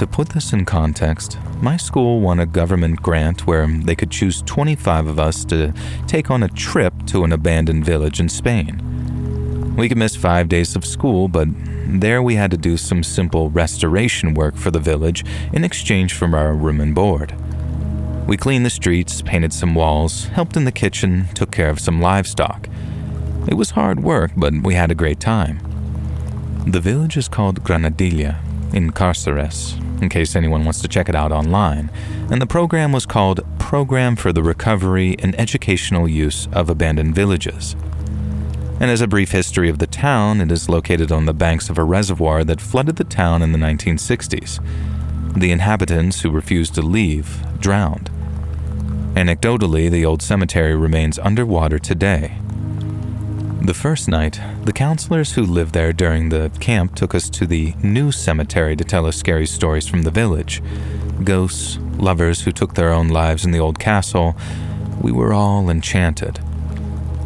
To put this in context, my school won a government grant where they could choose 25 of us to take on a trip to an abandoned village in Spain. We could miss 5 days of school, but there we had to do some simple restoration work for the village in exchange for our room and board. We cleaned the streets, painted some walls, helped in the kitchen, took care of some livestock. It was hard work, but we had a great time. The village is called Granadilla in Cáceres, in case anyone wants to check it out online, and the program was called Program for the Recovery and Educational Use of Abandoned Villages. And as a brief history of the town, it is located on the banks of a reservoir that flooded the town in the 1960s. The inhabitants who refused to leave drowned. Anecdotally, the old cemetery remains underwater today. The first night, the counselors who lived there during the camp took us to the new cemetery to tell us scary stories from the village. Ghosts, lovers who took their own lives in the old castle. We were all enchanted.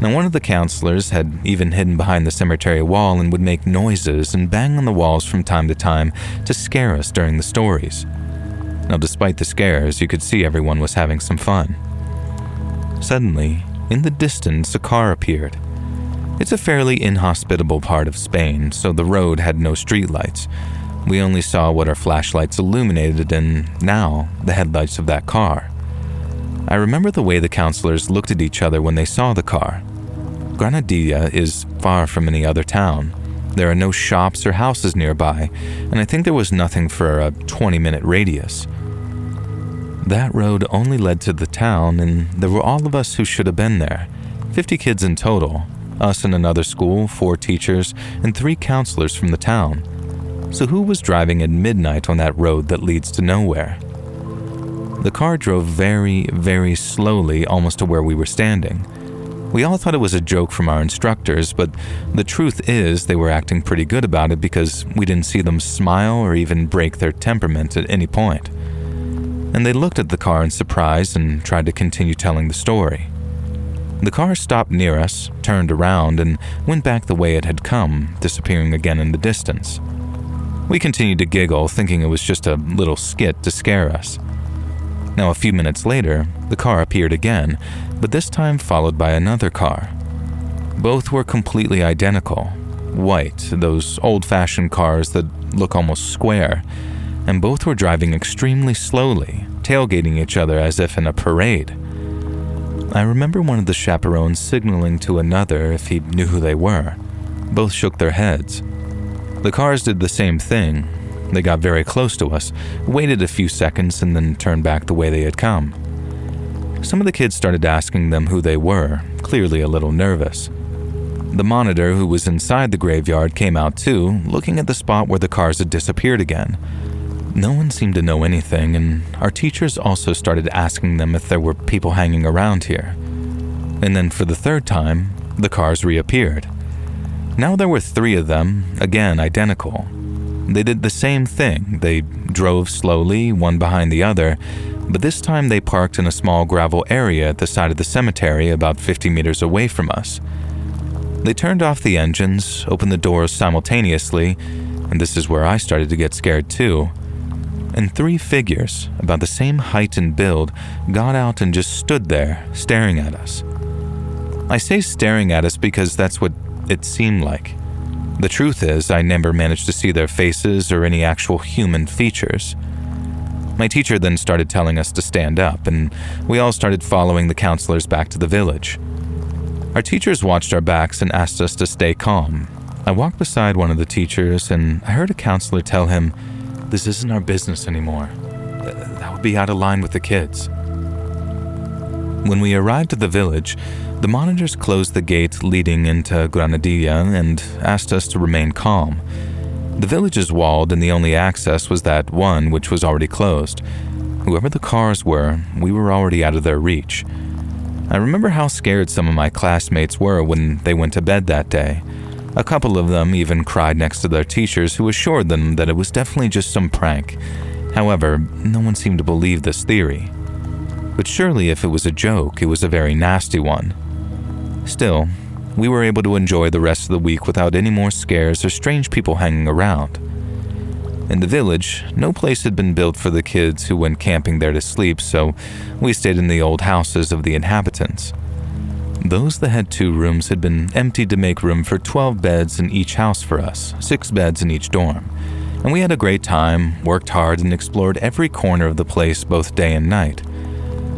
Now, one of the counselors had even hidden behind the cemetery wall and would make noises and bang on the walls from time to time to scare us during the stories. Now, despite the scares, you could see everyone was having some fun. Suddenly, in the distance, a car appeared. It's a fairly inhospitable part of Spain, so the road had no streetlights. We only saw what our flashlights illuminated and now the headlights of that car. I remember the way the counselors looked at each other when they saw the car. Granadilla is far from any other town. There are no shops or houses nearby, and I think there was nothing for a 20-minute radius. That road only led to the town, and there were all of us who should have been there. 50 kids in total, us in another school, 4 teachers, and 3 counselors from the town. So who was driving at midnight on that road that leads to nowhere? The car drove very, very slowly almost to where we were standing. We all thought it was a joke from our instructors, but the truth is they were acting pretty good about it because we didn't see them smile or even break their temperament at any point. And they looked at the car in surprise and tried to continue telling the story. The car stopped near us, turned around, and went back the way it had come, disappearing again in the distance. We continued to giggle, thinking it was just a little skit to scare us. Now, a few minutes later, the car appeared again, but this time followed by another car. Both were completely identical, white, those old-fashioned cars that look almost square, and both were driving extremely slowly, tailgating each other as if in a parade. I remember one of the chaperones signaling to another if he knew who they were. Both shook their heads. The cars did the same thing. They got very close to us, waited a few seconds, and then turned back the way they had come. Some of the kids started asking them who they were, clearly a little nervous. The monitor who was inside the graveyard came out too, looking at the spot where the cars had disappeared again. No one seemed to know anything, and our teachers also started asking them if there were people hanging around here. And then for the third time, the cars reappeared. Now there were 3 of them, again identical. They did the same thing. They drove slowly, one behind the other, but this time they parked in a small gravel area at the side of the cemetery about 50 meters away from us. They turned off the engines, opened the doors simultaneously, and this is where I started to get scared too. And 3 figures, about the same height and build, got out and just stood there, staring at us. I say staring at us because that's what it seemed like. The truth is, I never managed to see their faces or any actual human features. My teacher then started telling us to stand up, and we all started following the counselors back to the village. Our teachers watched our backs and asked us to stay calm. I walked beside one of the teachers, and I heard a counselor tell him, "This isn't our business anymore. That would be out of line with the kids." When we arrived at the village, the monitors closed the gate leading into Granadilla and asked us to remain calm. The village is walled and the only access was that one which was already closed. Whoever the cars were, we were already out of their reach. I remember how scared some of my classmates were when they went to bed that day. A couple of them even cried next to their teachers who assured them that it was definitely just some prank. However, no one seemed to believe this theory. But surely if it was a joke, it was a very nasty one. Still, we were able to enjoy the rest of the week without any more scares or strange people hanging around. In the village, no place had been built for the kids who went camping there to sleep, so we stayed in the old houses of the inhabitants. Those that had 2 rooms had been emptied to make room for 12 beds in each house for us, 6 beds in each dorm. And we had a great time, worked hard, and explored every corner of the place both day and night.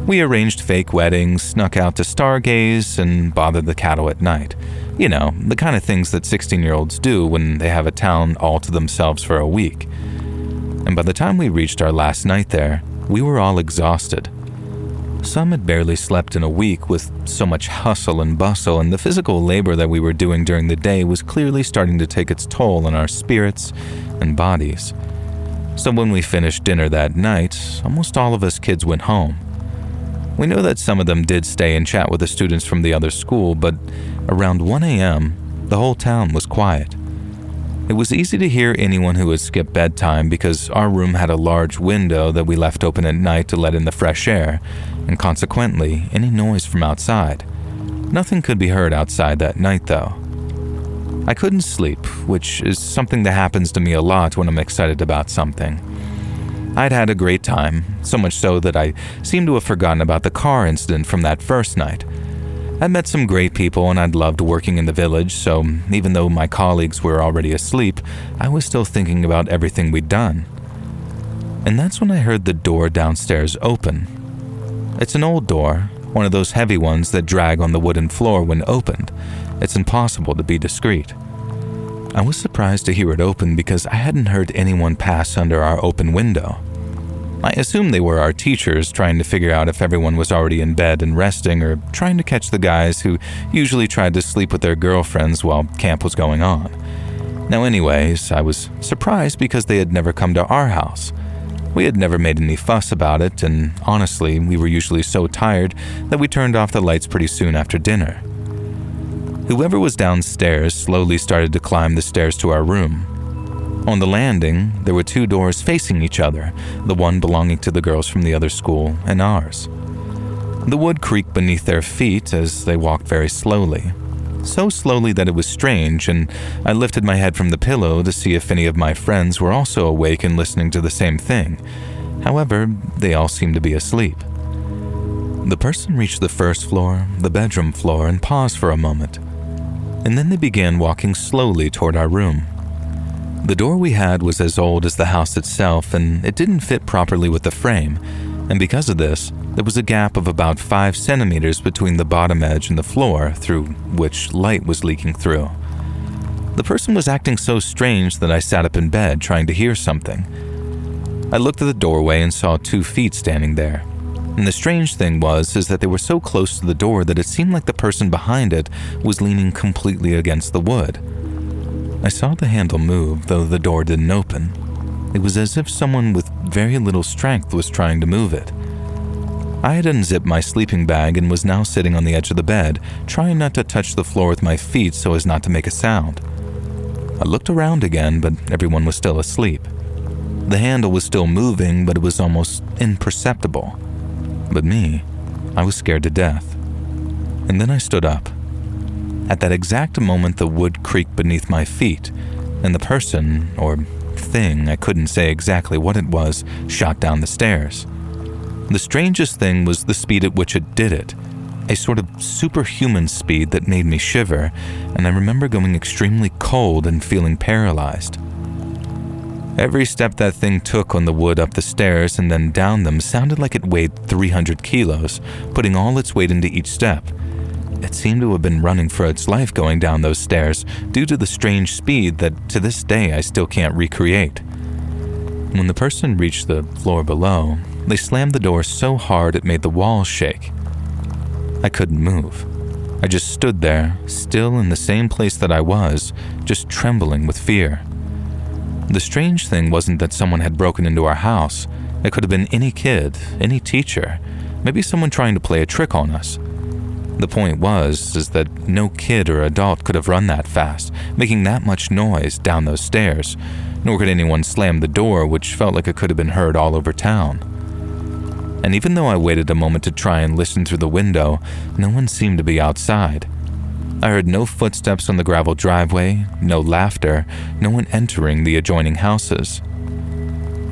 We arranged fake weddings, snuck out to stargaze, and bothered the cattle at night. You know, the kind of things that 16-year-olds do when they have a town all to themselves for a week. And by the time we reached our last night there, we were all exhausted. Some had barely slept in a week with so much hustle and bustle, and the physical labor that we were doing during the day was clearly starting to take its toll on our spirits and bodies. So when we finished dinner that night, almost all of us kids went home. We know that some of them did stay and chat with the students from the other school, but around 1 a.m., the whole town was quiet. It was easy to hear anyone who had skipped bedtime because our room had a large window that we left open at night to let in the fresh air, and consequently, any noise from outside. Nothing could be heard outside that night, though. I couldn't sleep, which is something that happens to me a lot when I'm excited about something. I'd had a great time, so much so that I seemed to have forgotten about the car incident from that first night. I'd met some great people and I'd loved working in the village, so even though my colleagues were already asleep, I was still thinking about everything we'd done. And that's when I heard the door downstairs open. It's an old door, one of those heavy ones that drag on the wooden floor when opened. It's impossible to be discreet. I was surprised to hear it open because I hadn't heard anyone pass under our open window. I assumed they were our teachers trying to figure out if everyone was already in bed and resting, or trying to catch the guys who usually tried to sleep with their girlfriends while camp was going on. Now anyways, I was surprised because they had never come to our house. We had never made any fuss about it, and honestly, we were usually so tired that we turned off the lights pretty soon after dinner. Whoever was downstairs slowly started to climb the stairs to our room. On the landing, there were 2 doors facing each other, the one belonging to the girls from the other school and ours. The wood creaked beneath their feet as they walked very slowly. So slowly that it was strange, and I lifted my head from the pillow to see if any of my friends were also awake and listening to the same thing. However, they all seemed to be asleep. The person reached the first floor, the bedroom floor, and paused for a moment. And then they began walking slowly toward our room. The door we had was as old as the house itself, and it didn't fit properly with the frame, and because of this, there was a gap of about 5 centimeters between the bottom edge and the floor, through which light was leaking through. The person was acting so strange that I sat up in bed trying to hear something. I looked at the doorway and saw 2 feet standing there. And the strange thing was that they were so close to the door that it seemed like the person behind it was leaning completely against the wood. I saw the handle move, though the door didn't open. It was as if someone with very little strength was trying to move it. I had unzipped my sleeping bag and was now sitting on the edge of the bed, trying not to touch the floor with my feet so as not to make a sound. I looked around again, but everyone was still asleep. The handle was still moving, but it was almost imperceptible. But me, I was scared to death. And then I stood up. At that exact moment, the wood creaked beneath my feet, and the person, or thing, I couldn't say exactly what it was, shot down the stairs. The strangest thing was the speed at which it did it, a sort of superhuman speed that made me shiver, and I remember going extremely cold and feeling paralyzed. Every step that thing took on the wood up the stairs and then down them sounded like it weighed 300 kilos, putting all its weight into each step. It seemed to have been running for its life going down those stairs due to the strange speed that to this day I still can't recreate. When the person reached the floor below, they slammed the door so hard it made the walls shake. I couldn't move. I just stood there, still in the same place that I was, just trembling with fear. The strange thing wasn't that someone had broken into our house. It could have been any kid, any teacher, maybe someone trying to play a trick on us. The point was that no kid or adult could have run that fast, making that much noise down those stairs, nor could anyone slam the door, which felt like it could have been heard all over town. And even though I waited a moment to try and listen through the window, no one seemed to be outside. I heard no footsteps on the gravel driveway, no laughter, no one entering the adjoining houses.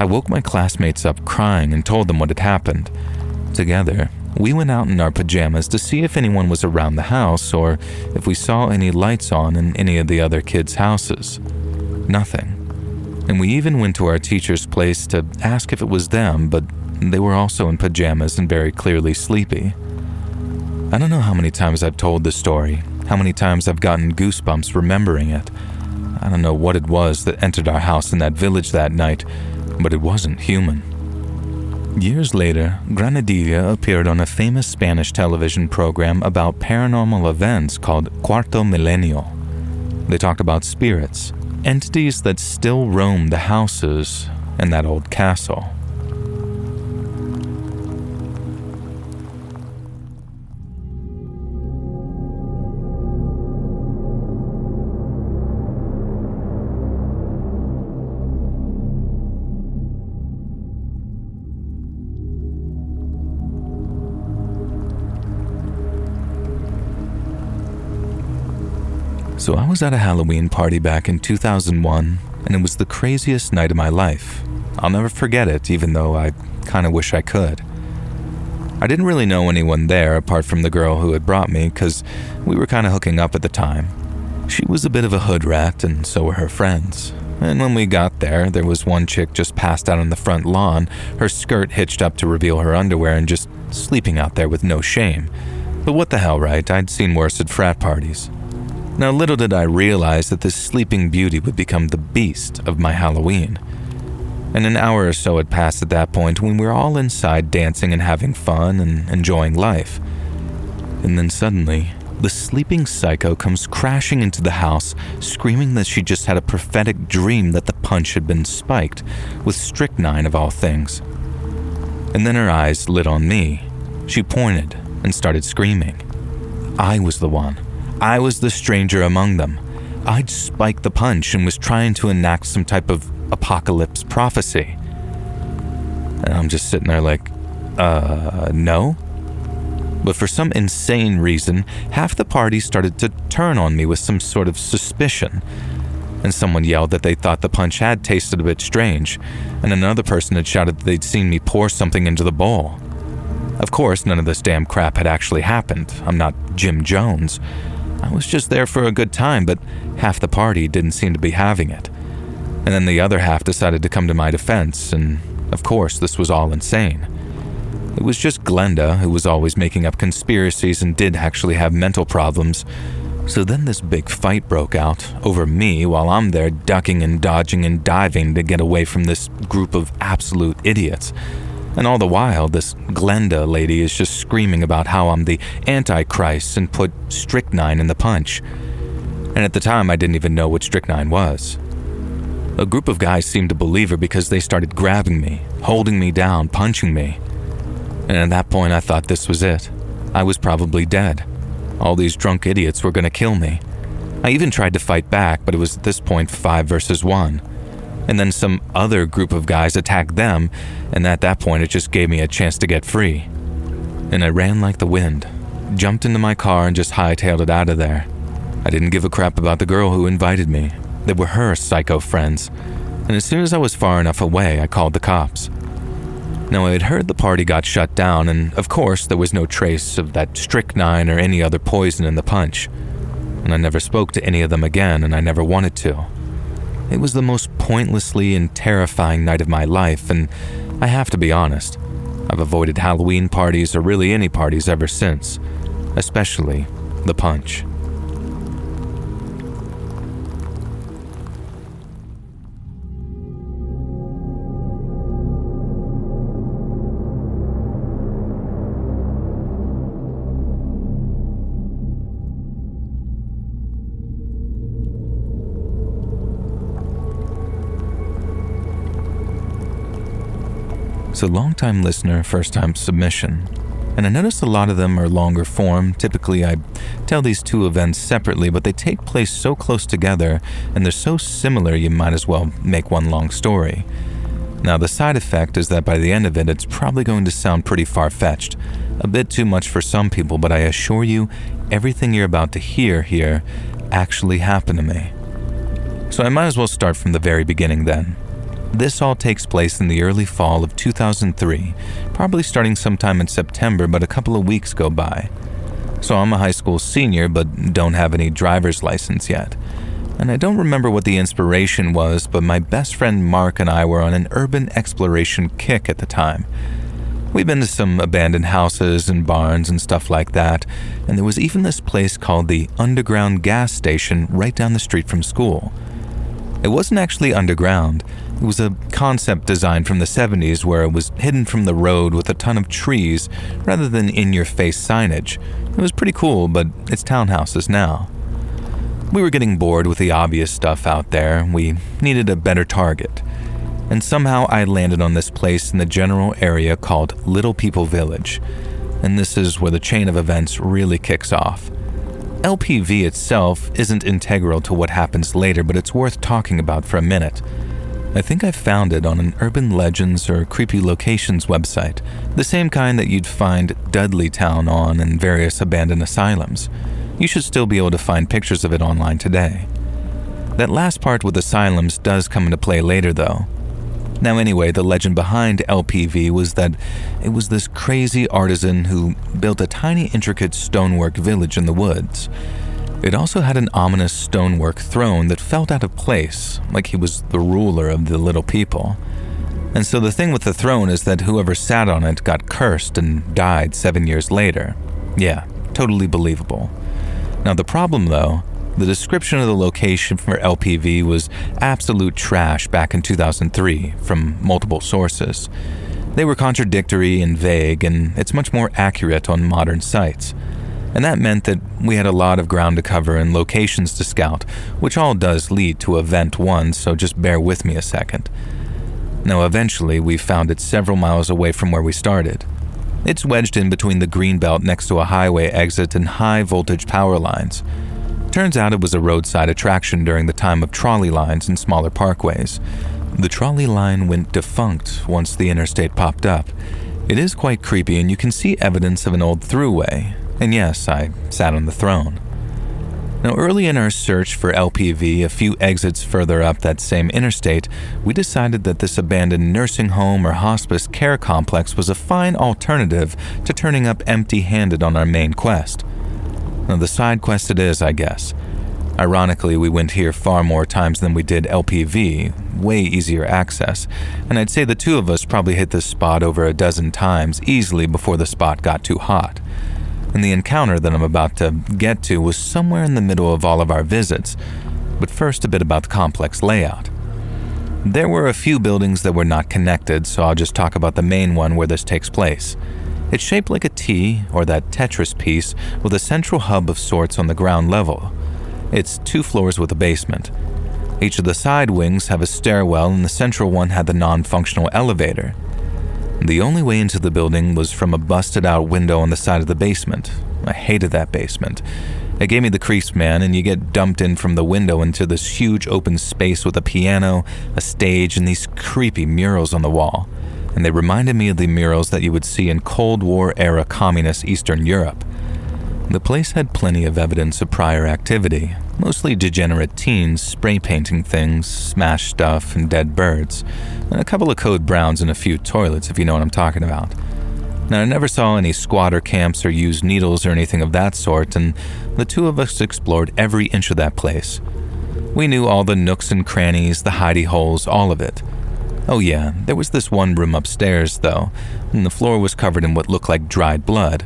I woke my classmates up crying and told them what had happened. Together, we went out in our pajamas to see if anyone was around the house or if we saw any lights on in any of the other kids' houses. Nothing. And we even went to our teacher's place to ask if it was them, but they were also in pajamas and very clearly sleepy. I don't know how many times I've told this story, how many times I've gotten goosebumps remembering it. I don't know what it was that entered our house in that village that night, but it wasn't human. Years later, Granadilla appeared on a famous Spanish television program about paranormal events called Cuarto Milenio. They talked about spirits, entities that still roam the houses in that old castle. So I was at a Halloween party back in 2001, and it was the craziest night of my life. I'll never forget it, even though I kind of wish I could. I didn't really know anyone there apart from the girl who had brought me, because we were kind of hooking up at the time. She was a bit of a hood rat, and so were her friends. And when we got there was one chick just passed out on the front lawn, her skirt hitched up to reveal her underwear and just sleeping out there with no shame. But what the hell, right? I'd seen worse at frat parties. Now, little did I realize that this sleeping beauty would become the beast of my Halloween. And an hour or so had passed at that point when we were all inside dancing and having fun and enjoying life. And then suddenly, the sleeping psycho comes crashing into the house, screaming that she just had a prophetic dream that the punch had been spiked, with strychnine of all things. And then her eyes lit on me. She pointed and started screaming. I was the one. I was the stranger among them. I'd spiked the punch and was trying to enact some type of apocalypse prophecy. And I'm just sitting there like, no? But for some insane reason, half the party started to turn on me with some sort of suspicion. And someone yelled that they thought the punch had tasted a bit strange, and another person had shouted that they'd seen me pour something into the bowl. Of course, none of this damn crap had actually happened. I'm not Jim Jones. I was just there for a good time, but half the party didn't seem to be having it. And then the other half decided to come to my defense, and of course, this was all insane. It was just Glenda, who was always making up conspiracies and did actually have mental problems. So then this big fight broke out over me while I'm there ducking and dodging and diving to get away from this group of absolute idiots. And all the while, this Glenda lady is just screaming about how I'm the Antichrist and put strychnine in the punch. And at the time, I didn't even know what strychnine was. A group of guys seemed to believe her because they started grabbing me, holding me down, punching me. And at that point, I thought this was it. I was probably dead. All these drunk idiots were going to kill me. I even tried to fight back, but it was at this point 5 versus 1. And then some other group of guys attacked them, and at that point it just gave me a chance to get free. And I ran like the wind, jumped into my car and just hightailed it out of there. I didn't give a crap about the girl who invited me. They were her psycho friends. And as soon as I was far enough away, I called the cops. Now, I had heard the party got shut down, and of course there was no trace of that strychnine or any other poison in the punch. And I never spoke to any of them again, and I never wanted to. It was the most pointlessly and terrifying night of my life, and I have to be honest, I've avoided Halloween parties or really any parties ever since, especially the punch. So long-time listener, first-time submission. And I notice a lot of them are longer form. Typically, I tell these two events separately, but they take place so close together, and they're so similar you might as well make one long story. Now, the side effect is that by the end of it, it's probably going to sound pretty far-fetched. A bit too much for some people, but I assure you, everything you're about to hear here actually happened to me. So I might as well start from the very beginning then. This all takes place in the early fall of 2003, probably starting sometime in September, but a couple of weeks go by. So I'm a high school senior, but don't have any driver's license yet. And I don't remember what the inspiration was, but my best friend Mark and I were on an urban exploration kick at the time. We'd been to some abandoned houses and barns and stuff like that, and there was even this place called the Underground Gas Station right down the street from school. It wasn't actually underground. It was a concept design from the 70s where it was hidden from the road with a ton of trees rather than in-your-face signage. It was pretty cool, but it's townhouses now. We were getting bored with the obvious stuff out there. We needed a better target. And somehow I landed on this place in the general area called Little People Village. And this is where the chain of events really kicks off. LPV itself isn't integral to what happens later, but it's worth talking about for a minute. I think I found it on an urban legends or creepy locations website, the same kind that you'd find Dudley Town on and various abandoned asylums. You should still be able to find pictures of it online today. That last part with asylums does come into play later though. Now anyway, the legend behind LPV was that it was this crazy artisan who built a tiny intricate stonework village in the woods. It also had an ominous stonework throne that felt out of place, like he was the ruler of the little people. And so the thing with the throne is that whoever sat on it got cursed and died 7 years later. Yeah, totally believable. Now the problem though, the description of the location for LPV was absolute trash back in 2003 from multiple sources. They were contradictory and vague, and it's much more accurate on modern sites. And that meant that we had a lot of ground to cover and locations to scout, which all does lead to Event 1, so just bear with me a second. Now eventually we found it several miles away from where we started. It's wedged in between the greenbelt next to a highway exit and high voltage power lines. Turns out it was a roadside attraction during the time of trolley lines and smaller parkways. The trolley line went defunct once the interstate popped up. It is quite creepy and you can see evidence of an old throughway. And yes, I sat on the throne. Now early in our search for LPV, a few exits further up that same interstate, we decided that this abandoned nursing home or hospice care complex was a fine alternative to turning up empty-handed on our main quest. Now the side quest it is, I guess. Ironically, we went here far more times than we did LPV, way easier access, and I'd say the two of us probably hit this spot over a dozen times easily before the spot got too hot. And the encounter that I'm about to get to was somewhere in the middle of all of our visits. But first, a bit about the complex layout. There were a few buildings that were not connected, so I'll just talk about the main one where this takes place. It's shaped like a T, or that Tetris piece, with a central hub of sorts on the ground level. It's 2 floors with a basement. Each of the side wings have a stairwell, and the central one had the non-functional elevator. The only way into the building was from a busted-out window on the side of the basement. I hated that basement. It gave me the creeps, man, and you get dumped in from the window into this huge open space with a piano, a stage, and these creepy murals on the wall. And they reminded me of the murals that you would see in Cold War-era communist Eastern Europe. The place had plenty of evidence of prior activity, mostly degenerate teens spray painting things, smashed stuff, and dead birds, and a couple of code browns and a few toilets, if you know what I'm talking about. Now, I never saw any squatter camps or used needles or anything of that sort, and the two of us explored every inch of that place. We knew all the nooks and crannies, the hidey holes, all of it. Oh yeah, there was this one room upstairs, though, and the floor was covered in what looked like dried blood.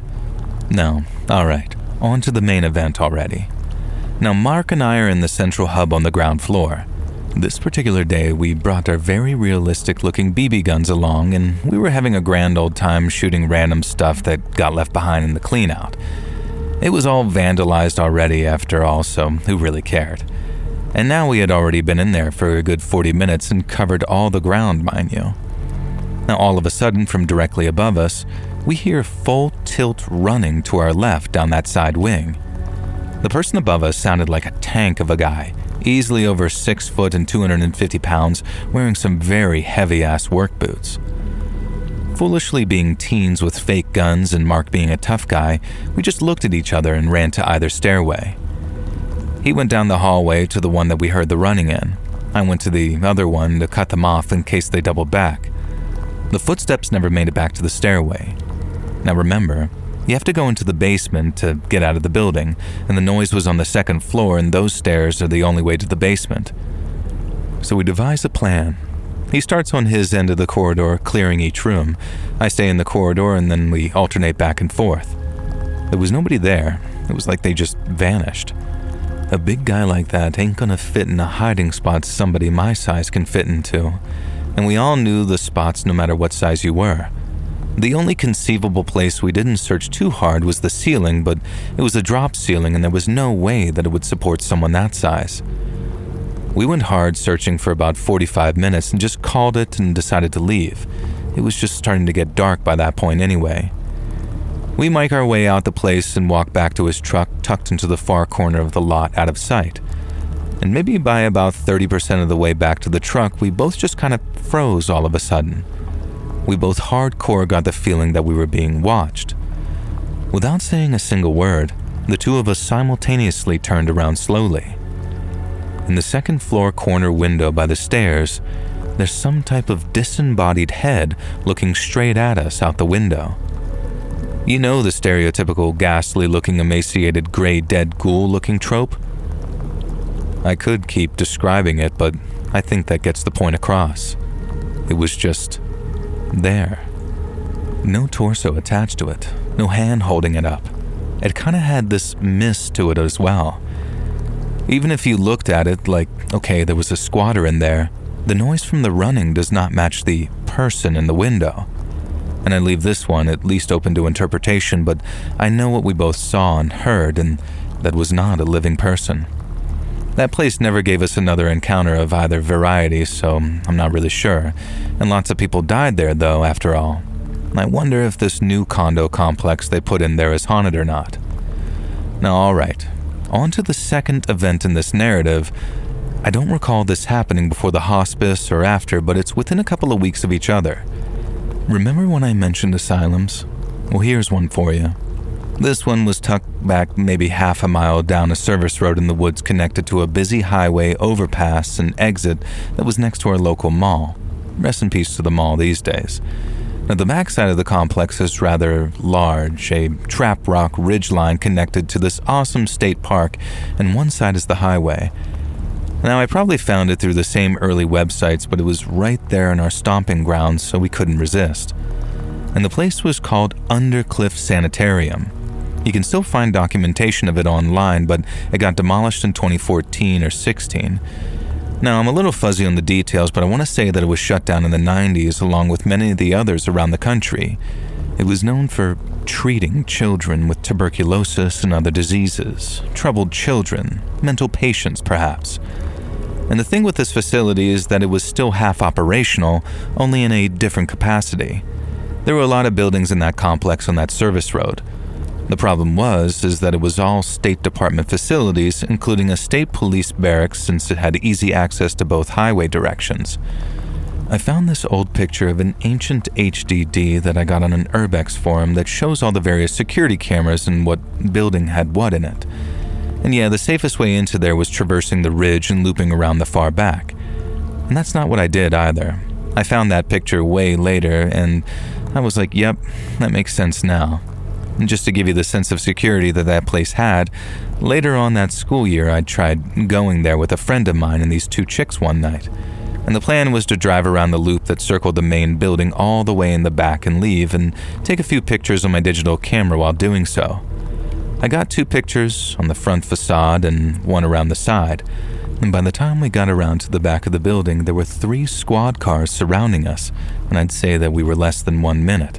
No, alright, on to the main event already. Now Mark and I are in the central hub on the ground floor. This particular day, we brought our very realistic-looking BB guns along, and we were having a grand old time shooting random stuff that got left behind in the clean-out. It was all vandalized already after all, so who really cared? And now we had already been in there for a good 40 minutes and covered all the ground, mind you. Now all of a sudden, from directly above us, we hear full tilt running to our left down that side wing. The person above us sounded like a tank of a guy, easily over 6 foot and 250 pounds, wearing some very heavy-ass work boots. Foolishly being teens with fake guns and Mark being a tough guy, we just looked at each other and ran to either stairway. He went down the hallway to the one that we heard the running in. I went to the other one to cut them off in case they doubled back. The footsteps never made it back to the stairway. Now remember, you have to go into the basement to get out of the building, and the noise was on the second floor, and those stairs are the only way to the basement. So we devise a plan. He starts on his end of the corridor, clearing each room. I stay in the corridor, and then we alternate back and forth. There was nobody there. It was like they just vanished. A big guy like that ain't gonna fit in a hiding spot somebody my size can fit into. And we all knew the spots no matter what size you were. The only conceivable place we didn't search too hard was the ceiling, but it was a drop ceiling and there was no way that it would support someone that size. We went hard searching for about 45 minutes and just called it and decided to leave. It was just starting to get dark by that point anyway. We make our way out the place and walk back to his truck tucked into the far corner of the lot out of sight. And maybe by about 30% of the way back to the truck, we both just kind of froze all of a sudden. We both hardcore got the feeling that we were being watched. Without saying a single word, the two of us simultaneously turned around slowly. In the second floor corner window by the stairs, there's some type of disembodied head looking straight at us out the window. You know the stereotypical ghastly-looking emaciated gray dead ghoul-looking trope? I could keep describing it, but I think that gets the point across. It was just there. No torso attached to it, no hand holding it up. It kind of had this mist to it as well. Even if you looked at it like, okay, there was a squatter in there, the noise from the running does not match the person in the window. And I leave this one at least open to interpretation, but I know what we both saw and heard, and that was not a living person. That place never gave us another encounter of either variety, so I'm not really sure. And lots of people died there, though, after all. I wonder if this new condo complex they put in there is haunted or not. Now, all right. On to the second event in this narrative. I don't recall this happening before the hospice or after, but it's within a couple of weeks of each other. Remember when I mentioned asylums? Well, here's one for you. This one was tucked back maybe half a mile down a service road in the woods connected to a busy highway overpass and exit that was next to our local mall. Rest in peace to the mall these days. Now, the backside of the complex is rather large, a trap rock ridgeline connected to this awesome state park, and one side is the highway. Now, I probably found it through the same early websites, but it was right there in our stomping grounds, so we couldn't resist. And the place was called Undercliff Sanitarium. You can still find documentation of it online, but it got demolished in 2014 or 16. Now, I'm a little fuzzy on the details, but I want to say that it was shut down in the 90s along with many of the others around the country. It was known for treating children with tuberculosis and other diseases, troubled children, mental patients perhaps. And the thing with this facility is that it was still half operational, only in a different capacity. There were a lot of buildings in that complex on that service road. The problem is that it was all State Department facilities, including a state police barracks since it had easy access to both highway directions. I found this old picture of an ancient HDD that I got on an Urbex forum that shows all the various security cameras and what building had what in it. And yeah, the safest way into there was traversing the ridge and looping around the far back. And that's not what I did either. I found that picture way later, and I was like, yep, that makes sense now. And just to give you the sense of security that that place had, later on that school year I tried going there with a friend of mine and these two chicks one night. And the plan was to drive around the loop that circled the main building all the way in the back and leave and take a few pictures on my digital camera while doing so. I got 2 pictures on the front facade and one around the side. And by the time we got around to the back of the building, there were 3 squad cars surrounding us, and I'd say that we were less than 1 minute.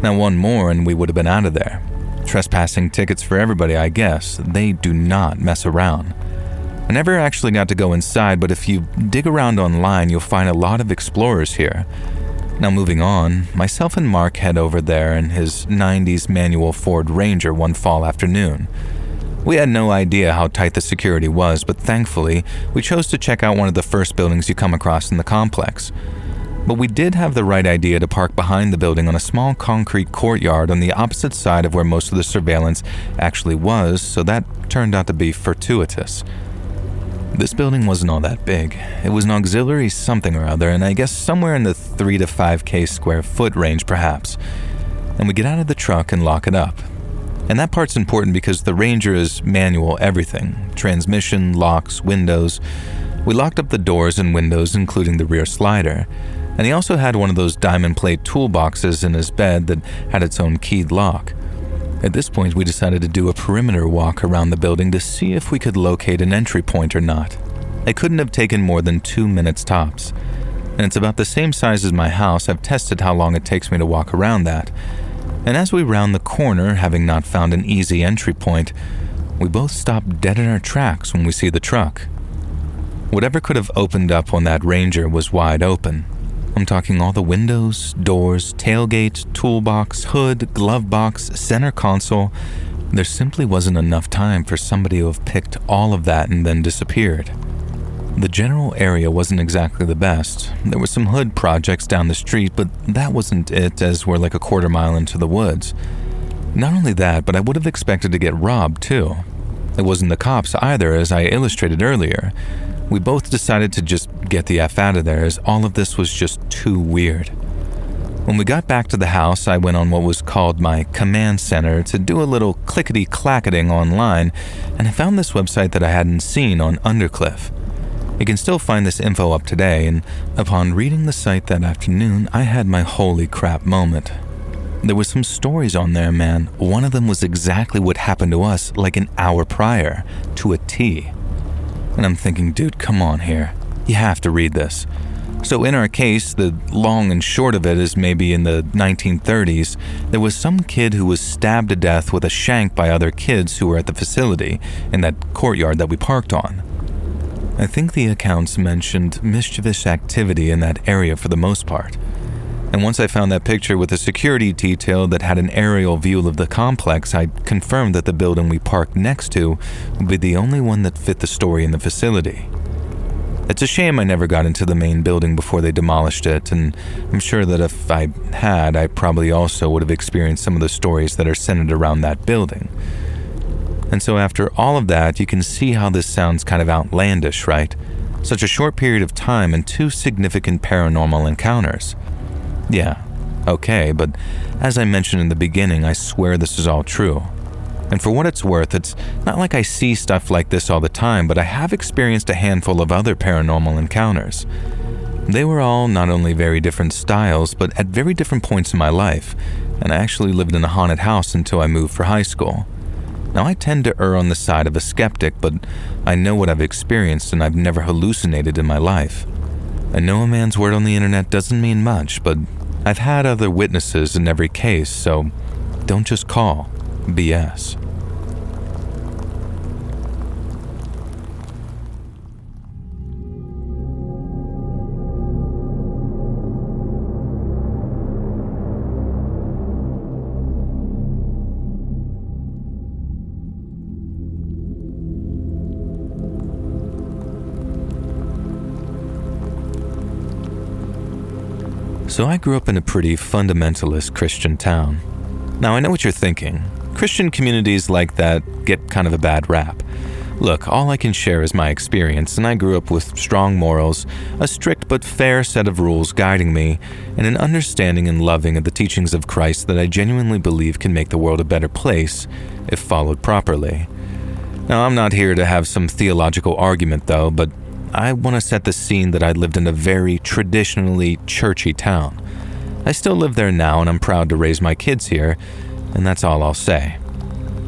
Now, one more and we would have been out of there. Trespassing tickets for everybody, I guess. They do not mess around. I never actually got to go inside, but if you dig around online, you'll find a lot of explorers here. Now, moving on, myself and Mark head over there in his 90s manual Ford Ranger one fall afternoon. We had no idea how tight the security was, but thankfully, we chose to check out one of the first buildings you come across in the complex. But we did have the right idea to park behind the building on a small concrete courtyard on the opposite side of where most of the surveillance actually was, so that turned out to be fortuitous. This building wasn't all that big. It was an auxiliary something or other, and I guess somewhere in the 3 to 5K square foot range perhaps. And we get out of the truck and lock it up. And that part's important because the Ranger is manual everything. Transmission, locks, windows. We locked up the doors and windows, including the rear slider. And he also had one of those diamond plate toolboxes in his bed that had its own keyed lock. At this point, we decided to do a perimeter walk around the building to see if we could locate an entry point or not. It couldn't have taken more than 2 minutes tops. And it's about the same size as my house. I've tested how long it takes me to walk around that. And as we round the corner, having not found an easy entry point, we both stop dead in our tracks when we see the truck. Whatever could have opened up on that Ranger was wide open. I'm talking all the windows, doors, tailgate, toolbox, hood, glove box, center console. There simply wasn't enough time for somebody to have picked all of that and then disappeared. The general area wasn't exactly the best. There were some hood projects down the street, but that wasn't it, as we're like a quarter mile into the woods. Not only that, but I would have expected to get robbed too. It wasn't the cops either, as I illustrated earlier. We both decided to just get the F out of there, as all of this was just too weird. When we got back to the house, I went on what was called my command center to do a little clickety-clacketing online, and I found this website that I hadn't seen on Undercliff. You can still find this info up today, and upon reading the site that afternoon, I had my holy crap moment. There were some stories on there, man. One of them was exactly what happened to us like an hour prior, to a T. And I'm thinking, dude, come on here. You have to read this. So in our case, the long and short of it is maybe in the 1930s, there was some kid who was stabbed to death with a shank by other kids who were at the facility in that courtyard that we parked on. I think the accounts mentioned mischievous activity in that area for the most part. And once I found that picture with a security detail that had an aerial view of the complex, I confirmed that the building we parked next to would be the only one that fit the story in the facility. It's a shame I never got into the main building before they demolished it, and I'm sure that if I had, I probably also would have experienced some of the stories that are centered around that building. And so after all of that, you can see how this sounds kind of outlandish, right? Such a short period of time and 2 significant paranormal encounters. Yeah, okay, but as I mentioned in the beginning, I swear this is all true. And for what it's worth, it's not like I see stuff like this all the time, but I have experienced a handful of other paranormal encounters. They were all not only very different styles, but at very different points in my life, and I actually lived in a haunted house until I moved for high school. Now, I tend to err on the side of a skeptic, but I know what I've experienced and I've never hallucinated in my life. I know a man's word on the internet doesn't mean much, but I've had other witnesses in every case, so don't just call BS. So I grew up in a pretty fundamentalist Christian town. Now I know what you're thinking. Christian communities like that get kind of a bad rap. Look, all I can share is my experience, and I grew up with strong morals, a strict but fair set of rules guiding me, and an understanding and loving of the teachings of Christ that I genuinely believe can make the world a better place if followed properly. Now I'm not here to have some theological argument though, but I want to set the scene that I lived in a very traditionally churchy town. I still live there now, and I'm proud to raise my kids here, and that's all I'll say.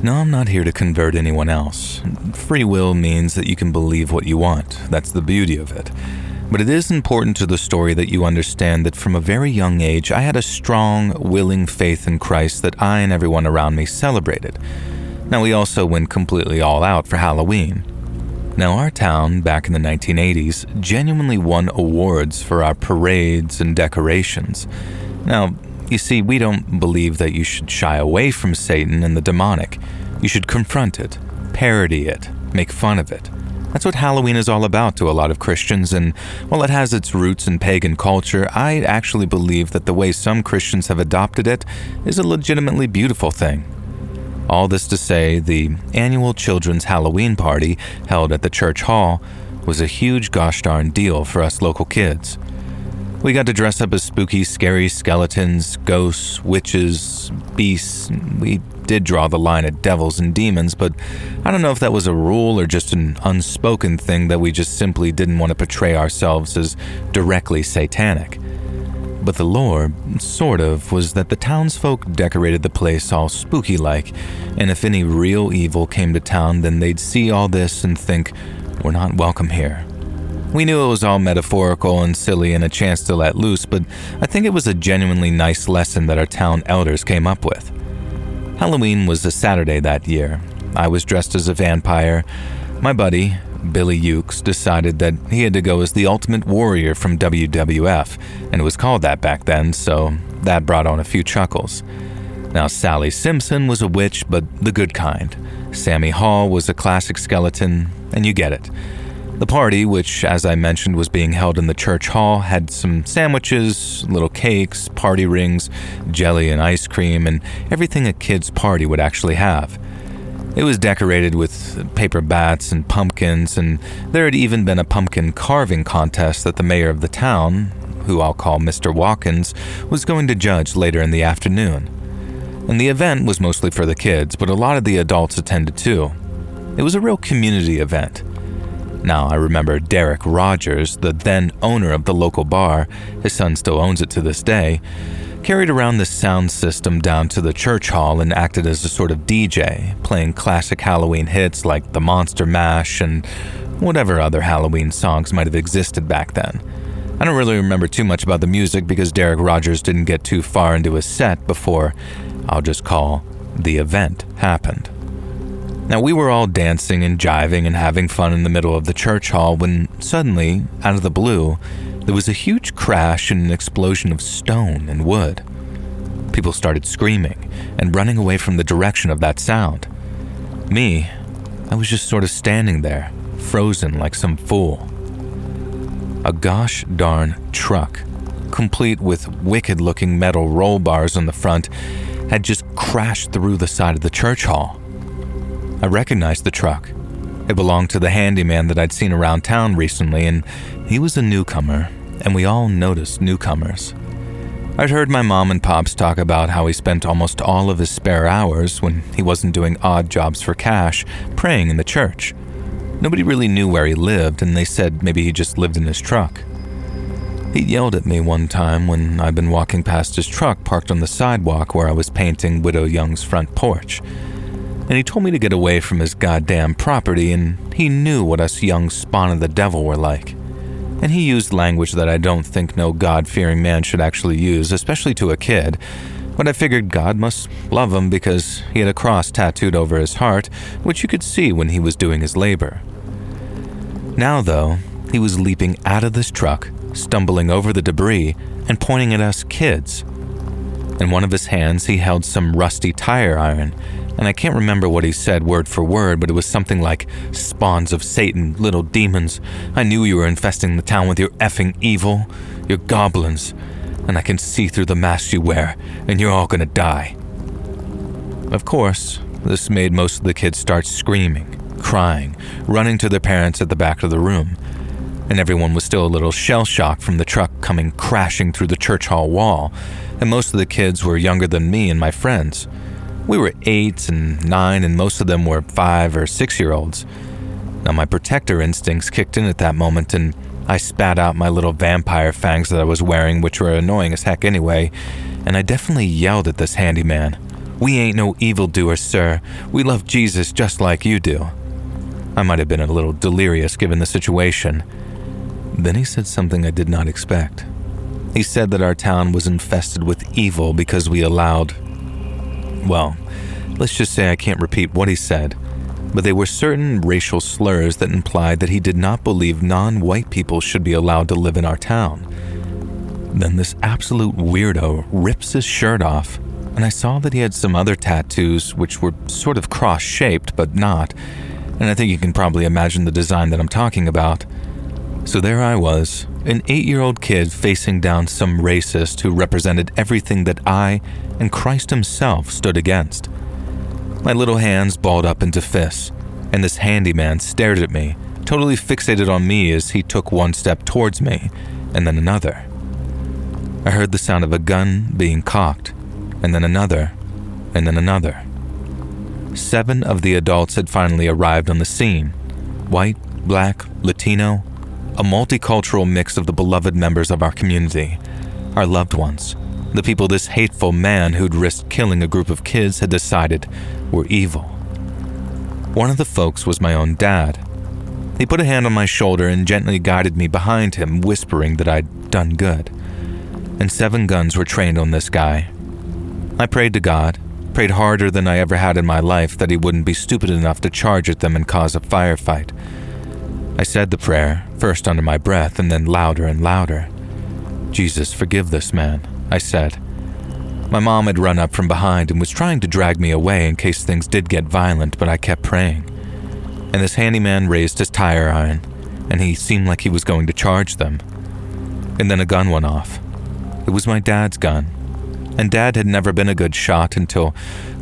No, I'm not here to convert anyone else. Free will means that you can believe what you want. That's the beauty of it. But it is important to the story that you understand that from a very young age, I had a strong, willing faith in Christ that I and everyone around me celebrated. Now, we also went completely all out for Halloween. Now, our town, back in the 1980s, genuinely won awards for our parades and decorations. Now, you see, we don't believe that you should shy away from Satan and the demonic. You should confront it, parody it, make fun of it. That's what Halloween is all about to a lot of Christians, and while it has its roots in pagan culture, I actually believe that the way some Christians have adopted it is a legitimately beautiful thing. All this to say, the annual children's Halloween party held at the church hall was a huge gosh darn deal for us local kids. We got to dress up as spooky, scary skeletons, ghosts, witches, beasts. We did draw the line at devils and demons, but I don't know if that was a rule or just an unspoken thing that we just simply didn't want to portray ourselves as directly satanic. But the lore, sort of, was that the townsfolk decorated the place all spooky-like, and if any real evil came to town, then they'd see all this and think, we're not welcome here. We knew it was all metaphorical and silly and a chance to let loose, but I think it was a genuinely nice lesson that our town elders came up with. Halloween was a Saturday that year. I was dressed as a vampire. My buddy, Billy Ukes, decided that he had to go as the Ultimate Warrior from WWF, and it was called that back then, so that brought on a few chuckles. Now, Sally Simpson was a witch, but the good kind. Sammy Hall was a classic skeleton, and you get it. The party, which, as I mentioned, was being held in the church hall, had some sandwiches, little cakes, party rings, jelly and ice cream, and everything a kid's party would actually have. It was decorated with paper bats and pumpkins, and there had even been a pumpkin carving contest that the mayor of the town, who I'll call Mr. Watkins, was going to judge later in the afternoon. And the event was mostly for the kids, but a lot of the adults attended too. It was a real community event. Now, I remember Derek Rogers, the then owner of the local bar, his son still owns it to this day, carried around this sound system down to the church hall and acted as a sort of DJ, playing classic Halloween hits like the Monster Mash and whatever other Halloween songs might have existed back then. I don't really remember too much about the music because Derek Rogers didn't get too far into his set before, I'll just call, the event happened. Now, we were all dancing and jiving and having fun in the middle of the church hall when suddenly, out of the blue, there was a huge crash and an explosion of stone and wood. People started screaming and running away from the direction of that sound. Me, I was just sort of standing there, frozen like some fool. A gosh darn truck, complete with wicked-looking metal roll bars on the front, had just crashed through the side of the church hall. I recognized the truck. It belonged to the handyman that I'd seen around town recently, and he was a newcomer, and we all noticed newcomers. I'd heard my mom and pops talk about how he spent almost all of his spare hours, when he wasn't doing odd jobs for cash, praying in the church. Nobody really knew where he lived, and they said maybe he just lived in his truck. He yelled at me one time when I'd been walking past his truck parked on the sidewalk where I was painting Widow Young's front porch. And he told me to get away from his goddamn property, and he knew what us young spawn of the devil were like. And he used language that I don't think no God-fearing man should actually use, especially to a kid, but I figured God must love him because he had a cross tattooed over his heart, which you could see when he was doing his labor. Now, though, he was leaping out of this truck, stumbling over the debris, and pointing at us kids. In one of his hands, he held some rusty tire iron, and I can't remember what he said word for word, but it was something like, "Spawns of Satan, little demons. I knew you were infesting the town with your effing evil, your goblins, and I can see through the masks you wear, and you're all gonna die." Of course, this made most of the kids start screaming, crying, running to their parents at the back of the room, and everyone was still a little shell-shocked from the truck coming crashing through the church hall wall, and most of the kids were younger than me and my friends. We were 8 and 9, and most of them were 5 or 6-year-olds. Now, my protector instincts kicked in at that moment, and I spat out my little vampire fangs that I was wearing, which were annoying as heck anyway, and I definitely yelled at this handyman. "We ain't no evildoers, sir. We love Jesus just like you do." I might have been a little delirious given the situation. Then he said something I did not expect. He said that our town was infested with evil because we allowed... Well, let's just say I can't repeat what he said, but they were certain racial slurs that implied that he did not believe non-white people should be allowed to live in our town. Then this absolute weirdo rips his shirt off, and I saw that he had some other tattoos which were sort of cross-shaped, but not, and I think you can probably imagine the design that I'm talking about. So there I was, an 8-year-old kid facing down some racist who represented everything that I and Christ himself stood against. My little hands balled up into fists, and this handyman stared at me, totally fixated on me as he took one step towards me, and then another. I heard the sound of a gun being cocked, and then another, and then another. 7 of the adults had finally arrived on the scene. White, black, Latino, a multicultural mix of the beloved members of our community, our loved ones, the people this hateful man who'd risked killing a group of kids had decided were evil. One of the folks was my own dad. He put a hand on my shoulder and gently guided me behind him, whispering that I'd done good. And 7 guns were trained on this guy. I prayed to God, prayed harder than I ever had in my life that he wouldn't be stupid enough to charge at them and cause a firefight. I said the prayer, first under my breath and then louder and louder. "Jesus, forgive this man," I said. My mom had run up from behind and was trying to drag me away in case things did get violent, but I kept praying. And this handyman raised his tire iron, and he seemed like he was going to charge them. And then a gun went off. It was my dad's gun. And Dad had never been a good shot until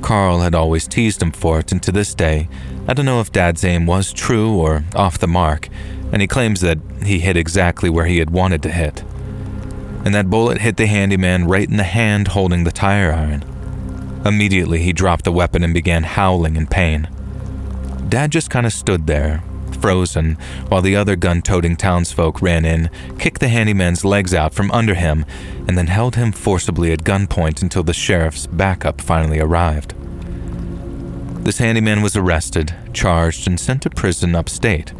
Carl had always teased him for it, and to this day, I don't know if Dad's aim was true or off the mark, and he claims that he hit exactly where he had wanted to hit. And that bullet hit the handyman right in the hand holding the tire iron. Immediately, he dropped the weapon and began howling in pain. Dad just kind of stood there, frozen, while the other gun-toting townsfolk ran in, kicked the handyman's legs out from under him, and then held him forcibly at gunpoint until the sheriff's backup finally arrived. This handyman was arrested, charged, and sent to prison upstate.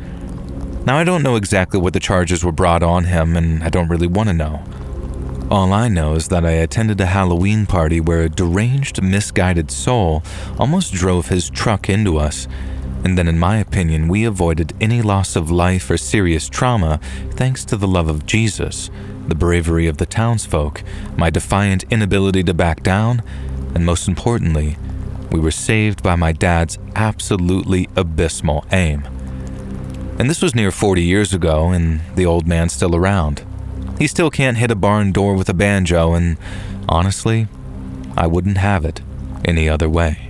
Now, I don't know exactly what the charges were brought on him, and I don't really want to know. All I know is that I attended a Halloween party where a deranged, misguided soul almost drove his truck into us, and then in my opinion, we avoided any loss of life or serious trauma thanks to the love of Jesus, the bravery of the townsfolk, my defiant inability to back down, and most importantly, we were saved by my dad's absolutely abysmal aim. And this was near 40 years ago, and the old man's still around. He still can't hit a barn door with a banjo, and honestly, I wouldn't have it any other way.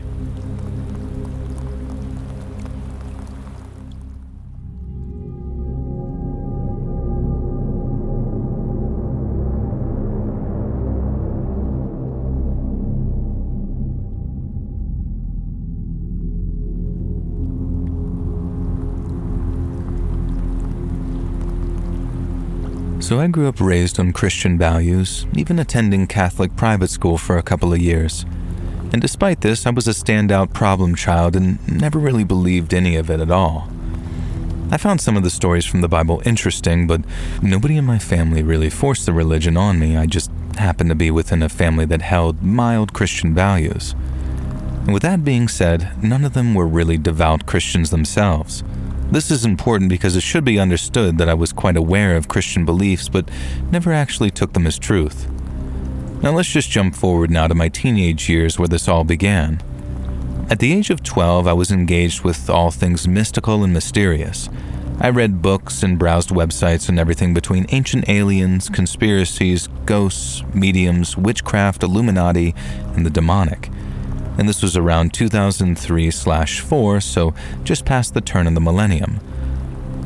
So I grew up raised on Christian values, even attending Catholic private school for a couple of years. And despite this, I was a standout problem child and never really believed any of it at all. I found some of the stories from the Bible interesting, but nobody in my family really forced the religion on me. I just happened to be within a family that held mild Christian values. And with that being said, none of them were really devout Christians themselves. This is important because it should be understood that I was quite aware of Christian beliefs, but never actually took them as truth. Now let's just jump forward now to my teenage years where this all began. At the age of 12, I was engaged with all things mystical and mysterious. I read books and browsed websites and everything between ancient aliens, conspiracies, ghosts, mediums, witchcraft, Illuminati, and the demonic. And this was around 2003/4, so just past the turn of the millennium.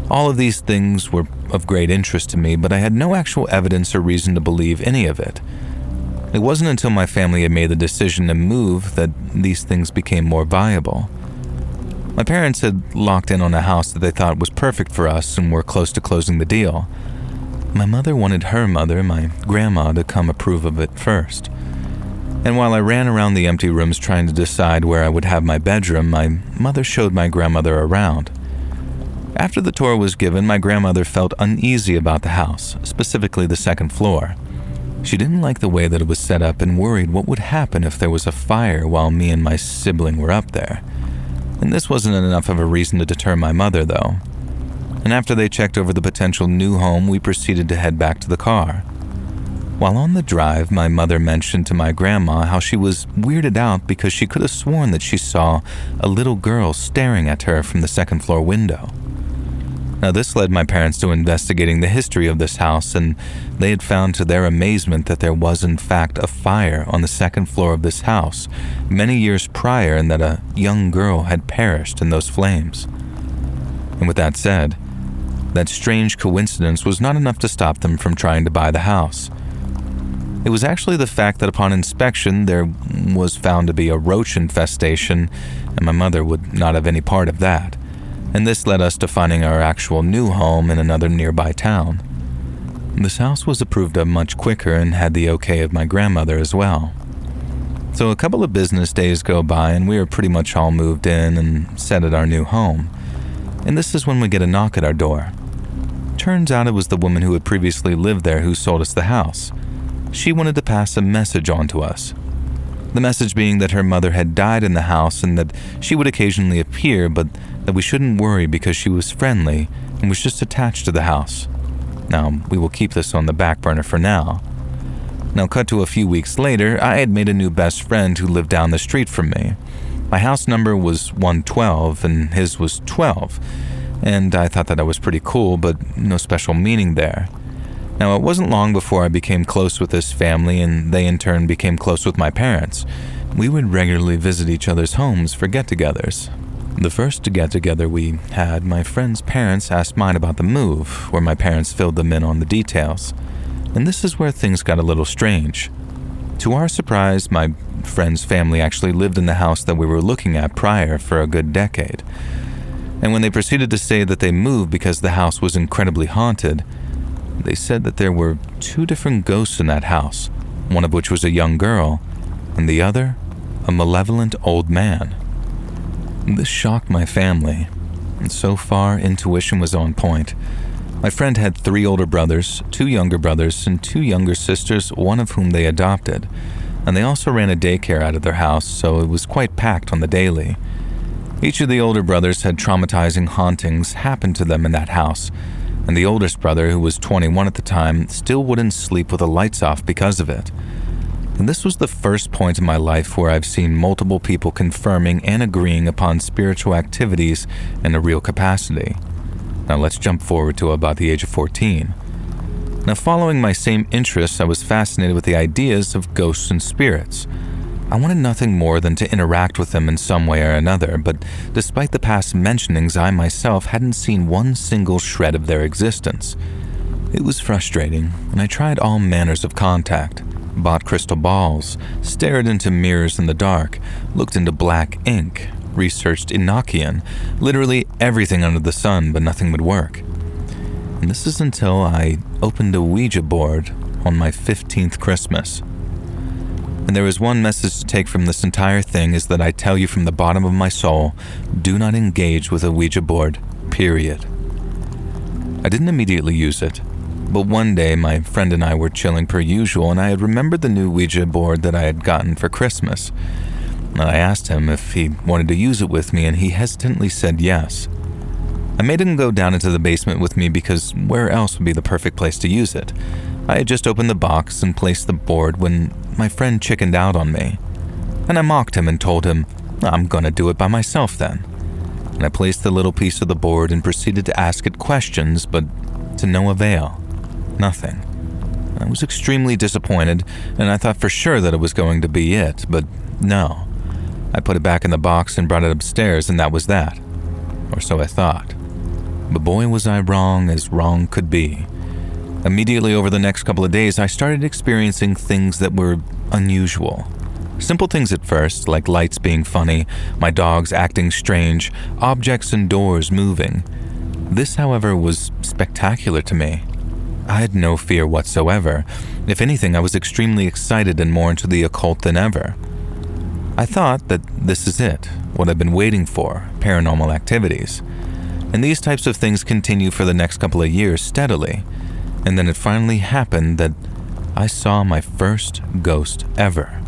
All of these things were of great interest to me, but I had no actual evidence or reason to believe any of it. It wasn't until my family had made the decision to move that these things became more viable. My parents had locked in on a house that they thought was perfect for us and were close to closing the deal. My mother wanted her mother, my grandma, to come approve of it first. And while I ran around the empty rooms trying to decide where I would have my bedroom, my mother showed my grandmother around. After the tour was given, my grandmother felt uneasy about the house, specifically the second floor. She didn't like the way that it was set up and worried what would happen if there was a fire while me and my sibling were up there. And this wasn't enough of a reason to deter my mother, though. And after they checked over the potential new home, we proceeded to head back to the car. While on the drive, my mother mentioned to my grandma how she was weirded out because she could have sworn that she saw a little girl staring at her from the second floor window. Now, this led my parents to investigating the history of this house, and they had found to their amazement that there was in fact a fire on the second floor of this house many years prior, and that a young girl had perished in those flames. And with that said, That strange coincidence was not enough to stop them from trying to buy the house. It was actually the fact that upon inspection there was found to be a roach infestation, and my mother would not have any part of that, and this led us to finding our actual new home in another nearby town. This house was approved of much quicker and had the okay of my grandmother as well. So a couple of business days go by and we are pretty much all moved in and set at our new home, and this is when we get a knock at our door. Turns out it was the woman who had previously lived there who sold us the house. She wanted to pass a message on to us. The message being that her mother had died in the house and that she would occasionally appear, but that we shouldn't worry because she was friendly and was just attached to the house. Now, we will keep this on the back burner for now. Now, cut to a few weeks later, I had made a new best friend who lived down the street from me. My house number was 112 and his was 12, and I thought that was pretty cool, but no special meaning there. Now, it wasn't long before I became close with this family, and they in turn became close with my parents. We would regularly visit each other's homes for get-togethers. The first get-together we had, my friend's parents asked mine about the move, where my parents filled them in on the details. And this is where things got a little strange. To our surprise, my friend's family actually lived in the house that we were looking at prior for a good decade. And when they proceeded to say that they moved because the house was incredibly haunted, they said that there were 2 different ghosts in that house, one of which was a young girl, and the other, a malevolent old man. This shocked my family, and so far, intuition was on point. My friend had 3 older brothers, 2 younger brothers, and 2 younger sisters, one of whom they adopted, and they also ran a daycare out of their house, so it was quite packed on the daily. Each of the older brothers had traumatizing hauntings happen to them in that house, and the oldest brother, who was 21 at the time, still wouldn't sleep with the lights off because of it. And this was the first point in my life where I've seen multiple people confirming and agreeing upon spiritual activities in a real capacity. Now let's jump forward to about the age of 14. Now, following my same interests, I was fascinated with the ideas of ghosts and spirits. I wanted nothing more than to interact with them in some way or another, but despite the past mentionings, I myself hadn't seen one single shred of their existence. It was frustrating, and I tried all manners of contact, bought crystal balls, stared into mirrors in the dark, looked into black ink, researched Enochian, literally everything under the sun, but nothing would work. And this is until I opened a Ouija board on my 15th Christmas. And there is one message to take from this entire thing is that I tell you from the bottom of my soul, do not engage with a Ouija board, period. I didn't immediately use it, but one day my friend and I were chilling per usual, and I had remembered the new Ouija board that I had gotten for Christmas. I asked him if he wanted to use it with me, and he hesitantly said yes. I made him go down into the basement with me because where else would be the perfect place to use it? I had just opened the box and placed the board when my friend chickened out on me. And I mocked him and told him, I'm gonna do it by myself then. And I placed the little piece of the board and proceeded to ask it questions, but to no avail. Nothing. I was extremely disappointed, and I thought for sure that it was going to be it, but no. I put it back in the box and brought it upstairs, and that was that. Or so I thought. But boy was I wrong as wrong could be. Immediately over the next couple of days, I started experiencing things that were unusual. Simple things at first, like lights being funny, my dogs acting strange, objects and doors moving. This, however, was spectacular to me. I had no fear whatsoever. If anything, I was extremely excited and more into the occult than ever. I thought that this is it, what I've been waiting for, paranormal activities. And these types of things continue for the next couple of years steadily. And then it finally happened that I saw my first ghost ever.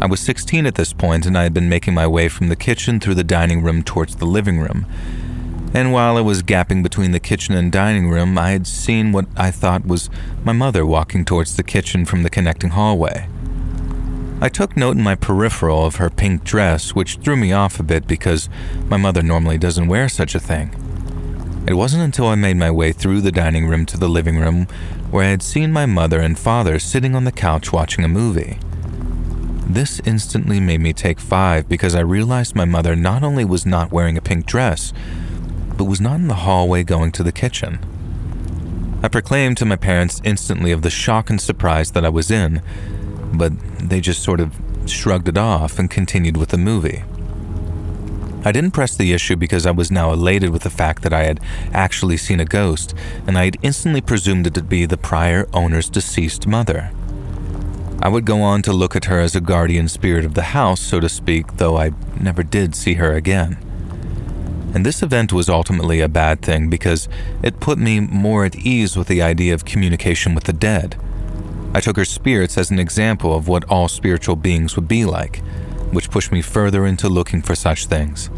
I was 16 at this point, and I had been making my way from the kitchen through the dining room towards the living room. And while I was gapping between the kitchen and dining room, I had seen what I thought was my mother walking towards the kitchen from the connecting hallway. I took note in my peripheral of her pink dress, which threw me off a bit because my mother normally doesn't wear such a thing. It wasn't until I made my way through the dining room to the living room where I had seen my mother and father sitting on the couch watching a movie. This instantly made me take 5 because I realized my mother not only was not wearing a pink dress, but was not in the hallway going to the kitchen. I proclaimed to my parents instantly of the shock and surprise that I was in, but they just sort of shrugged it off and continued with the movie. I didn't press the issue because I was now elated with the fact that I had actually seen a ghost, and I had instantly presumed it to be the prior owner's deceased mother. I would go on to look at her as a guardian spirit of the house, so to speak, though I never did see her again. And this event was ultimately a bad thing because it put me more at ease with the idea of communication with the dead. I took her spirits as an example of what all spiritual beings would be like, which pushed me further into looking for such things.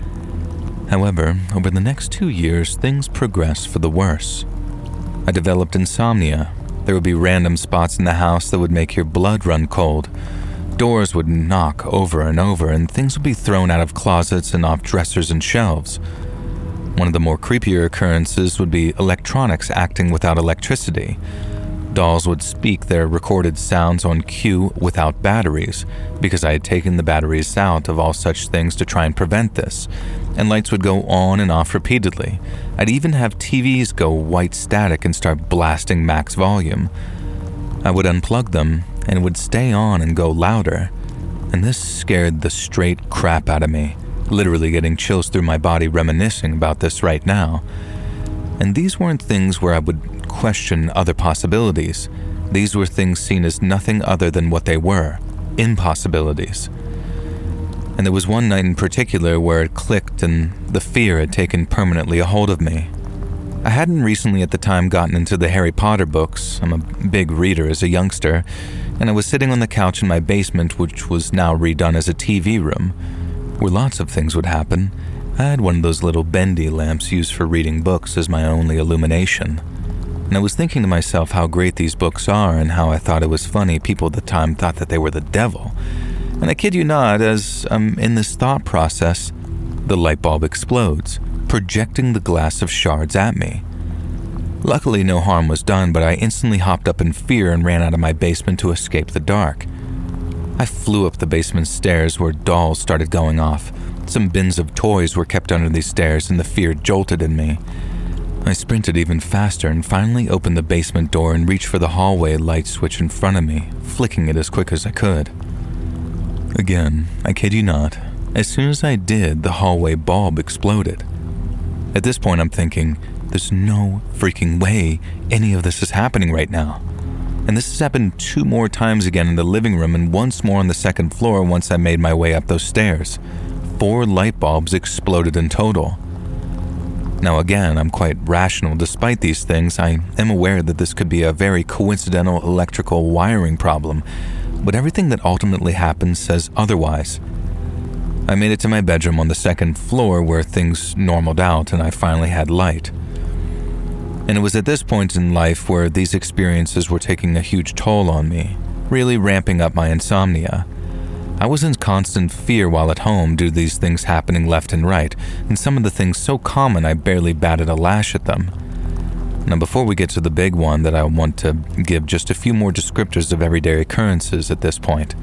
However, over the next 2 years, things progressed for the worse. I developed insomnia. There would be random spots in the house that would make your blood run cold. Doors would knock over and over, and things would be thrown out of closets and off dressers and shelves. One of the more creepier occurrences would be electronics acting without electricity. Dolls would speak their recorded sounds on cue without batteries, because I had taken the batteries out of all such things to try and prevent this, and lights would go on and off repeatedly. I'd even have TVs go white static and start blasting max volume. I would unplug them, and it would stay on and go louder, and this scared the straight crap out of me, literally getting chills through my body reminiscing about this right now. And these weren't things where I would question other possibilities. These were things seen as nothing other than what they were, impossibilities. And there was one night in particular where it clicked and the fear had taken permanently a hold of me. I hadn't recently at the time gotten into the Harry Potter books. I'm a big reader as a youngster, and I was sitting on the couch in my basement, which was now redone as a TV room, where lots of things would happen. I had one of those little bendy lamps used for reading books as my only illumination. And I was thinking to myself how great these books are and how I thought it was funny people at the time thought that they were the devil. And I kid you not, as I'm in this thought process, the light bulb explodes, projecting the glass of shards at me. Luckily, no harm was done, but I instantly hopped up in fear and ran out of my basement to escape the dark. I flew up the basement stairs where dolls started going off. Some bins of toys were kept under these stairs and the fear jolted in me. I sprinted even faster and finally opened the basement door and reached for the hallway light switch in front of me, flicking it as quick as I could. Again, I kid you not, as soon as I did, the hallway bulb exploded. At this point, I'm thinking, there's no freaking way any of this is happening right now. And this has happened 2 more times again in the living room and once more on the second floor once I made my way up those stairs. 4 light bulbs exploded in total. Now again, I'm quite rational despite these things. I am aware that this could be a very coincidental electrical wiring problem, but everything that ultimately happened says otherwise. I made it to my bedroom on the second floor where things normaled out and I finally had light. And it was at this point in life where these experiences were taking a huge toll on me, really ramping up my insomnia. I was in constant fear while at home due to these things happening left and right, and some of the things so common I barely batted a lash at them. Now before we get to the big one that I want to give just a few more descriptors of everyday occurrences at this point.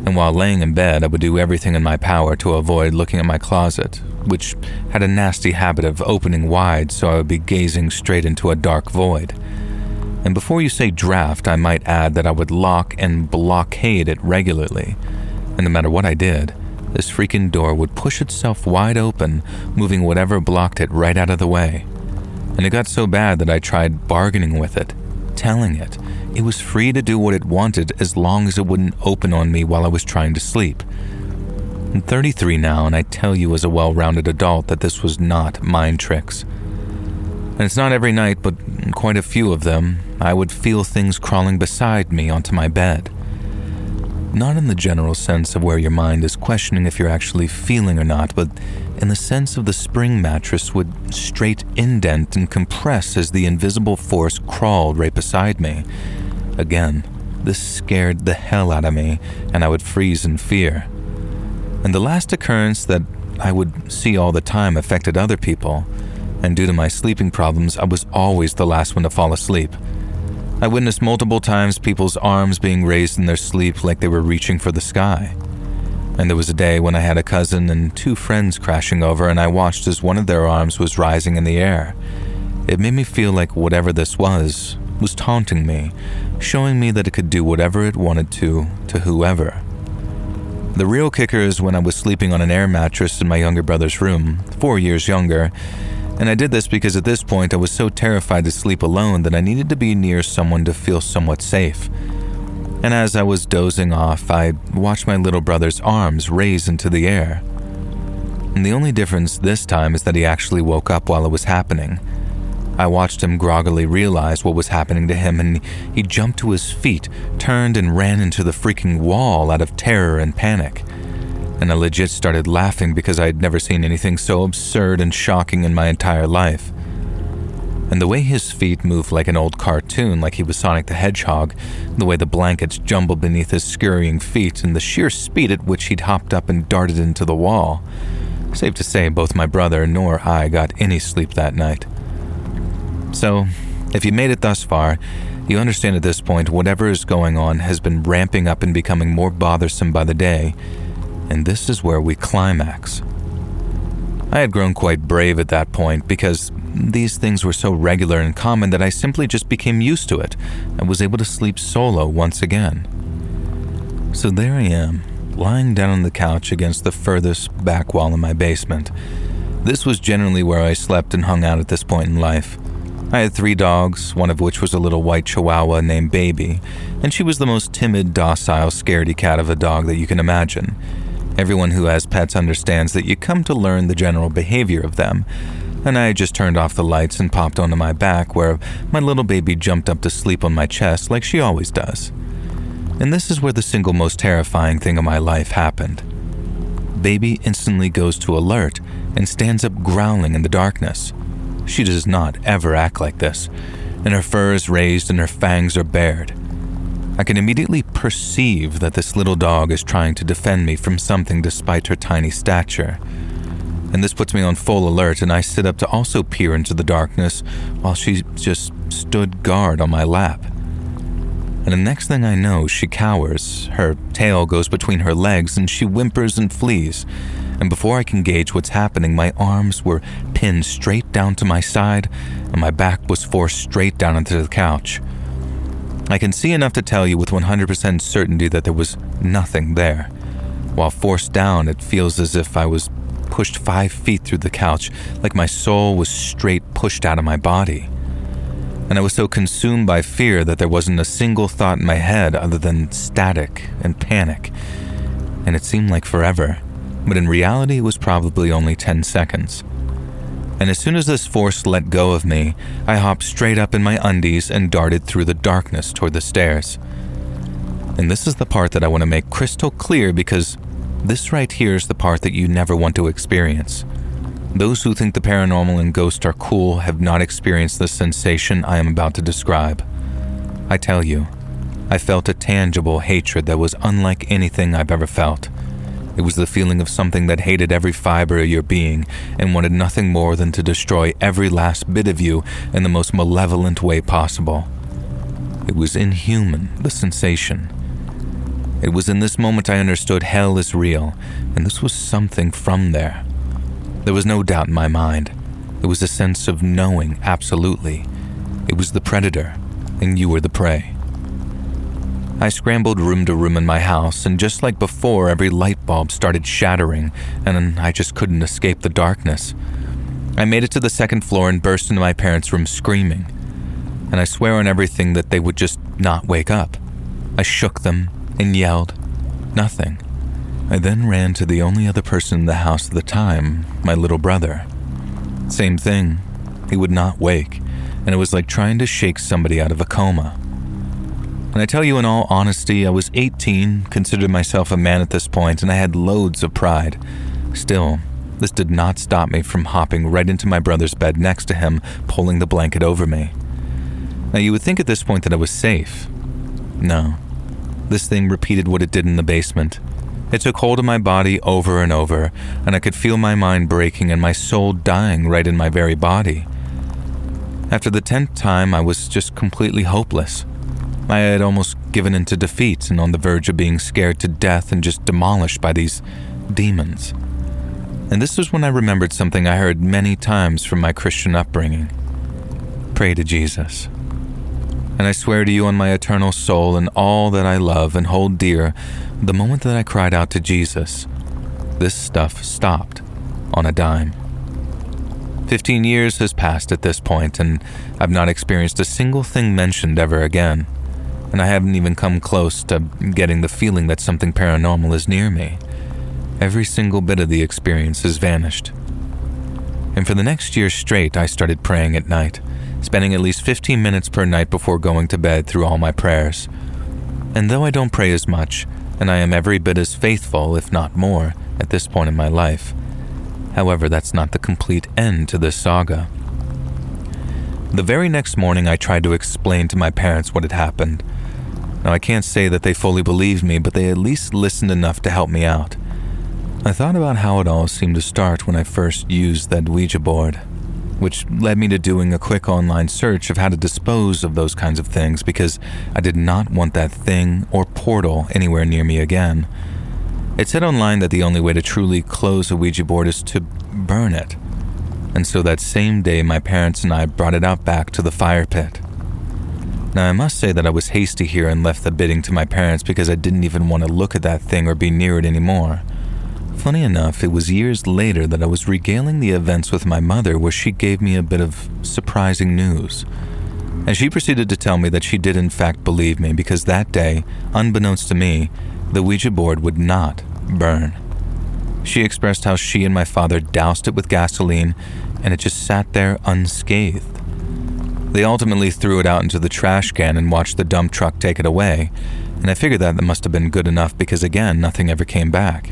And while laying in bed, I would do everything in my power to avoid looking at my closet, which had a nasty habit of opening wide so I would be gazing straight into a dark void. And before you say draft, I might add that I would lock and blockade it regularly. And no matter what I did, this freaking door would push itself wide open, moving whatever blocked it right out of the way. And it got so bad that I tried bargaining with it, telling it was free to do what it wanted as long as it wouldn't open on me while I was trying to sleep. I'm 33 now, and I tell you as a well-rounded adult that this was not mind tricks. And it's not every night, but quite a few of them, I would feel things crawling beside me onto my bed. Not in the general sense of where your mind is questioning if you're actually feeling or not, but in the sense of the spring mattress would straight indent and compress as the invisible force crawled right beside me. Again, this scared the hell out of me, and I would freeze in fear. And the last occurrence that I would see all the time affected other people, and due to my sleeping problems, I was always the last one to fall asleep. I witnessed multiple times people's arms being raised in their sleep like they were reaching for the sky. And there was a day when I had a cousin and 2 friends crashing over, and I watched as one of their arms was rising in the air. It made me feel like whatever this was taunting me, showing me that it could do whatever it wanted to whoever. The real kicker is when I was sleeping on an air mattress in my younger brother's room, 4 years younger, and I did this because at this point I was so terrified to sleep alone that I needed to be near someone to feel somewhat safe. And as I was dozing off, I watched my little brother's arms raise into the air. And the only difference this time is that he actually woke up while it was happening. I watched him groggily realize what was happening to him, and he jumped to his feet, turned and ran into the freaking wall out of terror and panic. And I legit started laughing because I had never seen anything so absurd and shocking in my entire life. And the way his feet moved like an old cartoon, like he was Sonic the Hedgehog, the way the blankets jumbled beneath his scurrying feet, and the sheer speed at which he'd hopped up and darted into the wall. Safe to say, both my brother nor I got any sleep that night. So, if you made it thus far, you understand at this point whatever is going on has been ramping up and becoming more bothersome by the day, and this is where we climax. I had grown quite brave at that point because these things were so regular and common that I simply just became used to it and was able to sleep solo once again. So there I am, lying down on the couch against the furthest back wall in my basement. This was generally where I slept and hung out at this point in life. I had 3 dogs, one of which was a little white chihuahua named Baby, and she was the most timid, docile, scaredy cat of a dog that you can imagine. Everyone who has pets understands that you come to learn the general behavior of them, and I just turned off the lights and popped onto my back where my little baby jumped up to sleep on my chest like she always does. And this is where the single most terrifying thing of my life happened. Baby instantly goes to alert and stands up growling in the darkness. She does not ever act like this, and her fur is raised and her fangs are bared. I can immediately perceive that this little dog is trying to defend me from something despite her tiny stature. And this puts me on full alert, and I sit up to also peer into the darkness while she just stood guard on my lap. And the next thing I know, she cowers, her tail goes between her legs, and she whimpers and flees. And before I can gauge what's happening, my arms were pinned straight down to my side, and my back was forced straight down into the couch. I can see enough to tell you with 100% certainty that there was nothing there. While forced down, it feels as if I was pushed 5 feet through the couch, like my soul was straight pushed out of my body. And I was so consumed by fear that there wasn't a single thought in my head other than static and panic. And it seemed like forever. But in reality, it was probably only 10 seconds. And as soon as this force let go of me, I hopped straight up in my undies and darted through the darkness toward the stairs. And this is the part that I want to make crystal clear because this right here is the part that you never want to experience. Those who think the paranormal and ghosts are cool have not experienced the sensation I am about to describe. I tell you, I felt a tangible hatred that was unlike anything I've ever felt. It was the feeling of something that hated every fiber of your being and wanted nothing more than to destroy every last bit of you in the most malevolent way possible. It was inhuman, the sensation. It was in this moment I understood hell is real, and this was something from there. There was no doubt in my mind. It was a sense of knowing, absolutely. It was the predator, and you were the prey. I scrambled room to room in my house, and just like before, every light bulb started shattering, and I just couldn't escape the darkness. I made it to the 2nd floor and burst into my parents' room screaming. And I swear on everything that they would just not wake up. I shook them and yelled. Nothing. I then ran to the only other person in the house at the time, my little brother. Same thing. He would not wake, and it was like trying to shake somebody out of a coma. And I tell you in all honesty, I was 18, considered myself a man at this point, and I had loads of pride. Still, this did not stop me from hopping right into my brother's bed next to him, pulling the blanket over me. Now you would think at this point that I was safe. No. This thing repeated what it did in the basement. It took hold of my body over and over, and I could feel my mind breaking and my soul dying right in my very body. After the 10th time, I was just completely hopeless. I had almost given in to defeat and on the verge of being scared to death and just demolished by these demons. And this was when I remembered something I heard many times from my Christian upbringing. Pray to Jesus. And I swear to you on my eternal soul and all that I love and hold dear, the moment that I cried out to Jesus, this stuff stopped on a dime. 15 years has passed at this point, and I've not experienced a single thing mentioned ever again. And I haven't even come close to getting the feeling that something paranormal is near me. Every single bit of the experience has vanished. And for the next year straight, I started praying at night, spending at least 15 minutes per night before going to bed through all my prayers. And though I don't pray as much, and I am every bit as faithful, if not more, at this point in my life, however, that's not the complete end to this saga. The very next morning, I tried to explain to my parents what had happened. Now, I can't say that they fully believed me, but they at least listened enough to help me out. I thought about how it all seemed to start when I first used that Ouija board, which led me to doing a quick online search of how to dispose of those kinds of things because I did not want that thing or portal anywhere near me again. It said online that the only way to truly close a Ouija board is to burn it. And so that same day, my parents and I brought it out back to the fire pit. Now, I must say that I was hasty here and left the bidding to my parents because I didn't even want to look at that thing or be near it anymore. Funny enough, it was years later that I was regaling the events with my mother where she gave me a bit of surprising news. And she proceeded to tell me that she did in fact believe me because that day, unbeknownst to me, the Ouija board would not burn. She expressed how she and my father doused it with gasoline and it just sat there unscathed. They ultimately threw it out into the trash can and watched the dump truck take it away, and I figured that must have been good enough because again, nothing ever came back.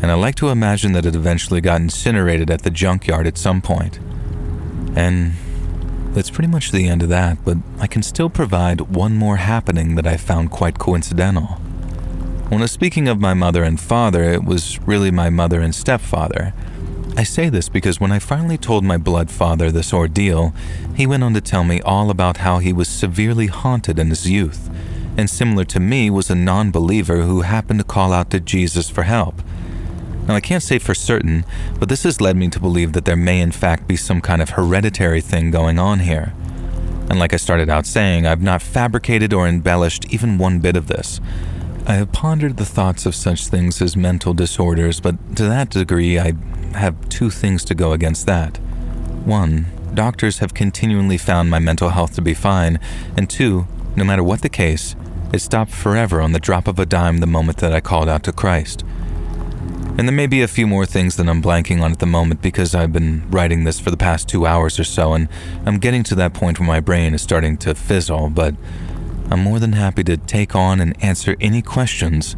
And I like to imagine that it eventually got incinerated at the junkyard at some point. And that's pretty much the end of that, but I can still provide one more happening that I found quite coincidental. When speaking of my mother and father, it was really my mother and stepfather. I say this because when I finally told my blood father this ordeal, he went on to tell me all about how he was severely haunted in his youth, and similar to me was a non-believer who happened to call out to Jesus for help. Now, I can't say for certain, but this has led me to believe that there may in fact be some kind of hereditary thing going on here. And like I started out saying, I've not fabricated or embellished even one bit of this. I have pondered the thoughts of such things as mental disorders, but to that degree, I have two things to go against that. One, doctors have continually found my mental health to be fine, and two, no matter what the case, it stopped forever on the drop of a dime the moment that I called out to Christ. And there may be a few more things that I'm blanking on at the moment because I've been writing this for the past 2 hours or so, and I'm getting to that point where my brain is starting to fizzle, but I'm more than happy to take on and answer any questions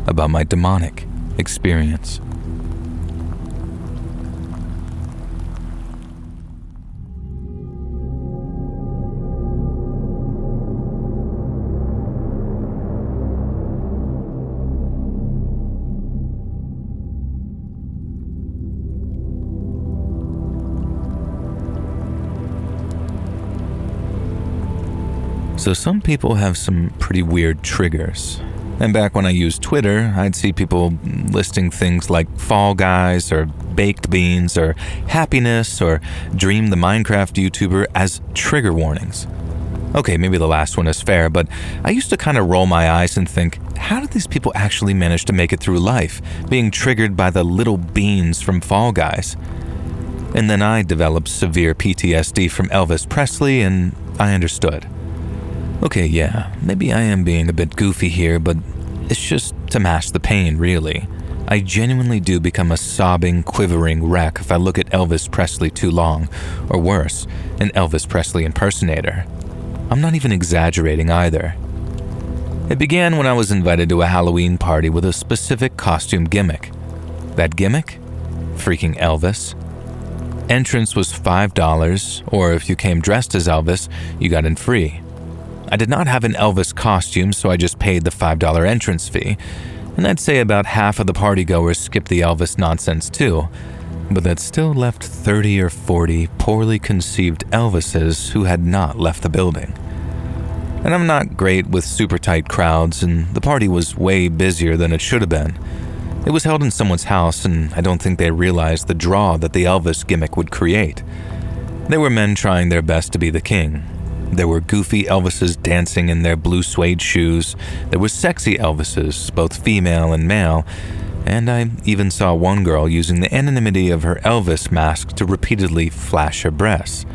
about my demonic experience. So some people have some pretty weird triggers. And back when I used Twitter, I'd see people listing things like Fall Guys or baked beans or happiness or Dream the Minecraft YouTuber as trigger warnings. Okay, maybe the last one is fair, but I used to kind of roll my eyes and think, how did these people actually manage to make it through life, being triggered by the little beans from Fall Guys? And then I developed severe PTSD from Elvis Presley, and I understood. Okay, yeah, maybe I am being a bit goofy here, but it's just to mask the pain, really. I genuinely do become a sobbing, quivering wreck if I look at Elvis Presley too long, or worse, an Elvis Presley impersonator. I'm not even exaggerating either. It began when I was invited to a Halloween party with a specific costume gimmick. That gimmick? Freaking Elvis. Entrance was $5, or if you came dressed as Elvis, you got in free. I did not have an Elvis costume, so I just paid the $5 entrance fee, and I'd say about half of the partygoers skipped the Elvis nonsense too, but that still left 30 or 40 poorly conceived Elvises who had not left the building. And I'm not great with super tight crowds, and the party was way busier than it should have been. It was held in someone's house, and I don't think they realized the draw that the Elvis gimmick would create. There were men trying their best to be the king. There were goofy Elvises dancing in their blue suede shoes. There were sexy Elvises, both female and male, and I even saw one girl using the anonymity of her Elvis mask to repeatedly flash her breasts.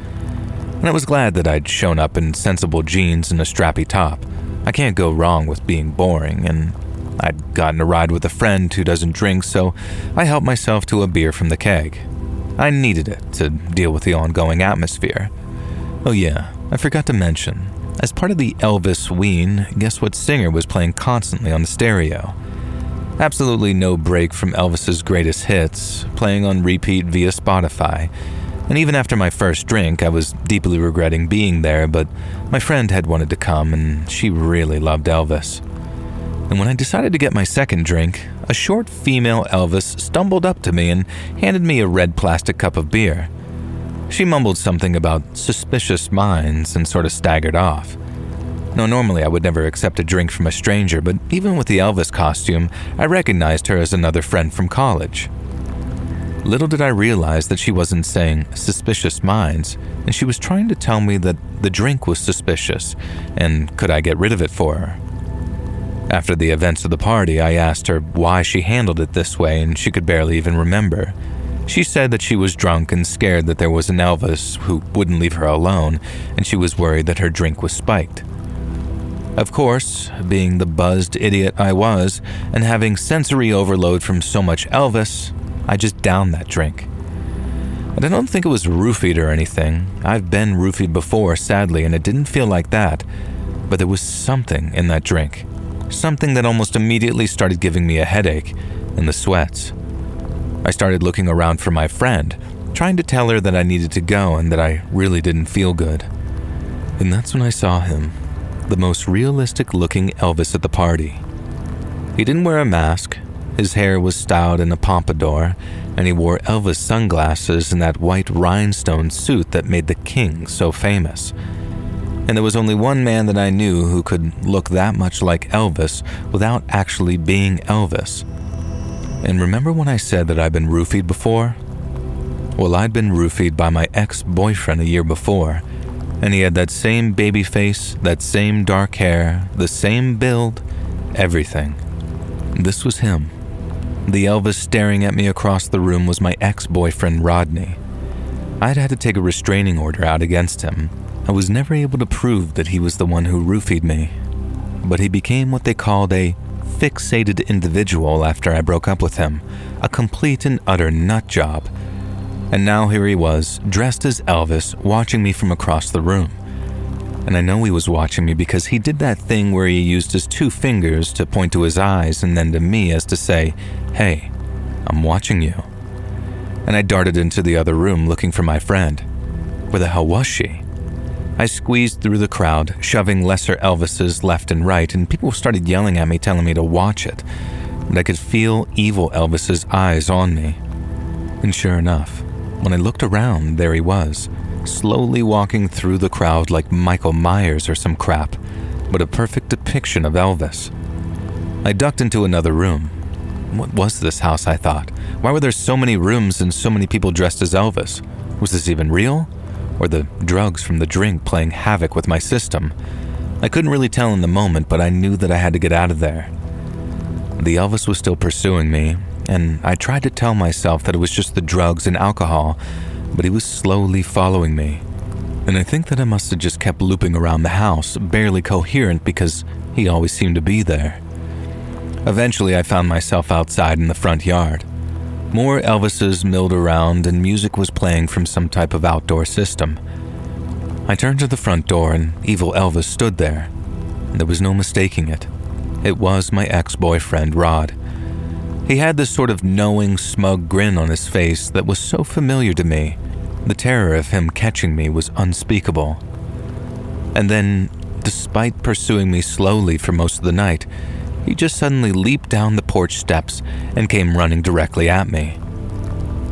And I was glad that I'd shown up in sensible jeans and a strappy top. I can't go wrong with being boring, and I'd gotten a ride with a friend who doesn't drink, so I helped myself to a beer from the keg. I needed it to deal with the ongoing atmosphere. Oh yeah, I forgot to mention, as part of the Elvis Ween, guess what singer was playing constantly on the stereo? Absolutely no break from Elvis's greatest hits, playing on repeat via Spotify. And even after my first drink, I was deeply regretting being there, but my friend had wanted to come and she really loved Elvis. And when I decided to get my second drink, a short female Elvis stumbled up to me and handed me a red plastic cup of beer. She mumbled something about suspicious minds and sort of staggered off. Now, normally I would never accept a drink from a stranger, but even with the Elvis costume, I recognized her as another friend from college. Little did I realize that she wasn't saying suspicious minds, and she was trying to tell me that the drink was suspicious, and could I get rid of it for her? After the events of the party, I asked her why she handled it this way, and she could barely even remember. She said that she was drunk and scared that there was an Elvis who wouldn't leave her alone, and she was worried that her drink was spiked. Of course, being the buzzed idiot I was, and having sensory overload from so much Elvis, I just downed that drink. And I don't think it was roofied or anything. I've been roofied before, sadly, and it didn't feel like that. But there was something in that drink. Something that almost immediately started giving me a headache and the sweats. I started looking around for my friend, trying to tell her that I needed to go and that I really didn't feel good. And that's when I saw him, the most realistic-looking Elvis at the party. He didn't wear a mask. His hair was styled in a pompadour, and he wore Elvis sunglasses and that white rhinestone suit that made the king so famous. And there was only one man that I knew who could look that much like Elvis without actually being Elvis. And remember when I said that I'd been roofied before? Well, I'd been roofied by my ex-boyfriend a year before, and he had that same baby face, that same dark hair, the same build, everything. This was him. The Elvis staring at me across the room was my ex-boyfriend Rodney. I'd had to take a restraining order out against him. I was never able to prove that he was the one who roofied me, but he became what they called a fixated individual after I broke up with him, a complete and utter nut job. And now here he was, dressed as Elvis, watching me from across the room. And I know he was watching me because he did that thing where he used his two fingers to point to his eyes and then to me as to say, "Hey, I'm watching you." And I darted into the other room looking for my friend. Where the hell was she? I squeezed through the crowd, shoving lesser Elvises left and right, and people started yelling at me, telling me to watch it. But I could feel evil Elvis's eyes on me. And sure enough, when I looked around, there he was, slowly walking through the crowd like Michael Myers or some crap, but a perfect depiction of Elvis. I ducked into another room. What was this house, I thought? Why were there so many rooms and so many people dressed as Elvis? Was this even real? Or the drugs from the drink playing havoc with my system? I couldn't really tell in the moment, but I knew that I had to get out of there. The Elvis was still pursuing me, and I tried to tell myself that it was just the drugs and alcohol, but he was slowly following me. And I think that I must have just kept looping around the house, barely coherent because he always seemed to be there. Eventually, I found myself outside in the front yard. More Elvises milled around and music was playing from some type of outdoor system. I turned to the front door and evil Elvis stood there. There was no mistaking it. It was my ex-boyfriend, Rod. He had this sort of knowing, smug grin on his face that was so familiar to me. The terror of him catching me was unspeakable. And then, despite pursuing me slowly for most of the night, he just suddenly leaped down the porch steps and came running directly at me.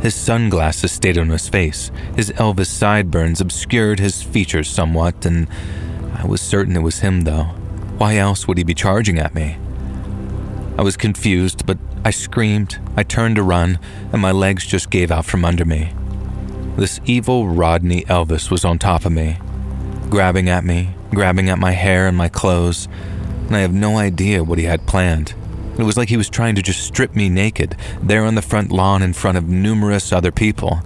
His sunglasses stayed on his face, his Elvis sideburns obscured his features somewhat, and I was certain it was him, though. Why else would he be charging at me? I was confused, but I screamed, I turned to run, and my legs just gave out from under me. This evil Rodney Elvis was on top of me, grabbing at my hair and my clothes, and I have no idea what he had planned. It was like he was trying to just strip me naked, there on the front lawn in front of numerous other people.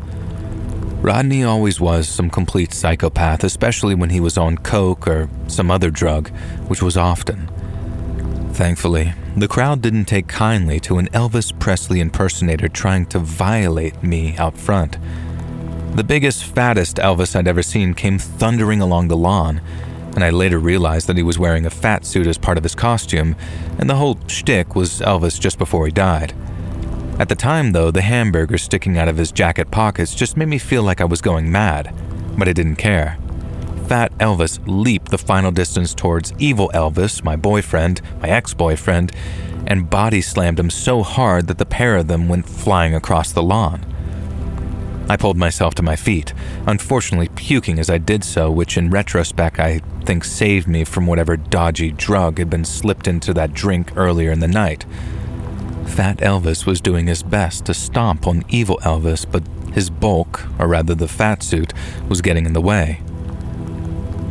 Rodney always was some complete psychopath, especially when he was on coke or some other drug, which was often. Thankfully, the crowd didn't take kindly to an Elvis Presley impersonator trying to violate me out front. The biggest, fattest Elvis I'd ever seen came thundering along the lawn, and I later realized that he was wearing a fat suit as part of his costume, and the whole shtick was Elvis just before he died. At the time, though, the hamburger sticking out of his jacket pockets just made me feel like I was going mad, but I didn't care. Fat Elvis leaped the final distance towards evil Elvis, my boyfriend, my ex-boyfriend, and body slammed him so hard that the pair of them went flying across the lawn. I pulled myself to my feet, unfortunately puking as I did so, which in retrospect I think saved me from whatever dodgy drug had been slipped into that drink earlier in the night. Fat Elvis was doing his best to stomp on evil Elvis, but his bulk, or rather the fat suit, was getting in the way.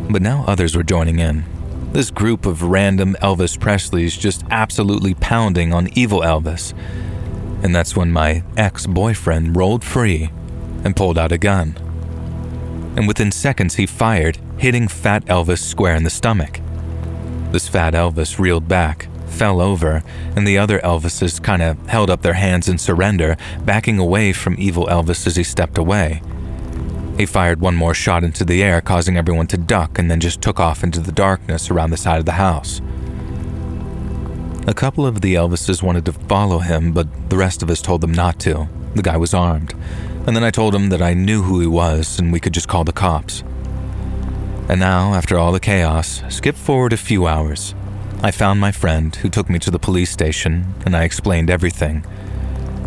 But now others were joining in. This group of random Elvis Presleys just absolutely pounding on evil Elvis. And that's when my ex-boyfriend rolled free and pulled out a gun. And within seconds he fired, hitting Fat Elvis square in the stomach. This Fat Elvis reeled back, fell over, and the other Elvises kinda held up their hands in surrender, backing away from evil Elvis as he stepped away. He fired one more shot into the air, causing everyone to duck, and then just took off into the darkness around the side of the house. A couple of the Elvises wanted to follow him, but the rest of us told them not to. The guy was armed. And then I told him that I knew who he was and we could just call the cops. And now, after all the chaos, skip forward a few hours. I found my friend who took me to the police station and I explained everything.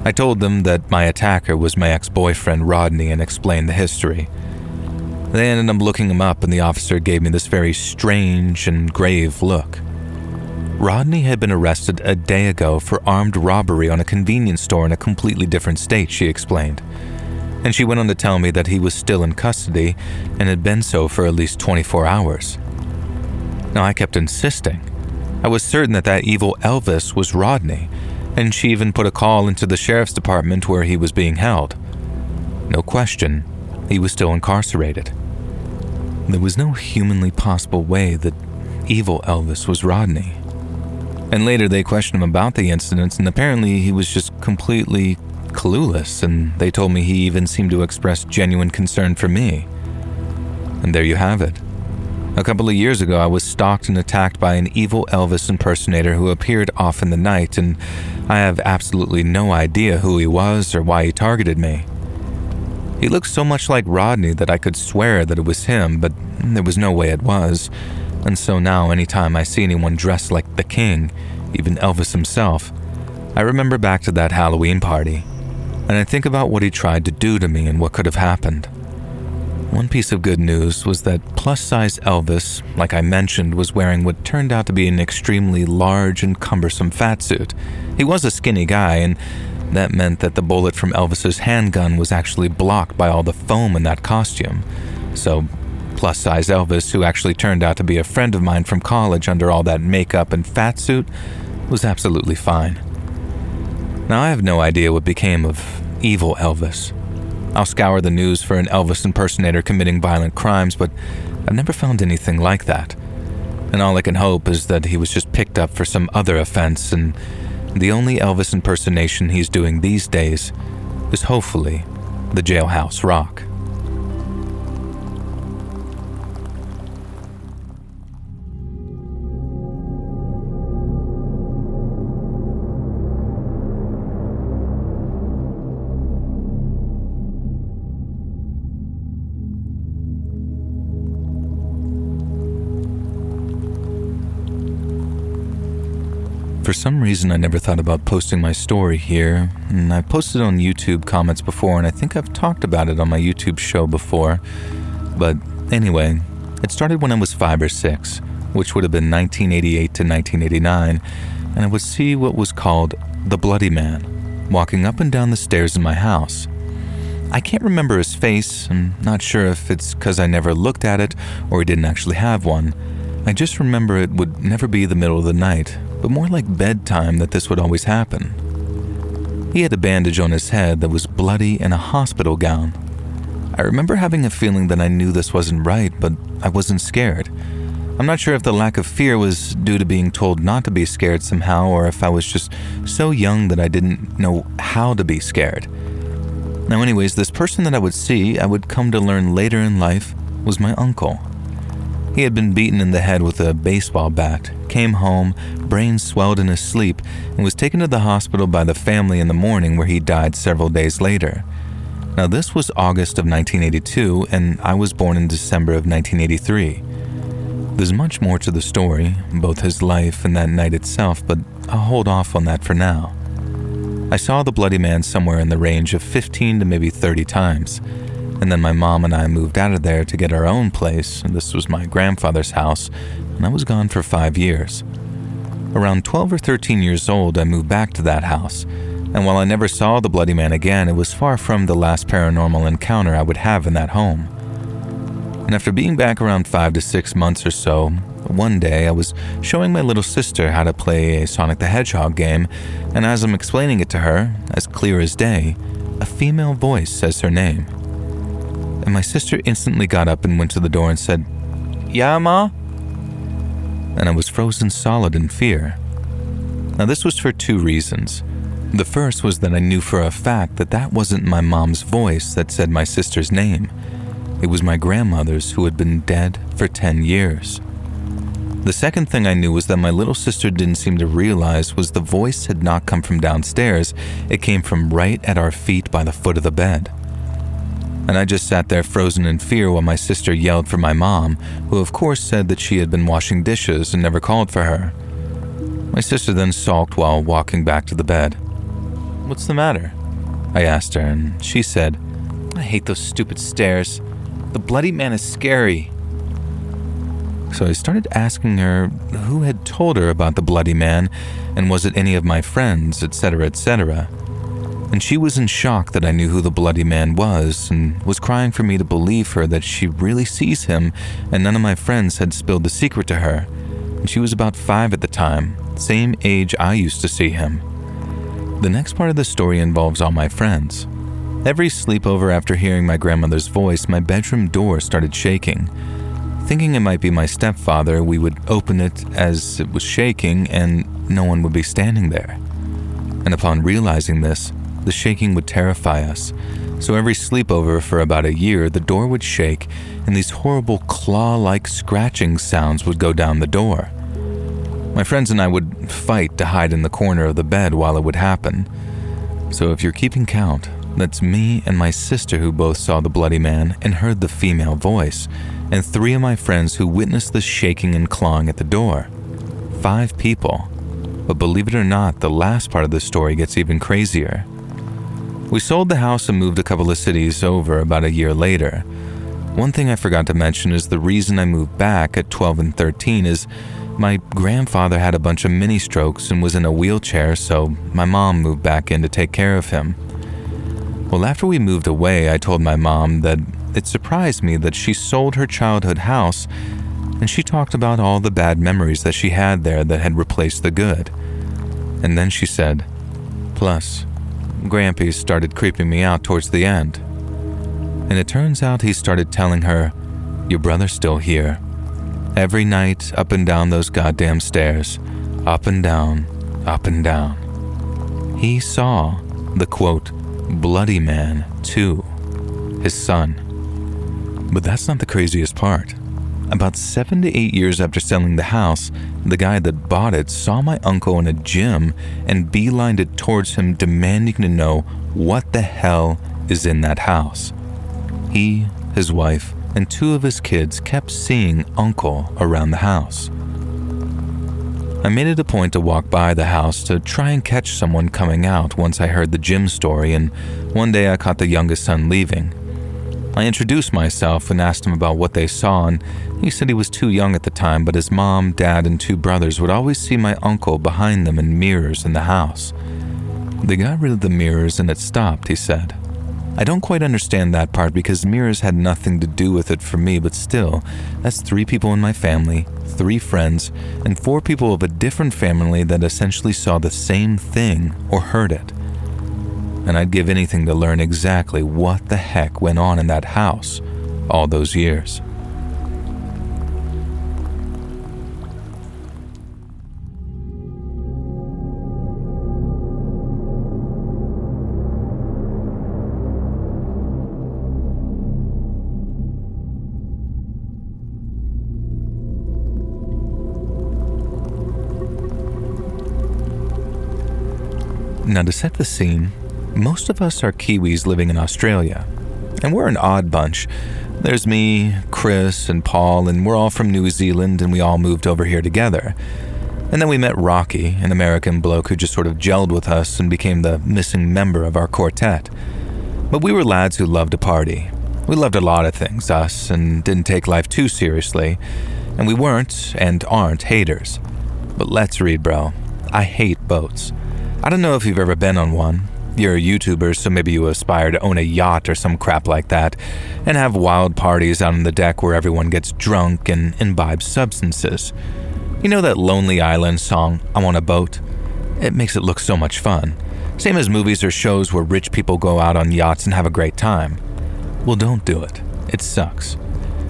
I told them that my attacker was my ex-boyfriend Rodney and explained the history. They ended up looking him up and the officer gave me this very strange and grave look. Rodney had been arrested a day ago for armed robbery on a convenience store in a completely different state, she explained. And she went on to tell me that he was still in custody and had been so for at least 24 hours. Now, I kept insisting. I was certain that that evil Elvis was Rodney, and she even put a call into the sheriff's department where he was being held. No question, he was still incarcerated. There was no humanly possible way that evil Elvis was Rodney. And later they questioned him about the incidents, and apparently he was just completely clueless, and they told me he even seemed to express genuine concern for me. And there you have it. A couple of years ago, I was stalked and attacked by an evil Elvis impersonator who appeared off in the night, and I have absolutely no idea who he was or why he targeted me. He looked so much like Rodney that I could swear that it was him, but there was no way it was. And so now, anytime I see anyone dressed like the king, even Elvis himself, I remember back to that Halloween party, and I think about what he tried to do to me and what could have happened. One piece of good news was that plus-size Elvis, like I mentioned, was wearing what turned out to be an extremely large and cumbersome fatsuit. He was a skinny guy, and that meant that the bullet from Elvis's handgun was actually blocked by all the foam in that costume. So, plus-size Elvis, who actually turned out to be a friend of mine from college under all that makeup and fatsuit, was absolutely fine. Now, I have no idea what became of evil Elvis. I'll scour the news for an Elvis impersonator committing violent crimes, but I've never found anything like that. And all I can hope is that he was just picked up for some other offense, and the only Elvis impersonation he's doing these days is hopefully the Jailhouse Rock. For some reason, I never thought about posting my story here, and I've posted on YouTube comments before, and I think I've talked about it on my YouTube show before. But anyway, It started when I was 5 or 6, which would have been 1988 to 1989, and I would see what was called the Bloody Man walking up and down the stairs in my house. I can't remember his face. I'm not sure if it's because I never looked at it or he didn't actually have one. I just remember it would never be the middle of the night, but more like bedtime that this would always happen. He had a bandage on his head that was bloody and a hospital gown. I remember having a feeling that I knew this wasn't right, but I wasn't scared. I'm not sure if the lack of fear was due to being told not to be scared somehow, or if I was just so young that I didn't know how to be scared. Now anyways, this person that I would come to learn later in life, was my uncle. He had been beaten in the head with a baseball bat, came home, brain swelled in his sleep, and was taken to the hospital by the family in the morning, where he died several days later. Now this was August of 1982, and I was born in December of 1983. There's much more to the story, both his life and that night itself, but I'll hold off on that for now. I saw the Bloody Man somewhere in the range of 15 to maybe 30 times, and then my mom and I moved out of there to get our own place, and this was my grandfather's house, and I was gone for 5 years. Around 12 or 13 years old, I moved back to that house, and while I never saw the Bloody Man again, it was far from the last paranormal encounter I would have in that home. And after being back around 5 to 6 months or so, one day I was showing my little sister how to play a Sonic the Hedgehog game, and as I'm explaining it to her, as clear as day, a female voice says her name. And my sister instantly got up and went to the door and said, "Yeah, Ma?" And I was frozen solid in fear. Now this was for 2 reasons. The first was that I knew for a fact that that wasn't my mom's voice that said my sister's name. It was my grandmother's, who had been dead for 10 years. The second thing I knew was that my little sister didn't seem to realize was the voice had not come from downstairs. It came from right at our feet by the foot of the bed. And I just sat there frozen in fear while my sister yelled for my mom, who of course said that she had been washing dishes and never called for her. My sister then sulked while walking back to the bed. "What's the matter?" I asked her, and she said, "I hate those stupid stairs. The Bloody Man is scary." So I started asking her who had told her about the Bloody Man, and was it any of my friends, etc., etc. And she was in shock that I knew who the Bloody Man was, and was crying for me to believe her that she really sees him, and none of my friends had spilled the secret to her. And she was about 5 at the time, same age I used to see him. The next part of the story involves all my friends. Every sleepover after hearing my grandmother's voice, my bedroom door started shaking. Thinking it might be my stepfather, we would open it as it was shaking and no one would be standing there. And upon realizing this, the shaking would terrify us. So every sleepover for about a year, the door would shake and these horrible claw-like scratching sounds would go down the door. My friends and I would fight to hide in the corner of the bed while it would happen. So if you're keeping count, that's me and my sister who both saw the Bloody Man and heard the female voice, and 3 of my friends who witnessed the shaking and clawing at the door. 5 people. But believe it or not, the last part of the story gets even crazier. We sold the house and moved a couple of cities over about a year later. One thing I forgot to mention is the reason I moved back at 12 and 13 is my grandfather had a bunch of mini strokes and was in a wheelchair, so my mom moved back in to take care of him. Well, after we moved away, I told my mom that it surprised me that she sold her childhood house, and she talked about all the bad memories that she had there that had replaced the good. And then she said, "Plus, Grampy started creeping me out towards the end." And it turns out he started telling her, "Your brother's still here. Every night, up and down those goddamn stairs. Up and down, up and down." He saw the, quote, Bloody Man, too. His son. But that's not the craziest part. About 7 to 8 years after selling the house, the guy that bought it saw my uncle in a gym and beelined it towards him, demanding to know what the hell is in that house. He, his wife, and 2 of his kids kept seeing Uncle around the house. I made it a point to walk by the house to try and catch someone coming out once I heard the gym story, and one day I caught the youngest son leaving. I introduced myself and asked him about what they saw, and he said he was too young at the time, but his mom, dad, and 2 brothers would always see my uncle behind them in mirrors in the house. They got rid of the mirrors and it stopped, he said. I don't quite understand that part because mirrors had nothing to do with it for me, but still, that's 3 people in my family, 3 friends, and 4 people of a different family that essentially saw the same thing or heard it. And I'd give anything to learn exactly what the heck went on in that house all those years. Now, to set the scene, most of us are Kiwis living in Australia, and we're an odd bunch. There's me, Chris, and Paul, and we're all from New Zealand, and we all moved over here together. And then we met Rocky, an American bloke who just sort of gelled with us and became the missing member of our quartet. But we were lads who loved to party. We loved a lot of things, us, and didn't take life too seriously, and we weren't and aren't haters. But let's read, bro. I hate boats. I don't know if you've ever been on one. You're a YouTuber, so maybe you aspire to own a yacht or some crap like that, and have wild parties out on the deck where everyone gets drunk and imbibes substances. You know that Lonely Island song, I Want a Boat? It makes it look so much fun. Same as movies or shows where rich people go out on yachts and have a great time. Well, don't do it. It sucks.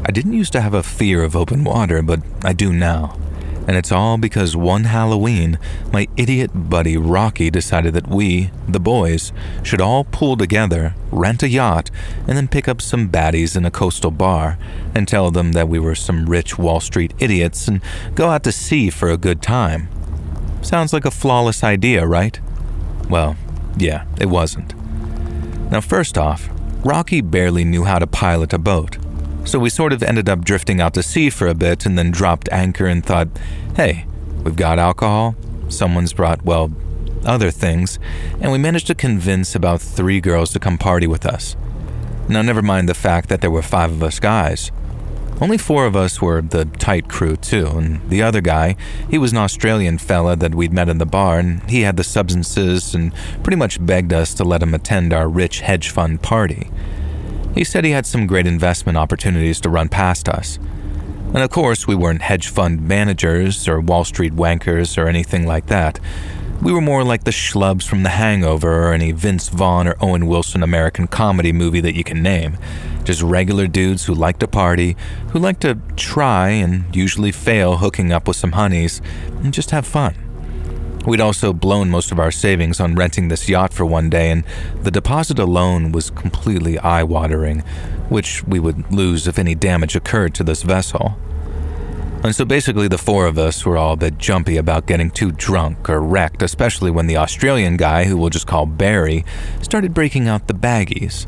I didn't used to have a fear of open water, but I do now. And it's all because one Halloween, my idiot buddy Rocky decided that we, the boys, should all pool together, rent a yacht, and then pick up some baddies in a coastal bar and tell them that we were some rich Wall Street idiots and go out to sea for a good time. Sounds like a flawless idea, right? Well, yeah, it wasn't. Now, first off, Rocky barely knew how to pilot a boat. So we sort of ended up drifting out to sea for a bit and then dropped anchor and thought, hey, we've got alcohol, someone's brought, well, other things, and we managed to convince about 3 girls to come party with us. Now, never mind the fact that there were 5 of us guys. Only 4 of us were the tight crew too, and the other guy, he was an Australian fella that we'd met in the bar, and he had the substances and pretty much begged us to let him attend our rich hedge fund party. He said he had some great investment opportunities to run past us. And of course, we weren't hedge fund managers or Wall Street wankers or anything like that. We were more like the schlubs from The Hangover or any Vince Vaughn or Owen Wilson American comedy movie that you can name. Just regular dudes who like to party, who like to try and usually fail hooking up with some honeys, and just have fun. We'd also blown most of our savings on renting this yacht for one day, and the deposit alone was completely eye-watering, which we would lose if any damage occurred to this vessel. And so basically the 4 of us were all a bit jumpy about getting too drunk or wrecked, especially when the Australian guy, who we'll just call Barry, started breaking out the baggies.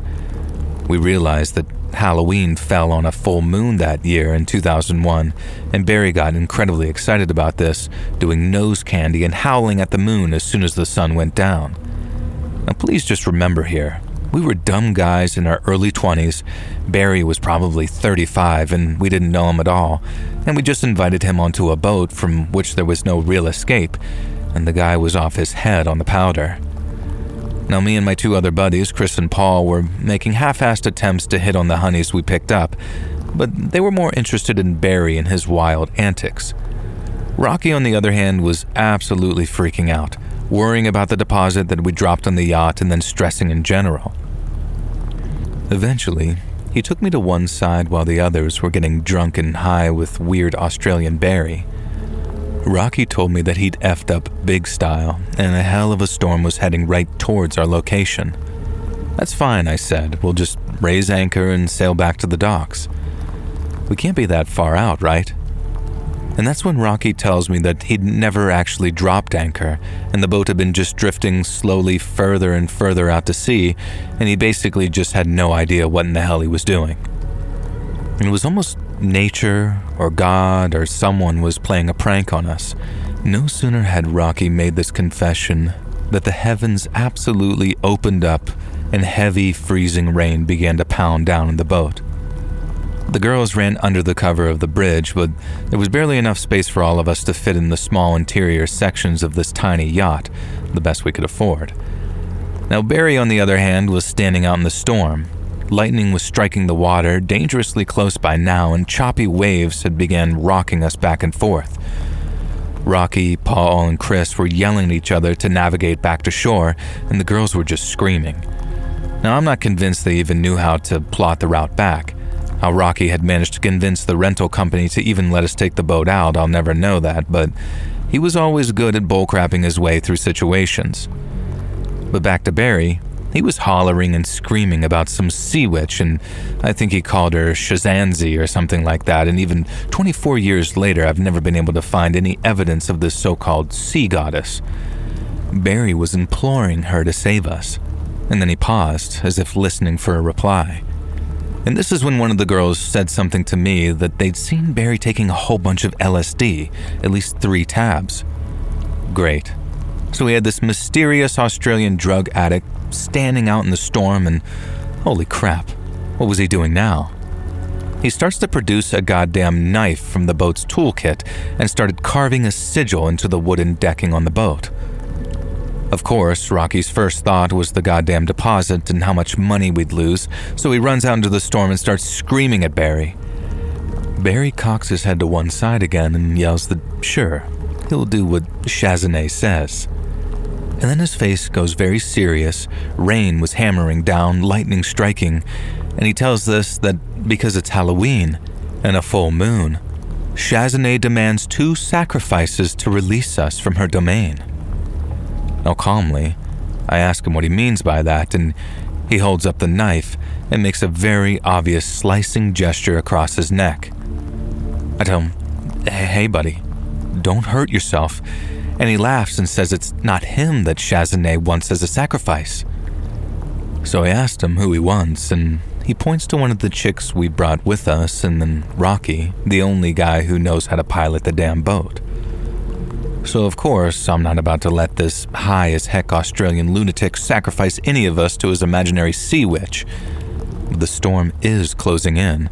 We realized that Halloween fell on a full moon that year in 2001, and Barry got incredibly excited about this, doing nose candy and howling at the moon as soon as the sun went down. Now please just remember here, we were dumb guys in our early 20s, Barry was probably 35 and we didn't know him at all, and we just invited him onto a boat from which there was no real escape, and the guy was off his head on the powder. Now, me and my 2 other buddies, Chris and Paul, were making half-assed attempts to hit on the honeys we picked up, but they were more interested in Barry and his wild antics. Rocky, on the other hand, was absolutely freaking out, worrying about the deposit that we dropped on the yacht and then stressing in general. Eventually, he took me to one side while the others were getting drunk and high with weird Australian Barry. Rocky told me that he'd effed up big style, and a hell of a storm was heading right towards our location. That's fine, I said. We'll just raise anchor and sail back to the docks. We can't be that far out, right? And that's when Rocky tells me that he'd never actually dropped anchor, and the boat had been just drifting slowly further and further out to sea, and he basically just had no idea what in the hell he was doing. And it was almost nature or God or someone was playing a prank on us. No sooner had Rocky made this confession that the heavens absolutely opened up and heavy, freezing rain began to pound down in the boat. The girls ran under the cover of the bridge, but there was barely enough space for all of us to fit in the small interior sections of this tiny yacht, the best we could afford. Now, Barry, on the other hand, was standing out in the storm. Lightning was striking the water dangerously close by now, and choppy waves had begun rocking us back and forth. Rocky, Paul, and Chris were yelling at each other to navigate back to shore, and the girls were just screaming. Now, I'm not convinced they even knew how to plot the route back. How Rocky had managed to convince the rental company to even let us take the boat out, I'll never know that, but he was always good at bullcrapping his way through situations. But back to Barry, he was hollering and screaming about some sea witch, and I think he called her Shazanzi or something like that, and even 24 years later, I've never been able to find any evidence of this so-called sea goddess. Barry was imploring her to save us, and then he paused, as if listening for a reply. And this is when one of the girls said something to me that they'd seen Barry taking a whole bunch of LSD, at least 3 tabs. Great. So he had this mysterious Australian drug addict standing out in the storm, and holy crap, what was he doing now? He starts to produce a goddamn knife from the boat's toolkit and started carving a sigil into the wooden decking on the boat. Of course, Rocky's first thought was the goddamn deposit and how much money we'd lose, so he runs out into the storm and starts screaming at Barry. Barry cocks his head to one side again and yells that, sure, he'll do what Shazanay says. And then his face goes very serious, rain was hammering down, lightning striking, and he tells us that because it's Halloween and a full moon, Shazanay demands 2 sacrifices to release us from her domain. Now calmly, I ask him what he means by that, and he holds up the knife and makes a very obvious slicing gesture across his neck. I tell him, hey buddy, don't hurt yourself, and he laughs and says it's not him that Shazanay wants as a sacrifice. So I asked him who he wants, and he points to one of the chicks we brought with us, and then Rocky, the only guy who knows how to pilot the damn boat. So of course, I'm not about to let this high-as-heck Australian lunatic sacrifice any of us to his imaginary sea witch. The storm is closing in,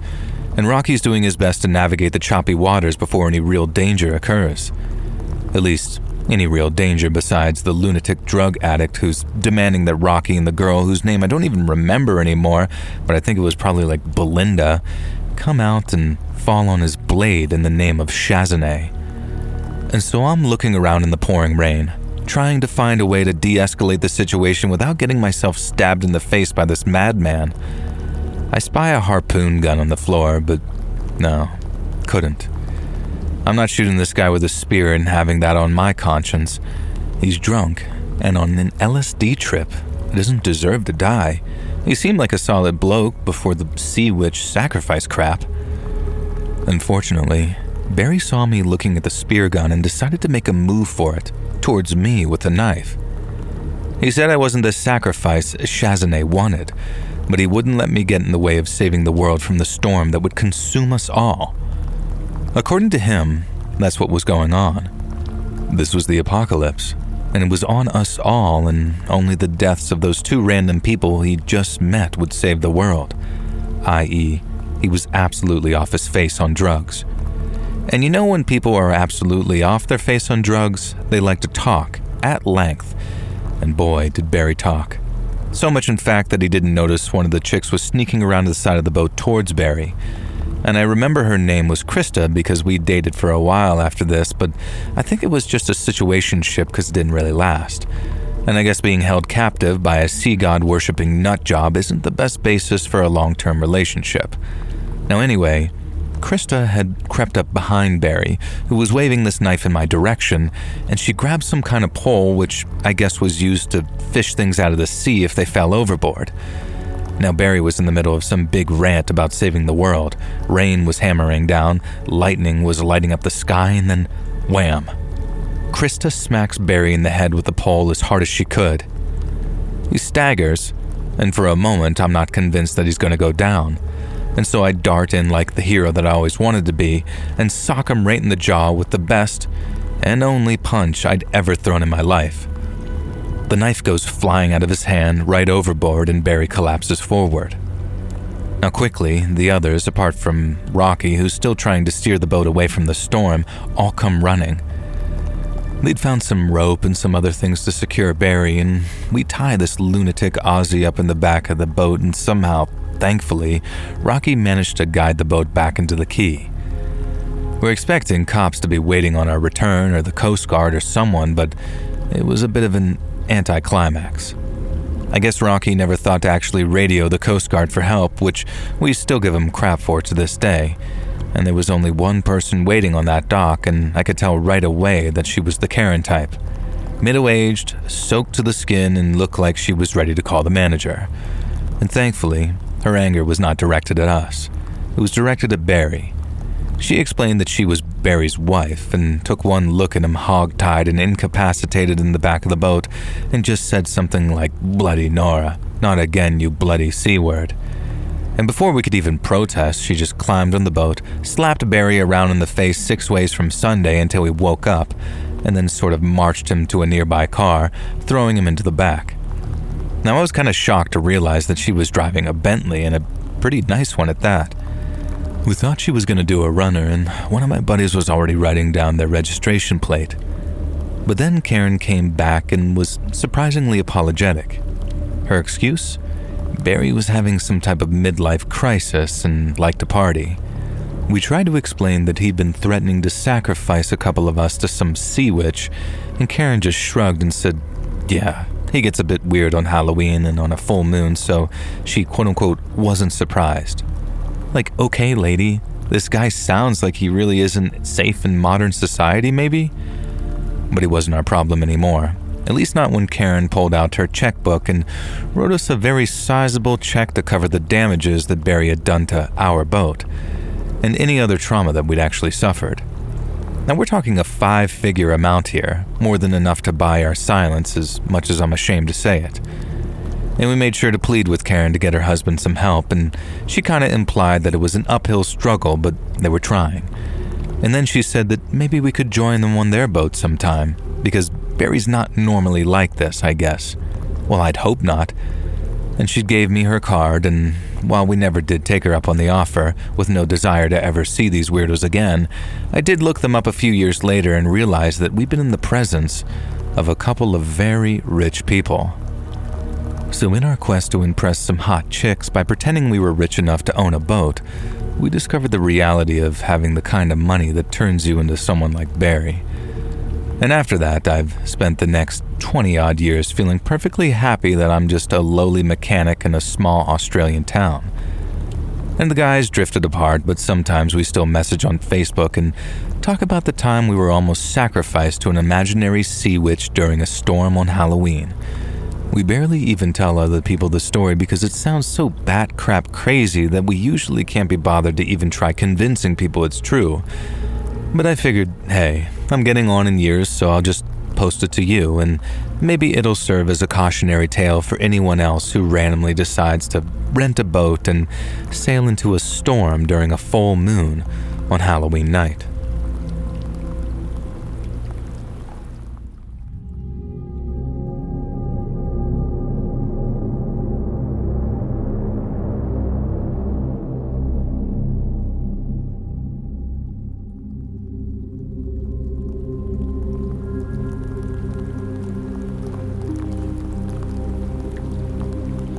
and Rocky's doing his best to navigate the choppy waters before any real danger occurs. At least, any real danger besides the lunatic drug addict who's demanding that Rocky and the girl whose name I don't even remember anymore, but I think it was probably like Belinda, come out and fall on his blade in the name of Shazanay. And so I'm looking around in the pouring rain, trying to find a way to de-escalate the situation without getting myself stabbed in the face by this madman. I spy a harpoon gun on the floor, but no, couldn't. I'm not shooting this guy with a spear and having that on my conscience. He's drunk and on an LSD trip. He doesn't deserve to die. He seemed like a solid bloke before the sea witch sacrifice crap. Unfortunately, Barry saw me looking at the spear gun and decided to make a move for it, towards me with the knife. He said I wasn't the sacrifice Shazanay wanted, but he wouldn't let me get in the way of saving the world from the storm that would consume us all. According to him, that's what was going on. This was the apocalypse, and it was on us all, and only the deaths of those 2 random people he just met would save the world, i.e., he was absolutely off his face on drugs. And you know when people are absolutely off their face on drugs, they like to talk, at length. And boy, did Barry talk. So much in fact that he didn't notice one of the chicks was sneaking around to the side of the boat towards Barry. And I remember her name was Krista because we dated for a while after this, but I think it was just a situationship because it didn't really last. And I guess being held captive by a sea god worshipping nut job isn't the best basis for a long-term relationship. Now anyway, Krista had crept up behind Barry, who was waving this knife in my direction, and she grabbed some kind of pole which I guess was used to fish things out of the sea if they fell overboard. Now Barry was in the middle of some big rant about saving the world. Rain was hammering down, lightning was lighting up the sky, and then wham! Krista smacks Barry in the head with the pole as hard as she could. He staggers, and for a moment I'm not convinced that he's going to go down. And so I dart in like the hero that I always wanted to be and sock him right in the jaw with the best and only punch I'd ever thrown in my life. The knife goes flying out of his hand right overboard and Barry collapses forward. Now quickly, the others, apart from Rocky, who's still trying to steer the boat away from the storm, all come running. They'd found some rope and some other things to secure Barry, and we tie this lunatic Aussie up in the back of the boat, and somehow, thankfully, Rocky managed to guide the boat back into the quay. We're expecting cops to be waiting on our return, or the Coast Guard or someone, but it was a bit of an anticlimax. I guess Rocky never thought to actually radio the Coast Guard for help, which we still give him crap for to this day. And there was only one person waiting on that dock, and I could tell right away that she was the Karen type. Middle-aged, soaked to the skin, and looked like she was ready to call the manager. And thankfully, her anger was not directed at us. It was directed at Barry. She explained that she was Barry's wife and took one look at him hog-tied and incapacitated in the back of the boat and just said something like, "Bloody Nora, not again, you bloody C-word." And before we could even protest, she just climbed on the boat, slapped Barry around in the face 6 ways from Sunday until he woke up, and then sort of marched him to a nearby car, throwing him into the back. Now I was kind of shocked to realize that she was driving a Bentley, and a pretty nice one at that. We thought she was going to do a runner, and one of my buddies was already writing down their registration plate. But then Karen came back and was surprisingly apologetic. Her excuse? Barry was having some type of midlife crisis and liked to party. We tried to explain that he'd been threatening to sacrifice a couple of us to some sea witch, and Karen just shrugged and said, yeah, he gets a bit weird on Halloween and on a full moon, so she quote-unquote wasn't surprised. Like, okay, lady, this guy sounds like he really isn't safe in modern society, maybe? But he wasn't our problem anymore. At least not when Karen pulled out her checkbook and wrote us a very sizable check to cover the damages that Barry had done to our boat, and any other trauma that we'd actually suffered. Now we're talking a 5-figure amount here, more than enough to buy our silence, as much as I'm ashamed to say it. And we made sure to plead with Karen to get her husband some help, and she kinda implied that it was an uphill struggle, but they were trying. And then she said that maybe we could join them on their boat sometime, because Barry's not normally like this, I guess. Well, I'd hope not. And she gave me her card, and while we never did take her up on the offer, with no desire to ever see these weirdos again, I did look them up a few years later and realized that we'd been in the presence of a couple of very rich people. So in our quest to impress some hot chicks by pretending we were rich enough to own a boat, we discovered the reality of having the kind of money that turns you into someone like Barry. And after that, I've spent the next 20-odd years feeling perfectly happy that I'm just a lowly mechanic in a small Australian town. And the guys drifted apart, but sometimes we still message on Facebook and talk about the time we were almost sacrificed to an imaginary sea witch during a storm on Halloween. We barely even tell other people the story because it sounds so bat-crap crazy that we usually can't be bothered to even try convincing people it's true. But I figured, hey, I'm getting on in years, so I'll just post it to you, and maybe it'll serve as a cautionary tale for anyone else who randomly decides to rent a boat and sail into a storm during a full moon on Halloween night.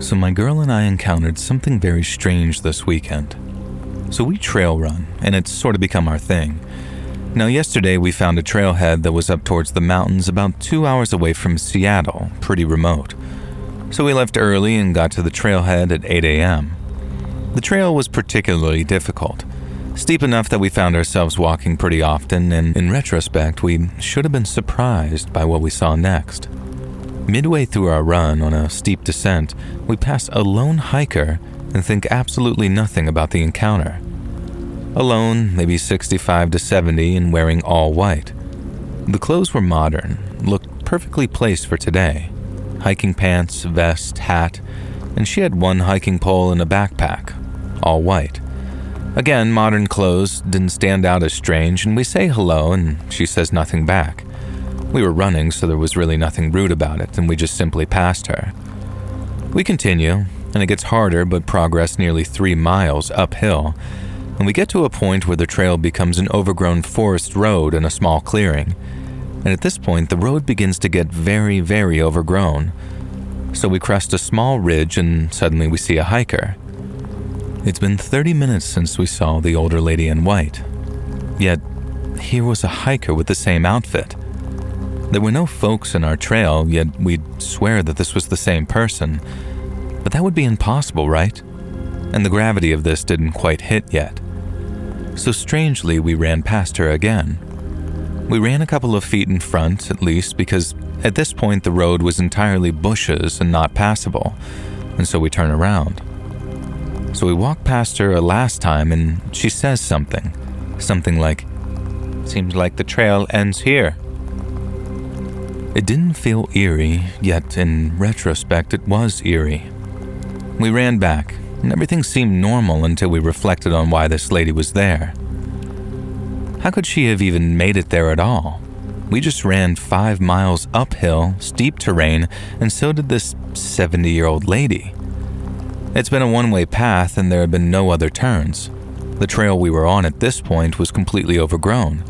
So my girl and I encountered something very strange this weekend. So we trail run, and it's sort of become our thing. Now yesterday we found a trailhead that was up towards the mountains about 2 hours away from Seattle, pretty remote. So we left early and got to the trailhead at 8 a.m. The trail was particularly difficult, steep enough that we found ourselves walking pretty often, and in retrospect we should have been surprised by what we saw next. Midway through our run on a steep descent, we pass a lone hiker and think absolutely nothing about the encounter. Alone, maybe 65 to 70 and wearing all white. The clothes were modern, looked perfectly placed for today. Hiking pants, vest, hat, and she had one hiking pole and a backpack, all white. Again, modern clothes didn't stand out as strange, and we say hello and she says nothing back. We were running, so there was really nothing rude about it, and we just simply passed her. We continue, and it gets harder, but progress nearly 3 miles uphill, and we get to a point where the trail becomes an overgrown forest road in a small clearing. And at this point, the road begins to get very, very overgrown. So we crest a small ridge, and suddenly we see a hiker. It's been 30 minutes since we saw the older lady in white. Yet, here was a hiker with the same outfit. There were no folks in our trail, yet we'd swear that this was the same person. But that would be impossible, right? And the gravity of this didn't quite hit yet. So strangely, we ran past her again. We ran a couple of feet in front, at least, because at this point the road was entirely bushes and not passable, and so we turn around. So we walk past her a last time, and she says something like, "Seems like the trail ends here." It didn't feel eerie, yet in retrospect it was eerie. We ran back, and everything seemed normal until we reflected on why this lady was there. How could she have even made it there at all? We just ran 5 miles uphill, steep terrain, and so did this 70-year-old lady. It's been a one-way path, and there had been no other turns. The trail we were on at this point was completely overgrown,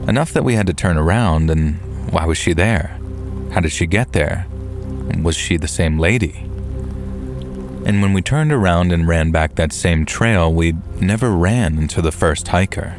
enough that we had to turn around, and why was she there? How did she get there? Was she the same lady? And when we turned around and ran back that same trail, we never ran into the first hiker.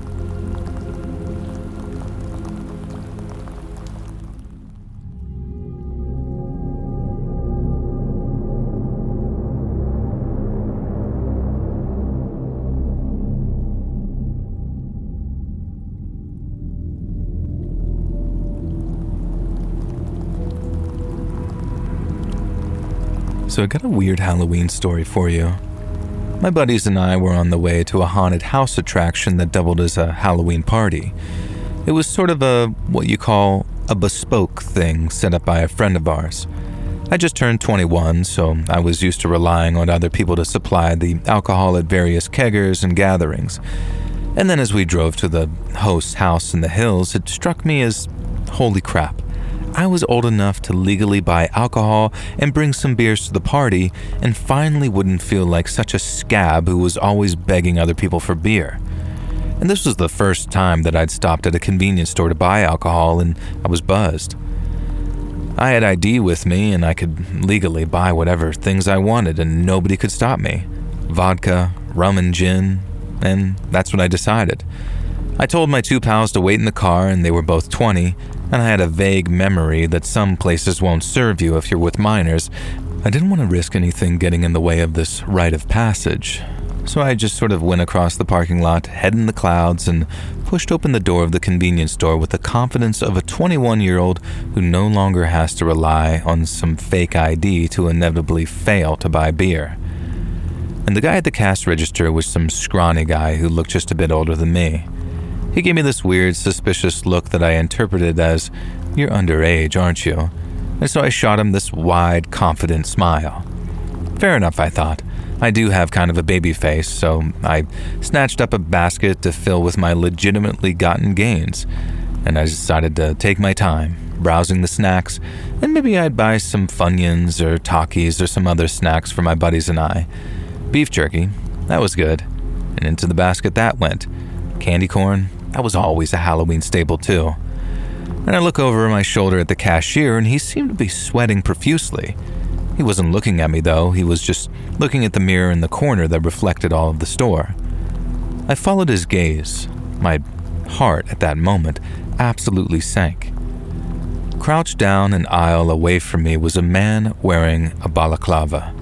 So I got a weird Halloween story for you. My buddies and I were on the way to a haunted house attraction that doubled as a Halloween party. It was sort of what you call a bespoke thing set up by a friend of ours. I just turned 21, so I was used to relying on other people to supply the alcohol at various keggers and gatherings. And then as we drove to the host's house in the hills, it struck me as, holy crap. I was old enough to legally buy alcohol and bring some beers to the party, and finally wouldn't feel like such a scab who was always begging other people for beer. And this was the first time that I'd stopped at a convenience store to buy alcohol, and I was buzzed. I had ID with me, and I could legally buy whatever things I wanted, and nobody could stop me. Vodka, rum and gin, and that's what I decided. I told my 2 pals to wait in the car, and they were both 20, and I had a vague memory that some places won't serve you if you're with minors. I didn't want to risk anything getting in the way of this rite of passage, so I just sort of went across the parking lot, head in the clouds, and pushed open the door of the convenience store with the confidence of a 21-year-old who no longer has to rely on some fake ID to inevitably fail to buy beer. And the guy at the cash register was some scrawny guy who looked just a bit older than me. He gave me this weird, suspicious look that I interpreted as, "You're underage, aren't you?" And so I shot him this wide, confident smile. Fair enough, I thought. I do have kind of a baby face, so I snatched up a basket to fill with my legitimately gotten gains, and I decided to take my time, browsing the snacks, and maybe I'd buy some Funyuns or Takis or some other snacks for my buddies and I. Beef jerky, that was good, and into the basket that went. Candy corn, that was always a Halloween staple too. And I look over my shoulder at the cashier, and he seemed to be sweating profusely. He wasn't looking at me though, he was just looking at the mirror in the corner that reflected all of the store. I followed his gaze. My heart at that moment absolutely sank. Crouched down an aisle away from me was a man wearing a balaclava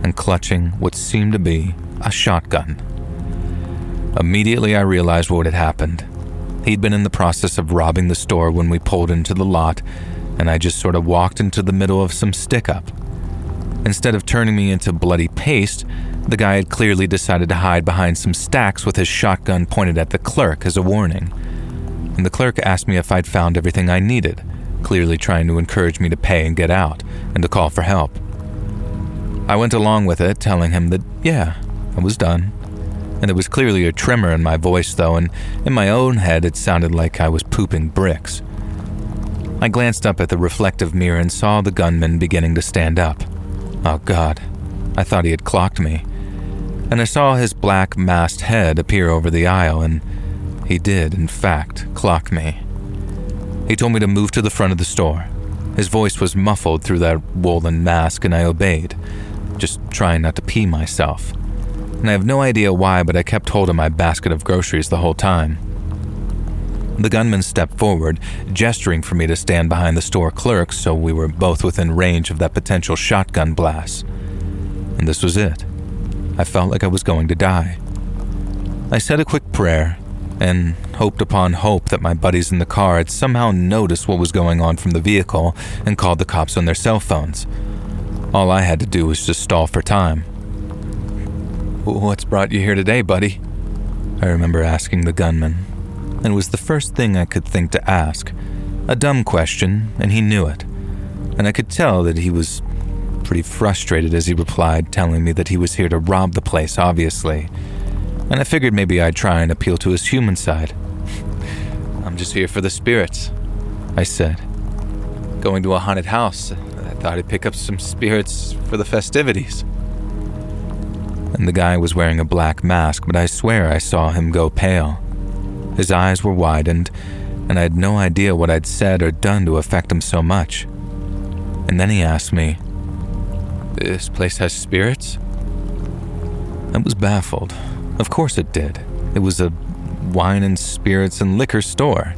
and clutching what seemed to be a shotgun. Immediately I realized what had happened. He'd been in the process of robbing the store when we pulled into the lot, and I just sort of walked into the middle of some stick-up. Instead of turning me into bloody paste, the guy had clearly decided to hide behind some stacks with his shotgun pointed at the clerk as a warning. And the clerk asked me if I'd found everything I needed, clearly trying to encourage me to pay and get out, and to call for help. I went along with it, telling him that, yeah, I was done. And there was clearly a tremor in my voice though, and in my own head it sounded like I was pooping bricks. I glanced up at the reflective mirror and saw the gunman beginning to stand up. Oh God, I thought he had clocked me. And I saw his black masked head appear over the aisle, and he did, in fact, clock me. He told me to move to the front of the store. His voice was muffled through that woolen mask, and I obeyed, just trying not to pee myself. And I have no idea why, but I kept hold of my basket of groceries the whole time. The gunman stepped forward, gesturing for me to stand behind the store clerk so we were both within range of that potential shotgun blast. And this was it. I felt like I was going to die. I said a quick prayer and hoped upon hope that my buddies in the car had somehow noticed what was going on from the vehicle and called the cops on their cell phones. All I had to do was just stall for time. "What's brought you here today, buddy?" I remember asking the gunman, and it was the first thing I could think to ask. A dumb question, and he knew it. And I could tell that he was pretty frustrated as he replied, telling me that he was here to rob the place, obviously. And I figured maybe I'd try and appeal to his human side. "I'm just here for the spirits," I said. "Going to a haunted house. I thought I'd pick up some spirits for the festivities." And the guy was wearing a black mask, but I swear I saw him go pale. His eyes were widened, and I had no idea what I'd said or done to affect him so much. And then he asked me, "This place has spirits?" I was baffled. Of course it did. It was a wine and spirits and liquor store.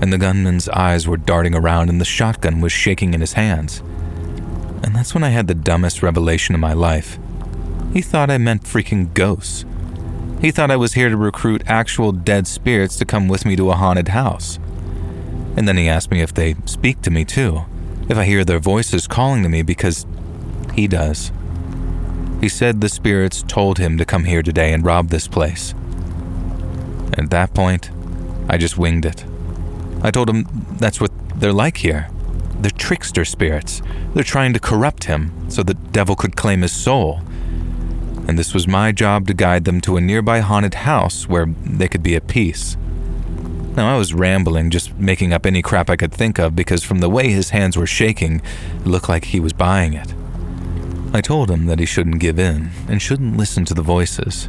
And the gunman's eyes were darting around and the shotgun was shaking in his hands. And that's when I had the dumbest revelation of my life. He thought I meant freaking ghosts. He thought I was here to recruit actual dead spirits to come with me to a haunted house. And then he asked me if they speak to me too, if I hear their voices calling to me, because he does. He said the spirits told him to come here today and rob this place. At that point, I just winged it. I told him that's what they're like here. They're trickster spirits. They're trying to corrupt him so the devil could claim his soul. And this was my job to guide them to a nearby haunted house where they could be at peace. Now, I was rambling, just making up any crap I could think of, because from the way his hands were shaking, it looked like he was buying it. I told him that he shouldn't give in and shouldn't listen to the voices.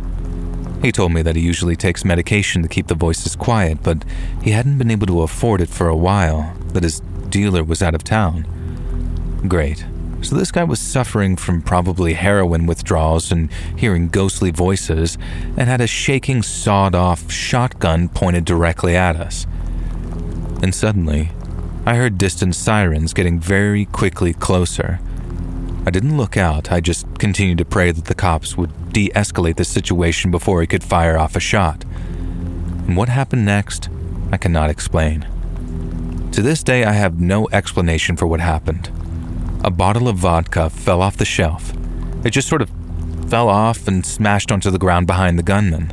He told me that he usually takes medication to keep the voices quiet, but he hadn't been able to afford it for a while, that his dealer was out of town. Great. So this guy was suffering from probably heroin withdrawals and hearing ghostly voices, and had a shaking, sawed-off shotgun pointed directly at us. And suddenly, I heard distant sirens getting very quickly closer. I didn't look out, I just continued to pray that the cops would de-escalate the situation before he could fire off a shot. And what happened next, I cannot explain. To this day, I have no explanation for what happened. A bottle of vodka fell off the shelf. It just sort of fell off and smashed onto the ground behind the gunman.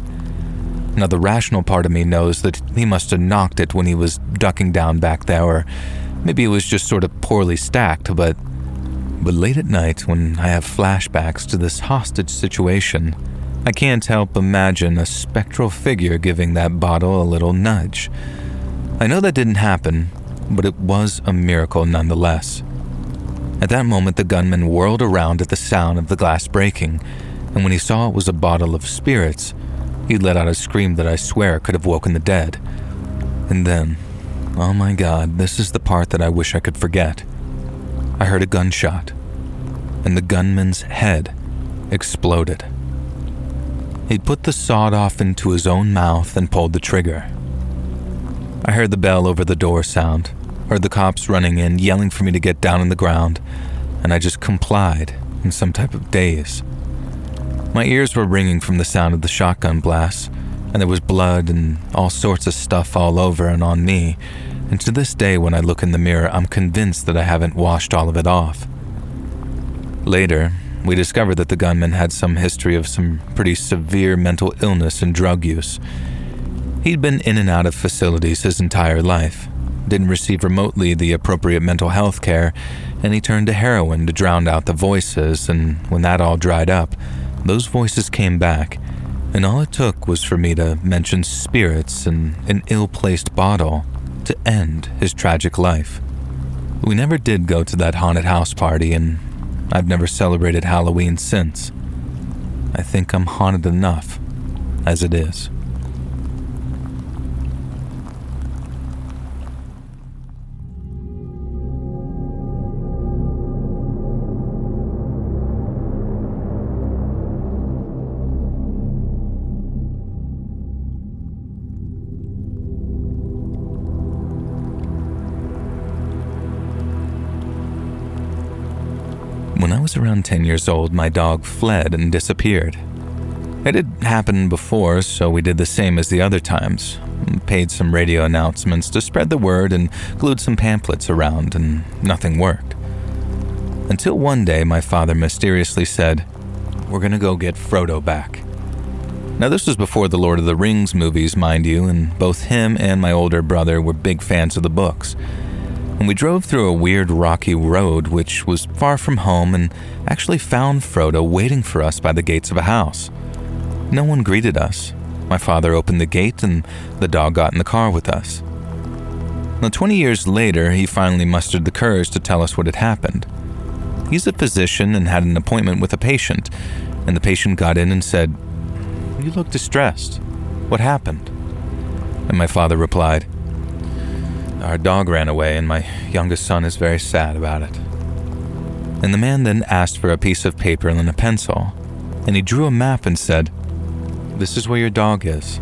Now, the rational part of me knows that he must have knocked it when he was ducking down back there, or maybe it was just sort of poorly stacked, but late at night, when I have flashbacks to this hostage situation, I can't help imagine a spectral figure giving that bottle a little nudge. I know that didn't happen, but it was a miracle nonetheless. At that moment, the gunman whirled around at the sound of the glass breaking, and when he saw it was a bottle of spirits, he let out a scream that I swear could have woken the dead. And then, oh my God, this is the part that I wish I could forget. I heard a gunshot, and the gunman's head exploded. He'd put the sawed-off into his own mouth and pulled the trigger. I heard the bell over the door sound, heard the cops running in, yelling for me to get down on the ground, and I just complied in some type of daze. My ears were ringing from the sound of the shotgun blasts, and there was blood and all sorts of stuff all over and on me, and to this day when I look in the mirror, I'm convinced that I haven't washed all of it off. Later, we discovered that the gunman had some history of some pretty severe mental illness and drug use. He'd been in and out of facilities his entire life, didn't receive remotely the appropriate mental health care, and he turned to heroin to drown out the voices, and when that all dried up, those voices came back, and all it took was for me to mention spirits and an ill-placed bottle, to end his tragic life. We never did go to that haunted house party, and I've never celebrated Halloween since. I think I'm haunted enough as it is. When I was around 10 years old, my dog fled and disappeared. It had happened before, so we did the same as the other times. Paid some radio announcements to spread the word and glued some pamphlets around, and nothing worked. Until one day, my father mysteriously said, "We're gonna go get Frodo back." Now, this was before the Lord of the Rings movies, mind you, and both him and my older brother were big fans of the books. And we drove through a weird rocky road which was far from home and actually found Frodo waiting for us by the gates of a house. No one greeted us. My father opened the gate and the dog got in the car with us. Now, 20 years later, he finally mustered the courage to tell us what had happened. He's a physician and had an appointment with a patient, and the patient got in and said, "You look distressed. What happened?" And my father replied, "Our dog ran away and my youngest son is very sad about it." And the man then asked for a piece of paper and a pencil, and he drew a map and said, "This is where your dog is."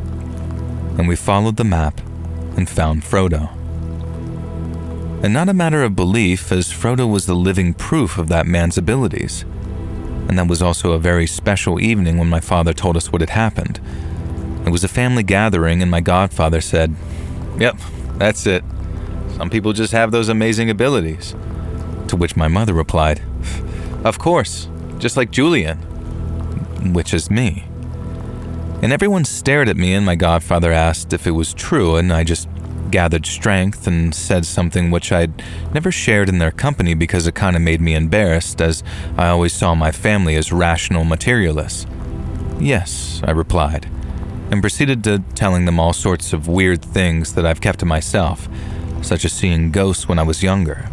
And we followed the map and found Frodo. And not a matter of belief, as Frodo was the living proof of that man's abilities. And that was also a very special evening when my father told us what had happened. It was a family gathering and my godfather said, "Yep, that's it. Some people just have those amazing abilities." To which my mother replied, "Of course, just like Julian," which is me. And everyone stared at me and my godfather asked if it was true, and I just gathered strength and said something which I'd never shared in their company because it kind of made me embarrassed, as I always saw my family as rational materialists. "Yes," I replied, and proceeded to telling them all sorts of weird things that I've kept to myself, such as seeing ghosts when I was younger.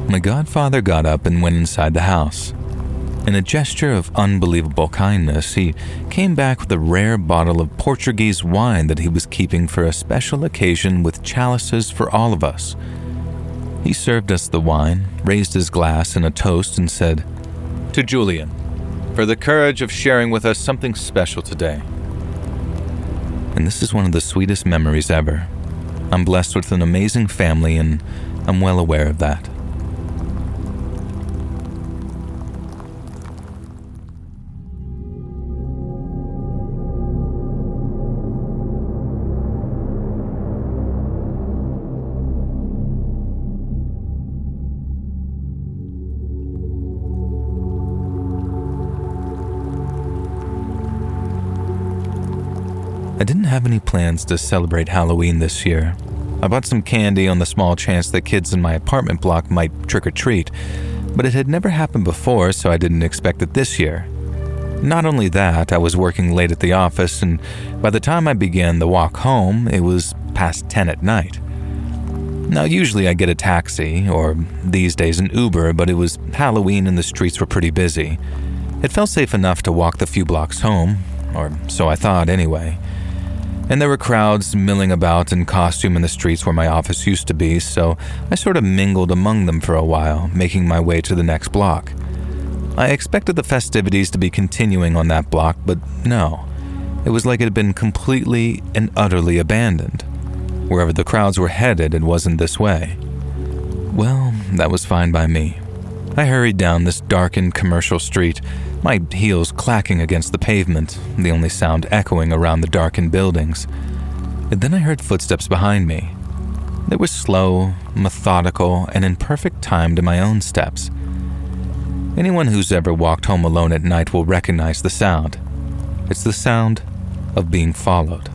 My godfather got up and went inside the house. In a gesture of unbelievable kindness, he came back with a rare bottle of Portuguese wine that he was keeping for a special occasion with chalices for all of us. He served us the wine, raised his glass in a toast, and said, "To Julian, for the courage of sharing with us something special today." And this is one of the sweetest memories ever. I'm blessed with an amazing family, and I'm well aware of that. I didn't have any plans to celebrate Halloween this year. I bought some candy on the small chance that kids in my apartment block might trick-or-treat, but it had never happened before, so I didn't expect it this year. Not only that, I was working late at the office, and by the time I began the walk home, it was past 10 at night. Now, usually I get a taxi, or these days an Uber, but it was Halloween and the streets were pretty busy. It felt safe enough to walk the few blocks home, or so I thought anyway. And there were crowds milling about in costume in the streets where my office used to be, so I sort of mingled among them for a while, making my way to the next block. I expected the festivities to be continuing on that block, but no. It was like it had been completely and utterly abandoned. Wherever the crowds were headed, it wasn't this way. Well, that was fine by me. I hurried down this darkened commercial street, my heels clacking against the pavement, the only sound echoing around the darkened buildings. And then I heard footsteps behind me. They were slow, methodical, and in perfect time to my own steps. Anyone who's ever walked home alone at night will recognize the sound. It's the sound of being followed.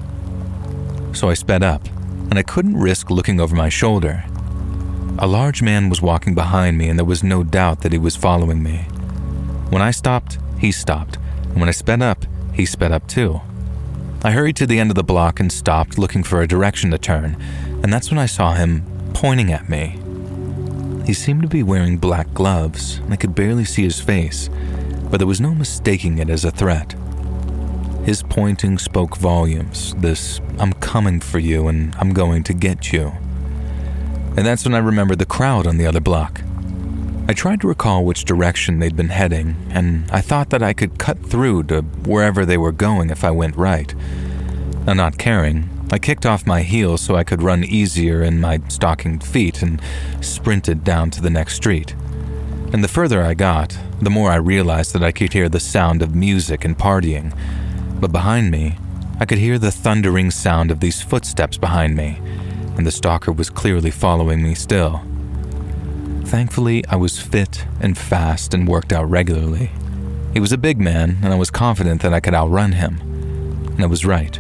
So I sped up, and I couldn't risk looking over my shoulder. A large man was walking behind me, and there was no doubt that he was following me. When I stopped, he stopped, and when I sped up, he sped up too. I hurried to the end of the block and stopped, looking for a direction to turn, and that's when I saw him pointing at me. He seemed to be wearing black gloves, and I could barely see his face, but there was no mistaking it as a threat. His pointing spoke volumes, this "I'm coming for you and I'm going to get you." And that's when I remembered the crowd on the other block. I tried to recall which direction they'd been heading, and I thought that I could cut through to wherever they were going if I went right. Now, not caring, I kicked off my heels so I could run easier in my stockinged feet and sprinted down to the next street. And the further I got, the more I realized that I could hear the sound of music and partying. But behind me, I could hear the thundering sound of these footsteps behind me, and the stalker was clearly following me still. Thankfully, I was fit and fast and worked out regularly. He was a big man, and I was confident that I could outrun him. And I was right.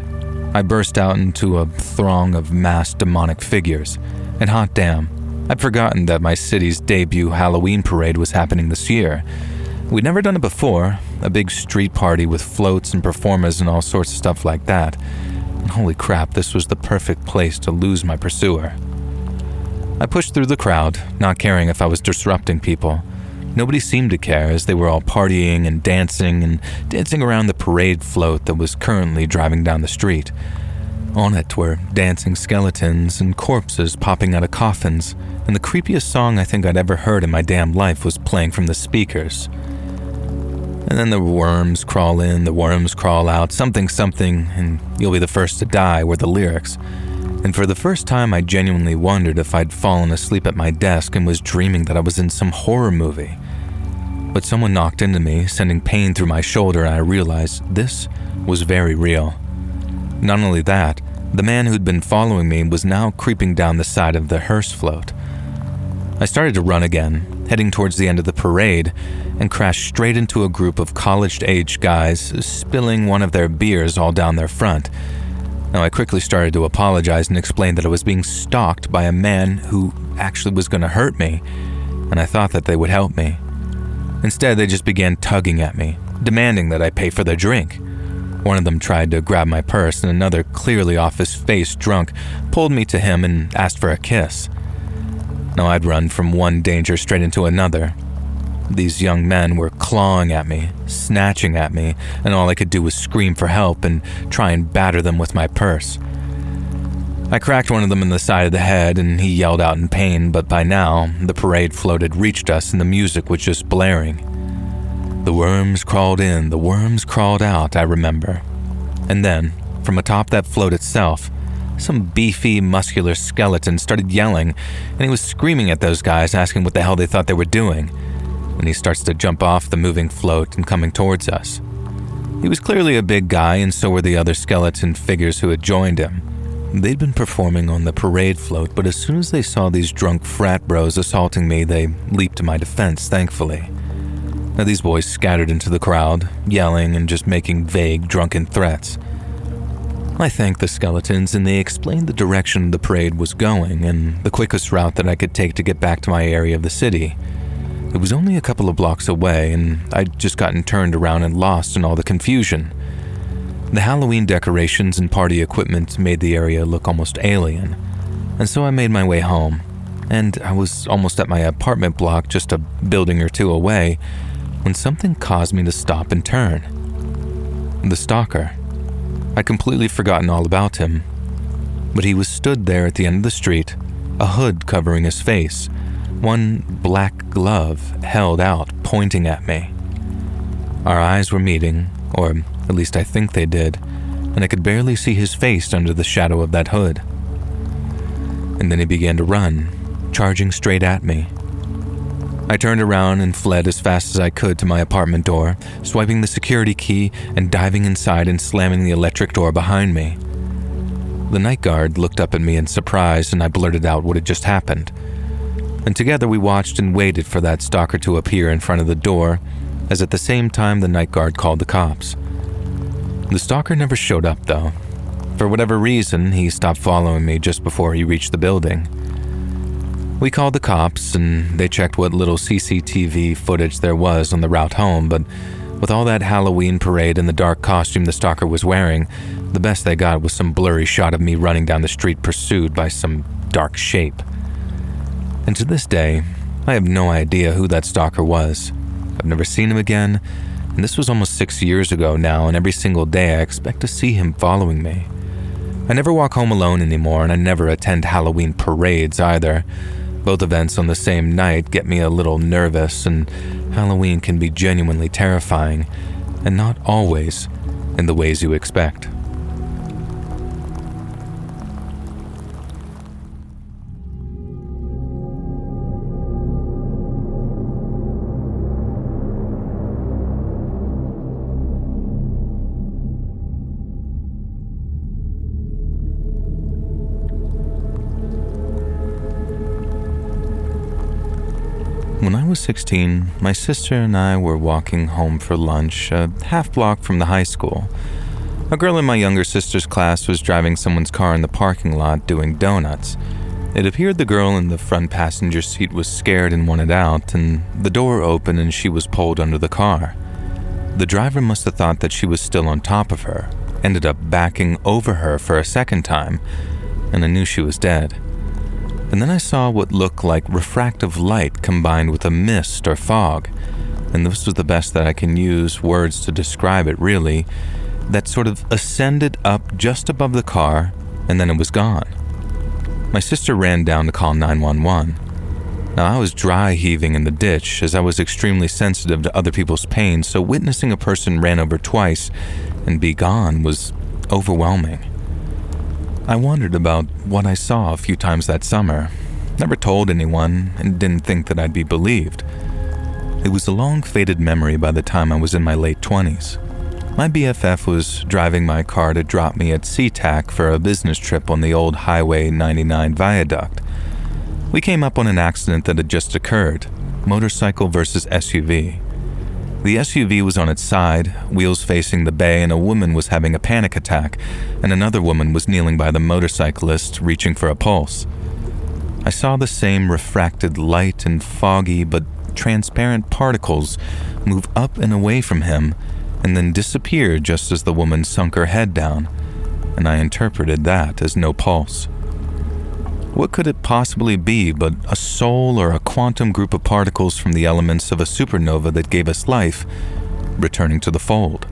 I burst out into a throng of masked demonic figures, and hot damn, I'd forgotten that my city's debut Halloween parade was happening this year. We'd never done it before, a big street party with floats and performers and all sorts of stuff like that. And holy crap, this was the perfect place to lose my pursuer. I pushed through the crowd, not caring if I was disrupting people. Nobody seemed to care as they were all partying and dancing around the parade float that was currently driving down the street. On it were dancing skeletons and corpses popping out of coffins, and the creepiest song I think I'd ever heard in my damn life was playing from the speakers. And then the worms crawl in, the worms crawl out, something, and you'll be the first to die were the lyrics. And for the first time, I genuinely wondered if I'd fallen asleep at my desk and was dreaming that I was in some horror movie. But someone knocked into me, sending pain through my shoulder, and I realized this was very real. Not only that, the man who'd been following me was now creeping down the side of the hearse float. I started to run again, heading towards the end of the parade, and crashed straight into a group of college-aged guys spilling one of their beers all down their front. Now, I quickly started to apologize and explain that I was being stalked by a man who actually was going to hurt me, and I thought that they would help me. Instead, they just began tugging at me, demanding that I pay for their drink. One of them tried to grab my purse, and another, clearly off his face drunk, pulled me to him and asked for a kiss. Now, I'd run from one danger straight into another. These young men were clawing at me, snatching at me, and all I could do was scream for help and try and batter them with my purse. I cracked one of them in the side of the head, and he yelled out in pain, but by now, the parade float had reached us and the music was just blaring. The worms crawled in, the worms crawled out, I remember. And then, from atop that float itself, some beefy, muscular skeleton started yelling, and he was screaming at those guys, asking what the hell they thought they were doing. And he starts to jump off the moving float and coming towards us. He was clearly a big guy, and so were the other skeleton figures who had joined him. They'd been performing on the parade float, but as soon as they saw these drunk frat bros assaulting me, they leaped to my defense, thankfully. Now, these boys scattered into the crowd, yelling and just making vague, drunken threats. I thanked the skeletons, and they explained the direction the parade was going and the quickest route that I could take to get back to my area of the city. It was only a couple of blocks away, and I'd just gotten turned around and lost in all the confusion. The Halloween decorations and party equipment made the area look almost alien, and so I made my way home, and I was almost at my apartment block just a building or two away when something caused me to stop and turn. The stalker. I'd completely forgotten all about him, but he was stood there at the end of the street, a hood covering his face, one black glove held out, pointing at me. Our eyes were meeting, or at least I think they did, and I could barely see his face under the shadow of that hood. And then he began to run, charging straight at me. I turned around and fled as fast as I could to my apartment door, swiping the security key and diving inside and slamming the electric door behind me. The night guard looked up at me in surprise, and I blurted out what had just happened. And together we watched and waited for that stalker to appear in front of the door, as at the same time the night guard called the cops. The stalker never showed up, though. For whatever reason, he stopped following me just before he reached the building. We called the cops, and they checked what little CCTV footage there was on the route home, but with all that Halloween parade and the dark costume the stalker was wearing, the best they got was some blurry shot of me running down the street pursued by some dark shape. And to this day, I have no idea who that stalker was. I've never seen him again, and this was almost 6 years ago now, and every single day I expect to see him following me. I never walk home alone anymore, and I never attend Halloween parades either. Both events on the same night get me a little nervous, and Halloween can be genuinely terrifying, and not always in the ways you expect. When I was 16, my sister and I were walking home for lunch a half block from the high school. A girl in my younger sister's class was driving someone's car in the parking lot doing donuts. It appeared the girl in the front passenger seat was scared and wanted out, and the door opened and she was pulled under the car. The driver must have thought that she was still on top of her, ended up backing over her for a second time, and I knew she was dead. And then I saw what looked like refractive light combined with a mist or fog, and this was the best that I can use words to describe it really, that sort of ascended up just above the car, and then it was gone. My sister ran down to call 911. Now I was dry heaving in the ditch as I was extremely sensitive to other people's pain, so witnessing a person ran over twice and be gone was overwhelming. I wondered about what I saw a few times that summer, never told anyone, and didn't think that I'd be believed. It was a long-faded memory by the time I was in my late 20s. My BFF was driving my car to drop me at SeaTac for a business trip on the old Highway 99 viaduct. We came up on an accident that had just occurred, motorcycle versus SUV. The SUV was on its side, wheels facing the bay, and a woman was having a panic attack, and another woman was kneeling by the motorcyclist, reaching for a pulse. I saw the same refracted light and foggy but transparent particles move up and away from him, and then disappear just as the woman sunk her head down, and I interpreted that as no pulse. What could it possibly be but a soul or a quantum group of particles from the elements of a supernova that gave us life, returning to the fold?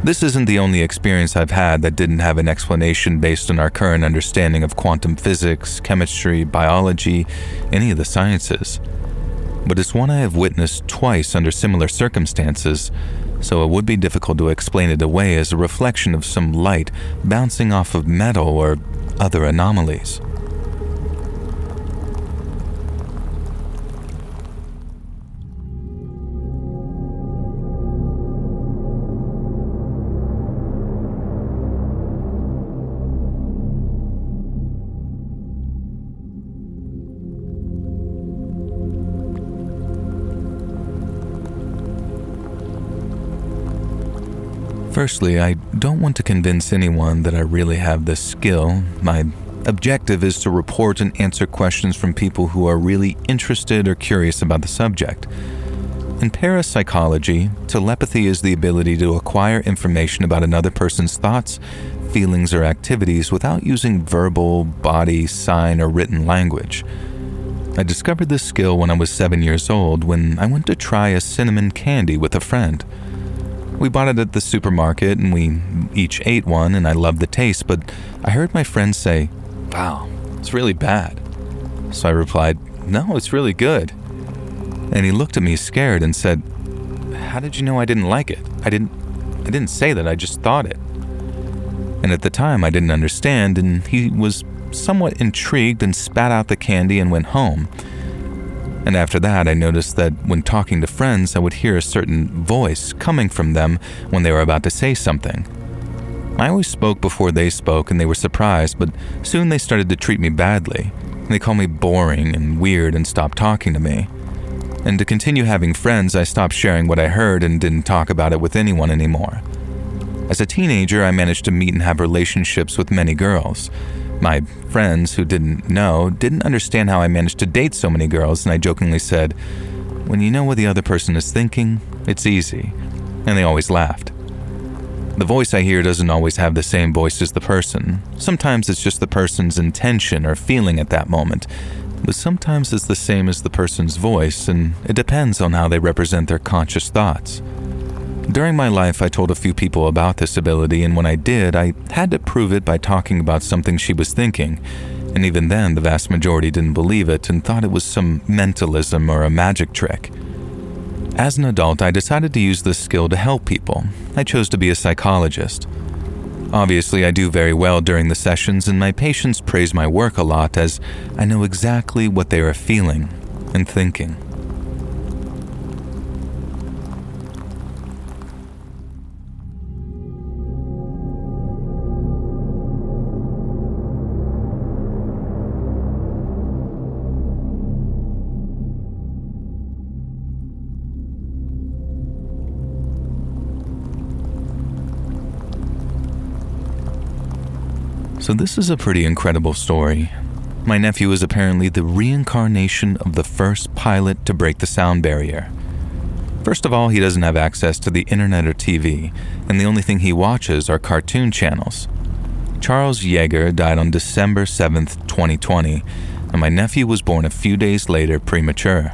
This isn't the only experience I've had that didn't have an explanation based on our current understanding of quantum physics, chemistry, biology, any of the sciences. But it's one I have witnessed twice under similar circumstances, so it would be difficult to explain it away as a reflection of some light bouncing off of metal or other anomalies. Firstly, I don't want to convince anyone that I really have this skill. My objective is to report and answer questions from people who are really interested or curious about the subject. In parapsychology, telepathy is the ability to acquire information about another person's thoughts, feelings, or activities without using verbal, body, sign, or written language. I discovered this skill when I was 7 years old when I went to try a cinnamon candy with a friend. We bought it at the supermarket and we each ate one, and I loved the taste, but I heard my friend say, "Wow, it's really bad." So I replied, "No, it's really good." And he looked at me scared and said, "How did you know I didn't like it? I didn't say that, I just thought it." And at the time I didn't understand, and he was somewhat intrigued and spat out the candy and went home. And after that, I noticed that when talking to friends, I would hear a certain voice coming from them when they were about to say something. I always spoke before they spoke, and they were surprised, but soon they started to treat me badly. They called me boring and weird and stopped talking to me. And to continue having friends, I stopped sharing what I heard and didn't talk about it with anyone anymore. As a teenager, I managed to meet and have relationships with many girls. My friends who didn't know didn't understand how I managed to date so many girls, and I jokingly said, "When you know what the other person is thinking, it's easy," and they always laughed. The voice I hear doesn't always have the same voice as the person. Sometimes it's just the person's intention or feeling at that moment, but sometimes it's the same as the person's voice, and it depends on how they represent their conscious thoughts. During my life, I told a few people about this ability, and when I did, I had to prove it by talking about something she was thinking, and even then, the vast majority didn't believe it and thought it was some mentalism or a magic trick. As an adult, I decided to use this skill to help people. I chose to be a psychologist. Obviously, I do very well during the sessions, and my patients praise my work a lot as I know exactly what they are feeling and thinking. So this is a pretty incredible story. My nephew is apparently the reincarnation of the first pilot to break the sound barrier. First of all, he doesn't have access to the internet or TV, and the only thing he watches are cartoon channels. Charles Yeager died on December 7th, 2020, and my nephew was born a few days later premature.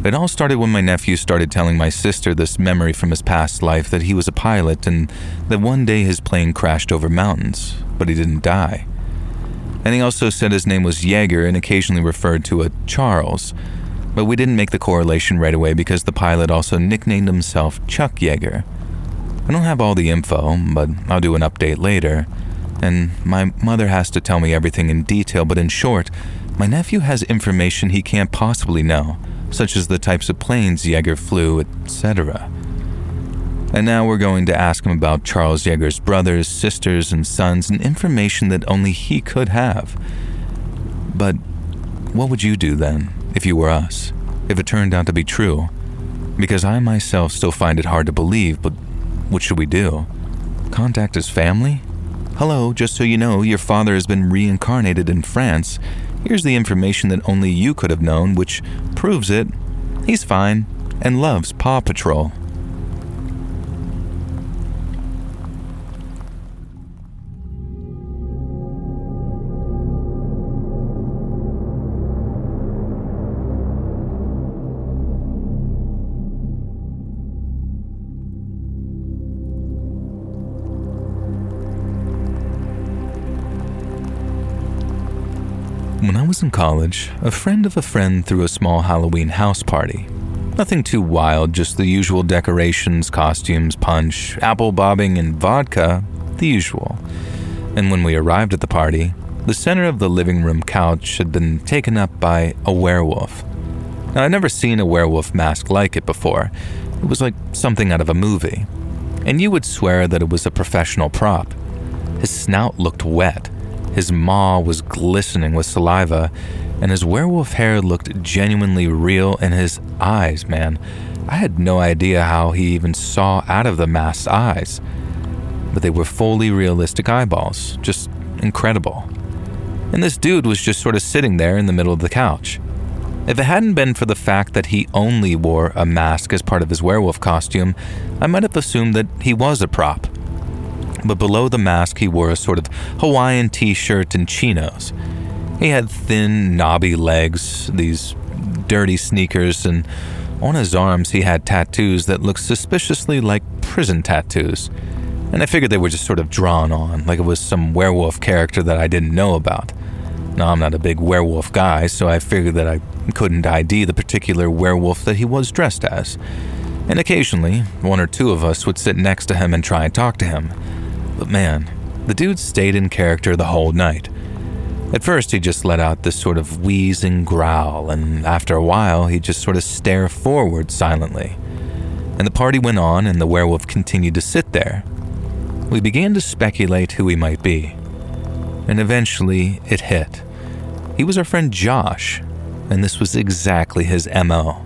It all started when my nephew started telling my sister this memory from his past life that he was a pilot and that one day his plane crashed over mountains, but he didn't die. And he also said his name was Yeager and occasionally referred to a Charles, but we didn't make the correlation right away because the pilot also nicknamed himself Chuck Yeager. I don't have all the info, but I'll do an update later, and my mother has to tell me everything in detail, but in short, my nephew has information he can't possibly know, such as the types of planes Yeager flew, etc. And now we're going to ask him about Charles Yeager's brothers, sisters, and sons, and information that only he could have. But what would you do then, if you were us, if it turned out to be true? Because I myself still find it hard to believe, but what should we do? Contact his family? Hello, just so you know, your father has been reincarnated in France. Here's the information that only you could have known, which proves it. He's fine and loves Paw Patrol. When I was in college, a friend of a friend threw a small Halloween house party. Nothing too wild, just the usual decorations, costumes, punch, apple bobbing, and vodka, the usual. And when we arrived at the party, the center of the living room couch had been taken up by a werewolf. Now, I'd never seen a werewolf mask like it before. It was like something out of a movie. And you would swear that it was a professional prop. His snout looked wet. His maw was glistening with saliva, and his werewolf hair looked genuinely real, and his eyes, man, I had no idea how he even saw out of the mask's eyes. But they were fully realistic eyeballs, just incredible. And this dude was just sort of sitting there in the middle of the couch. If it hadn't been for the fact that he only wore a mask as part of his werewolf costume, I might have assumed that he was a prop. But below the mask, he wore a sort of Hawaiian t-shirt and chinos. He had thin, knobby legs, these dirty sneakers, and on his arms he had tattoos that looked suspiciously like prison tattoos. And I figured they were just sort of drawn on, like it was some werewolf character that I didn't know about. Now, I'm not a big werewolf guy, so I figured that I couldn't ID the particular werewolf that he was dressed as. And occasionally, one or two of us would sit next to him and try and talk to him. But man, the dude stayed in character the whole night. At first, he just let out this sort of wheezing growl, and after a while, he'd just sort of stare forward silently. And the party went on, and the werewolf continued to sit there. We began to speculate who he might be. And eventually, it hit. He was our friend Josh, and this was exactly his MO.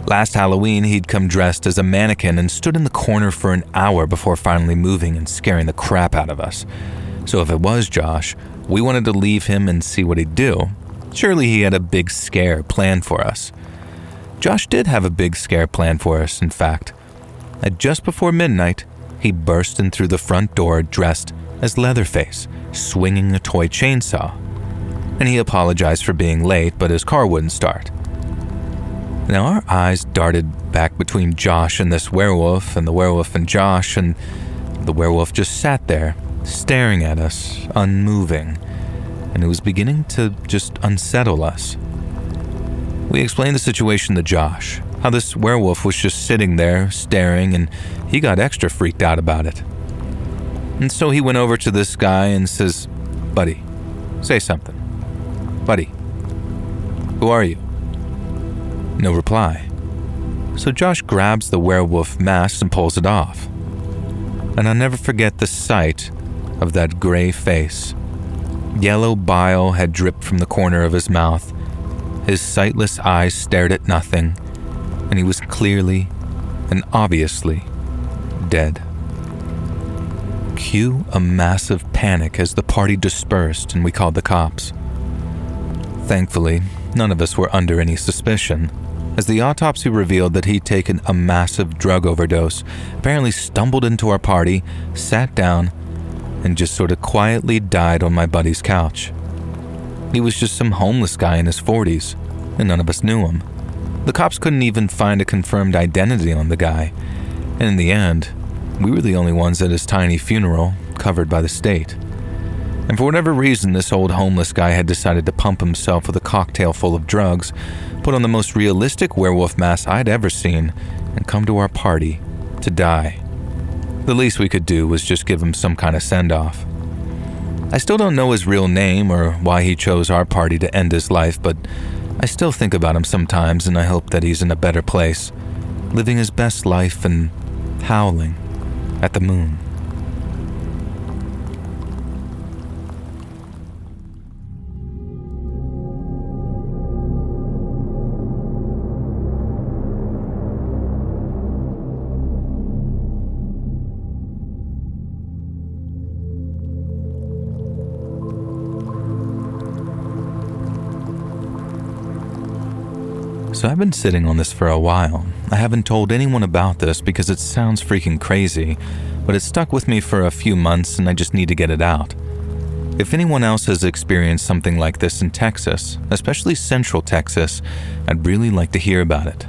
Last Halloween, he'd come dressed as a mannequin and stood in the corner for an hour before finally moving and scaring the crap out of us. So if it was Josh, we wanted to leave him and see what he'd do. Surely he had a big scare planned for us. Josh did have a big scare planned for us, in fact. At just before midnight, he burst in through the front door dressed as Leatherface, swinging a toy chainsaw. And he apologized for being late, but his car wouldn't start. Now our eyes darted back between Josh and this werewolf, and the werewolf and Josh, and the werewolf just sat there, staring at us, unmoving, and it was beginning to just unsettle us. We explained the situation to Josh, how this werewolf was just sitting there, staring, and he got extra freaked out about it. And so he went over to this guy and says, "Buddy, say something. Buddy, who are you?" No reply. So Josh grabs the werewolf mask and pulls it off. And I'll never forget the sight of that gray face. Yellow bile had dripped from the corner of his mouth. His sightless eyes stared at nothing, and he was clearly and obviously dead. Cue a massive panic as the party dispersed and we called the cops. Thankfully, none of us were under any suspicion, as the autopsy revealed that he'd taken a massive drug overdose, apparently stumbled into our party, sat down, and just sort of quietly died on my buddy's couch. He was just some homeless guy in his 40s, and none of us knew him. The cops couldn't even find a confirmed identity on the guy, and in the end, we were the only ones at his tiny funeral, covered by the state. And for whatever reason, this old homeless guy had decided to pump himself with a cocktail full of drugs, put on the most realistic werewolf mask I'd ever seen, and come to our party to die. The least we could do was just give him some kind of send-off. I still don't know his real name or why he chose our party to end his life, but I still think about him sometimes, and I hope that he's in a better place, living his best life and howling at the moon. So I've been sitting on this for a while. I haven't told anyone about this because it sounds freaking crazy, but it stuck with me for a few months and I just need to get it out. If anyone else has experienced something like this in Texas, especially Central Texas, I'd really like to hear about it.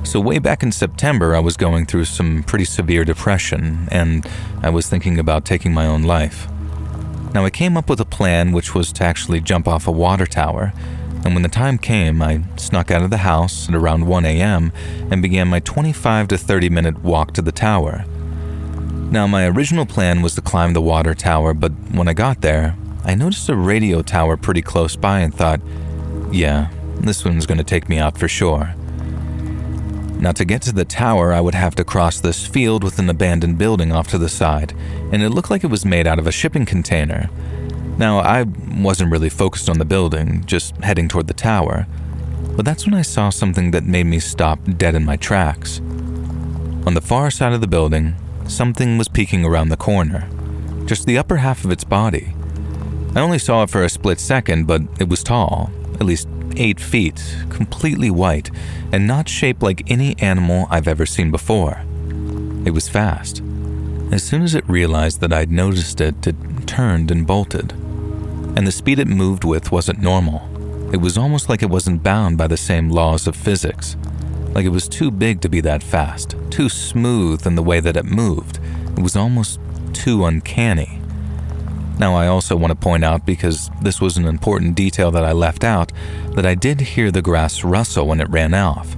So way back in September, I was going through some pretty severe depression and I was thinking about taking my own life. Now I came up with a plan which was to actually jump off a water tower. And when the time came, I snuck out of the house at around 1 a.m. and began my 25 to 30 minute walk to the tower. Now, my original plan was to climb the water tower, but when I got there, I noticed a radio tower pretty close by and thought, yeah, this one's going to take me out for sure. Now, to get to the tower, I would have to cross this field with an abandoned building off to the side, and it looked like it was made out of a shipping container. Now, I wasn't really focused on the building, just heading toward the tower, but that's when I saw something that made me stop dead in my tracks. On the far side of the building, something was peeking around the corner, just the upper half of its body. I only saw it for a split second, but it was tall, at least 8 feet, completely white, and not shaped like any animal I've ever seen before. It was fast. As soon as it realized that I'd noticed it, it turned and bolted. And the speed it moved with wasn't normal. It was almost like it wasn't bound by the same laws of physics. Like it was too big to be that fast, too smooth in the way that it moved. It was almost too uncanny. Now I also want to point out, because this was an important detail that I left out, that I did hear the grass rustle when it ran off.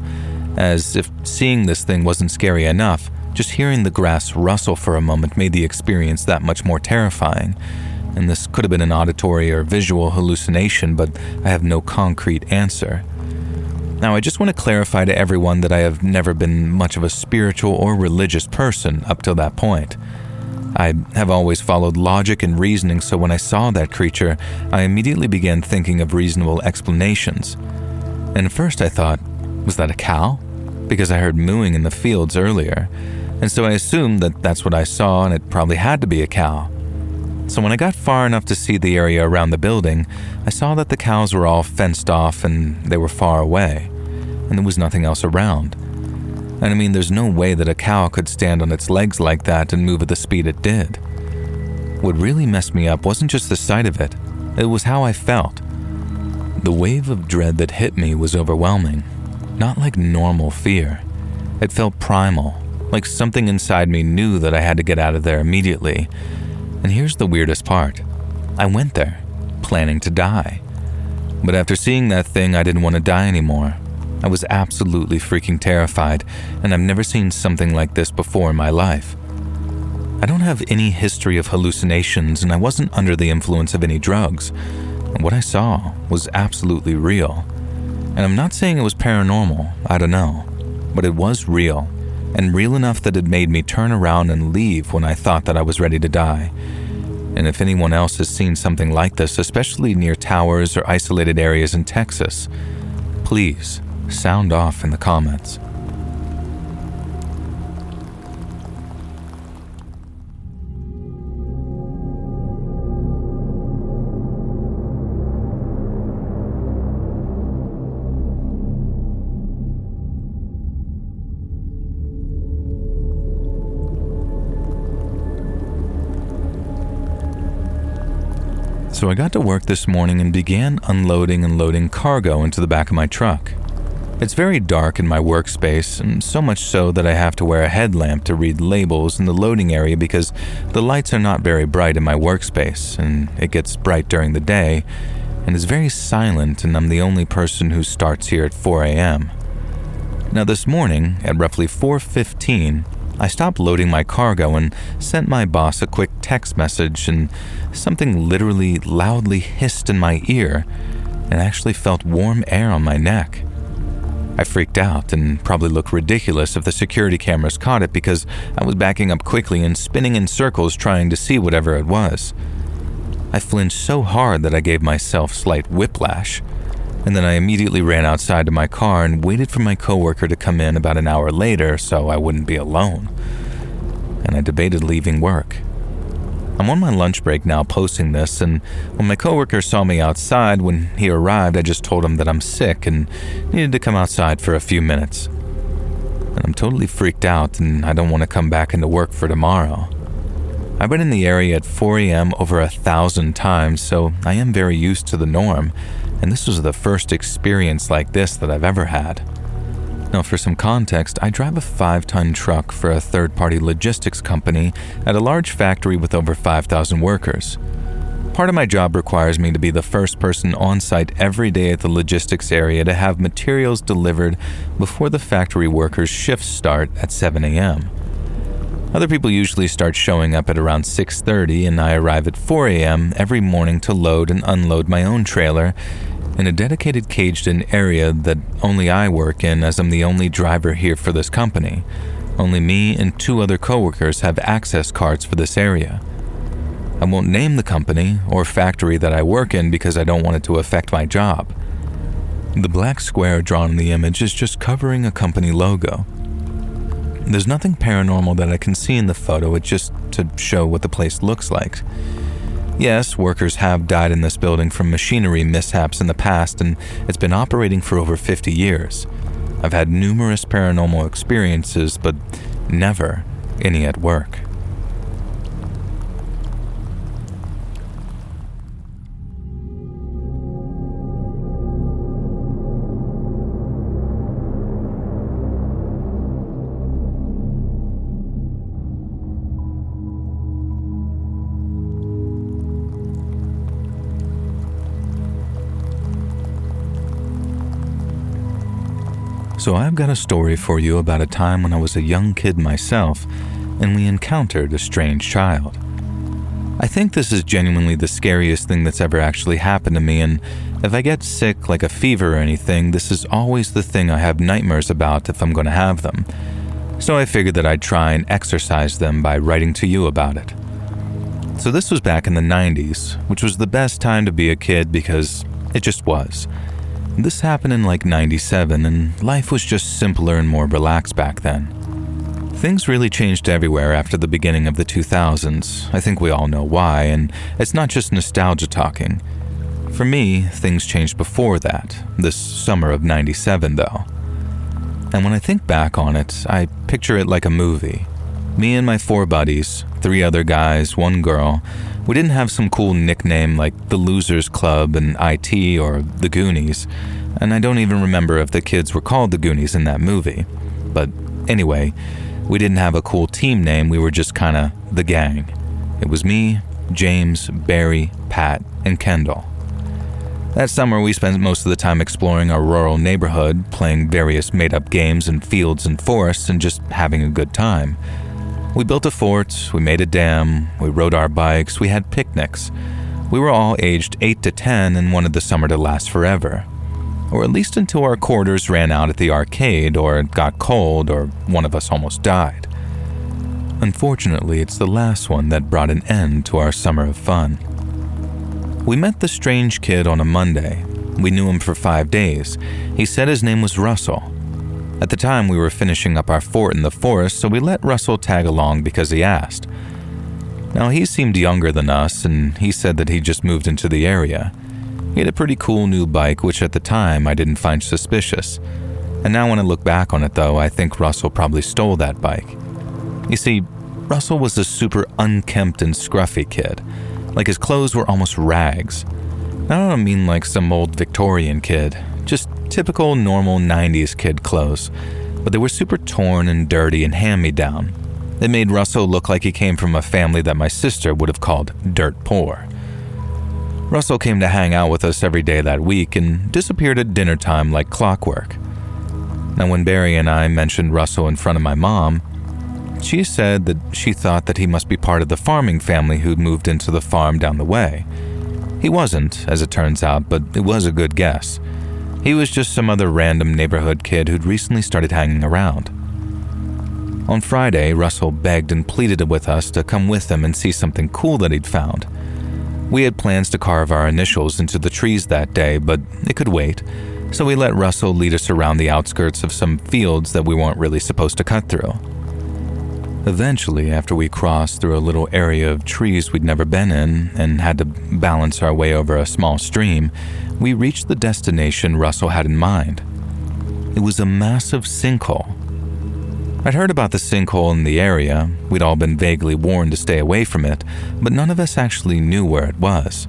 As if seeing this thing wasn't scary enough, just hearing the grass rustle for a moment made the experience that much more terrifying. And this could have been an auditory or visual hallucination, but I have no concrete answer. Now, I just want to clarify to everyone that I have never been much of a spiritual or religious person up till that point. I have always followed logic and reasoning, so when I saw that creature, I immediately began thinking of reasonable explanations. And at first I thought, was that a cow? Because I heard mooing in the fields earlier, and so I assumed that that's what I saw and it probably had to be a cow. So when I got far enough to see the area around the building, I saw that the cows were all fenced off and they were far away, and there was nothing else around. And I mean, there's no way that a cow could stand on its legs like that and move at the speed it did. What really messed me up wasn't just the sight of it, it was how I felt. The wave of dread that hit me was overwhelming, not like normal fear. It felt primal, like something inside me knew that I had to get out of there immediately. And here's the weirdest part. I went there, planning to die. But after seeing that thing, I didn't want to die anymore. I was absolutely freaking terrified, and I've never seen something like this before in my life. I don't have any history of hallucinations, and I wasn't under the influence of any drugs. And what I saw was absolutely real. And I'm not saying it was paranormal, I don't know. But it was real, and real enough that it made me turn around and leave when I thought that I was ready to die. And if anyone else has seen something like this, especially near towers or isolated areas in Texas, please sound off in the comments. So I got to work this morning and began unloading and loading cargo into the back of my truck. It's very dark in my workspace, and so much so that I have to wear a headlamp to read labels in the loading area because the lights are not very bright in my workspace, and it gets bright during the day, and is very silent, and I'm the only person who starts here at 4 a.m. Now this morning, at roughly 4:15, I stopped loading my cargo and sent my boss a quick text message, and something literally loudly hissed in my ear and actually felt warm air on my neck. I freaked out and probably looked ridiculous if the security cameras caught it because I was backing up quickly and spinning in circles trying to see whatever it was. I flinched so hard that I gave myself slight whiplash, and then I immediately ran outside to my car and waited for my coworker to come in about an hour later so I wouldn't be alone. And I debated leaving work. I'm on my lunch break now posting this, and when my coworker saw me outside when he arrived, I just told him that I'm sick and needed to come outside for a few minutes. And I'm totally freaked out and I don't want to come back into work for tomorrow. I've been in the area at 4 a.m. over 1,000 times, so I am very used to the norm, and this was the first experience like this that I've ever had. Now, for some context, I drive a 5-ton truck for a third-party logistics company at a large factory with over 5,000 workers. Part of my job requires me to be the first person on site every day at the logistics area to have materials delivered before the factory workers' shifts start at 7 a.m. Other people usually start showing up at around 6:30, and I arrive at 4 a.m. every morning to load and unload my own trailer in a dedicated caged-in area that only I work in, as I'm the only driver here for this company. Only me and 2 other coworkers have access cards for this area. I won't name the company or factory that I work in because I don't want it to affect my job. The black square drawn in the image is just covering a company logo. There's nothing paranormal that I can see in the photo, it's just to show what the place looks like. Yes, workers have died in this building from machinery mishaps in the past, and it's been operating for over 50 years. I've had numerous paranormal experiences, but never any at work. So I've got a story for you about a time when I was a young kid myself and we encountered a strange child. I think this is genuinely the scariest thing that's ever actually happened to me, and if I get sick like a fever or anything, this is always the thing I have nightmares about if I'm going to have them. So I figured that I'd try and exorcise them by writing to you about it. So this was back in the 90s, which was the best time to be a kid because it just was. This happened in like 97, and life was just simpler and more relaxed back then. Things really changed everywhere after the beginning of the 2000s. I think we all know why, and it's not just nostalgia talking. For me, things changed before that, this summer of 97 though. And when I think back on it, I picture it like a movie. Me and my 4 buddies, 3 other guys, 1 girl. We didn't have some cool nickname like the Losers Club and IT or the Goonies, and I don't even remember if the kids were called the Goonies in that movie. But anyway, we didn't have a cool team name, we were just kinda the gang. It was me, James, Barry, Pat, and Kendall. That summer, we spent most of the time exploring our rural neighborhood, playing various made-up games in fields and forests, and just having a good time. We built a fort, we made a dam, we rode our bikes, we had picnics. We were all aged 8 to 10 and wanted the summer to last forever. Or at least until our quarters ran out at the arcade, or it got cold, or one of us almost died. Unfortunately, it's the last one that brought an end to our summer of fun. We met the strange kid on a Monday. We knew him for 5 days. He said his name was Russell. At the time, we were finishing up our fort in the forest, so we let Russell tag along because he asked. Now, he seemed younger than us, and he said that he just moved into the area. He had a pretty cool new bike, which at the time I didn't find suspicious. And now when I look back on it, though, I think Russell probably stole that bike. You see, Russell was a super unkempt and scruffy kid. Like his clothes were almost rags. I don't mean like some old Victorian kid, just typical normal 90s kid clothes, but they were super torn and dirty and hand-me-down. It made Russell look like he came from a family that my sister would have called dirt poor. Russell came to hang out with us every day that week and disappeared at dinner time like clockwork. Now when Barry and I mentioned Russell in front of my mom, she said that she thought that he must be part of the farming family who'd moved into the farm down the way. He wasn't, as it turns out, but it was a good guess. He was just some other random neighborhood kid who'd recently started hanging around. On Friday, Russell begged and pleaded with us to come with him and see something cool that he'd found. We had plans to carve our initials into the trees that day, but it could wait, so we let Russell lead us around the outskirts of some fields that we weren't really supposed to cut through. Eventually, after we crossed through a little area of trees we'd never been in and had to balance our way over a small stream, we reached the destination Russell had in mind. It was a massive sinkhole. I'd heard about the sinkhole in the area, we'd all been vaguely warned to stay away from it, but none of us actually knew where it was.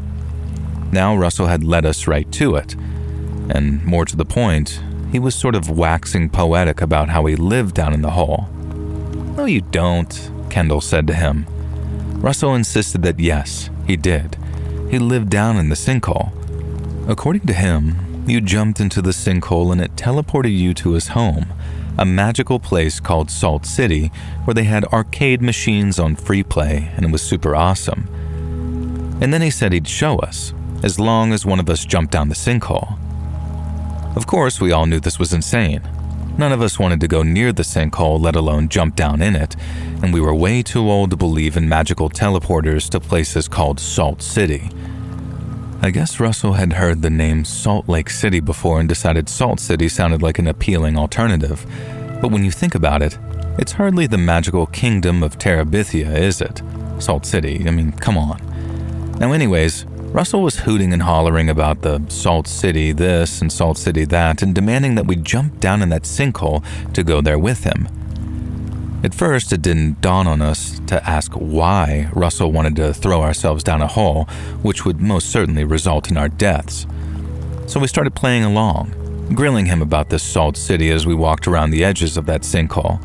Now Russell had led us right to it, and more to the point, he was sort of waxing poetic about how he lived down in the hole. "No, you don't," Kendall said to him. Russell insisted that yes, he did. He lived down in the sinkhole. According to him, you jumped into the sinkhole and it teleported you to his home, a magical place called Salt City where they had arcade machines on free play and it was super awesome. And then he said he'd show us, as long as one of us jumped down the sinkhole. Of course, we all knew this was insane. None of us wanted to go near the sinkhole, let alone jump down in it, and we were way too old to believe in magical teleporters to places called Salt City. I guess Russell had heard the name Salt Lake City before and decided Salt City sounded like an appealing alternative. But when you think about it, it's hardly the magical kingdom of Terabithia, is it? Salt City, I mean, come on. Now anyways, Russell was hooting and hollering about the Salt City this and Salt City that and demanding that we jump down in that sinkhole to go there with him. At first, it didn't dawn on us to ask why Russell wanted to throw ourselves down a hole, which would most certainly result in our deaths. So we started playing along, grilling him about this Salt City as we walked around the edges of that sinkhole.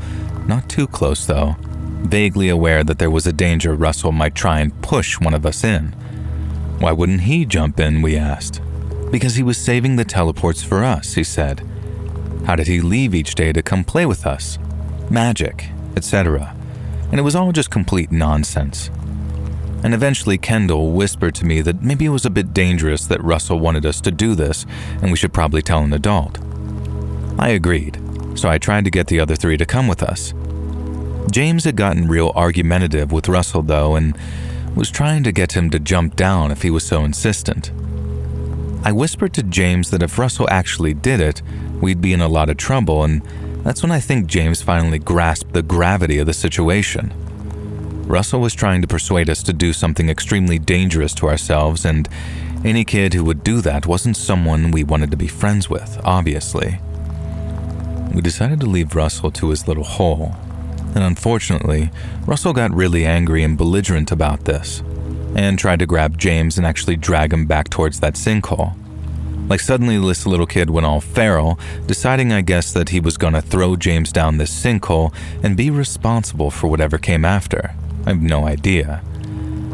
Not too close, though, vaguely aware that there was a danger Russell might try and push one of us in. Why wouldn't he jump in, we asked. Because he was saving the teleports for us, he said. How did he leave each day to come play with us? Magic, etc. And it was all just complete nonsense. And eventually Kendall whispered to me that maybe it was a bit dangerous that Russell wanted us to do this and we should probably tell an adult. I agreed, so I tried to get the other 3 to come with us. James had gotten real argumentative with Russell though and was trying to get him to jump down if he was so insistent. I whispered to James that if Russell actually did it, we'd be in a lot of trouble, and that's when I think James finally grasped the gravity of the situation. Russell was trying to persuade us to do something extremely dangerous to ourselves, and any kid who would do that wasn't someone we wanted to be friends with, obviously. we decided to leave Russell to his little hole. And unfortunately, Russell got really angry and belligerent about this, and tried to grab James and actually drag him back towards that sinkhole. Like suddenly this little kid went all feral, deciding I guess that he was gonna throw James down this sinkhole and be responsible for whatever came after. I have no idea.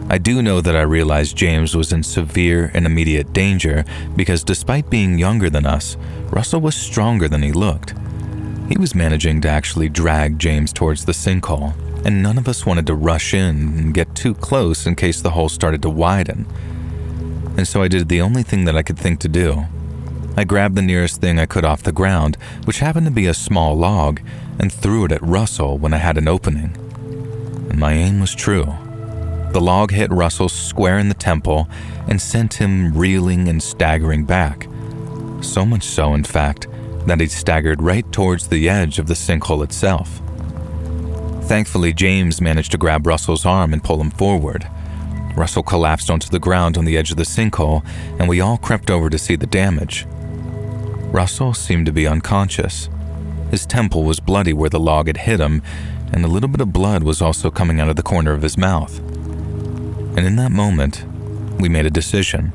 I do know that I realized James was in severe and immediate danger because despite being younger than us, Russell was stronger than he looked. He was managing to actually drag James towards the sinkhole, and none of us wanted to rush in and get too close in case the hole started to widen. And so I did the only thing that I could think to do. I grabbed the nearest thing I could off the ground, which happened to be a small log, and threw it at Russell when I had an opening. And my aim was true. The log hit Russell square in the temple and sent him reeling and staggering back. So much so, in fact, that he staggered right towards the edge of the sinkhole itself. Thankfully, James managed to grab Russell's arm and pull him forward. Russell collapsed onto the ground on the edge of the sinkhole, and we all crept over to see the damage. Russell seemed to be unconscious. His temple was bloody where the log had hit him, and a little bit of blood was also coming out of the corner of his mouth. And in that moment, we made a decision.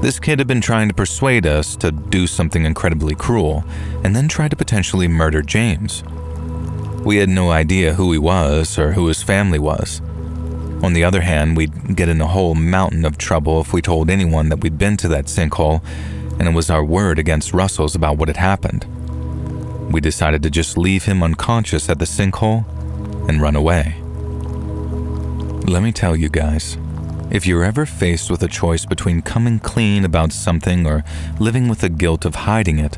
This kid had been trying to persuade us to do something incredibly cruel, and then try to potentially murder James. We had no idea who he was or who his family was. On the other hand, we'd get in a whole mountain of trouble if we told anyone that we'd been to that sinkhole, and it was our word against Russell's about what had happened. We decided to just leave him unconscious at the sinkhole and run away. Let me tell you guys, if you're ever faced with a choice between coming clean about something or living with the guilt of hiding it,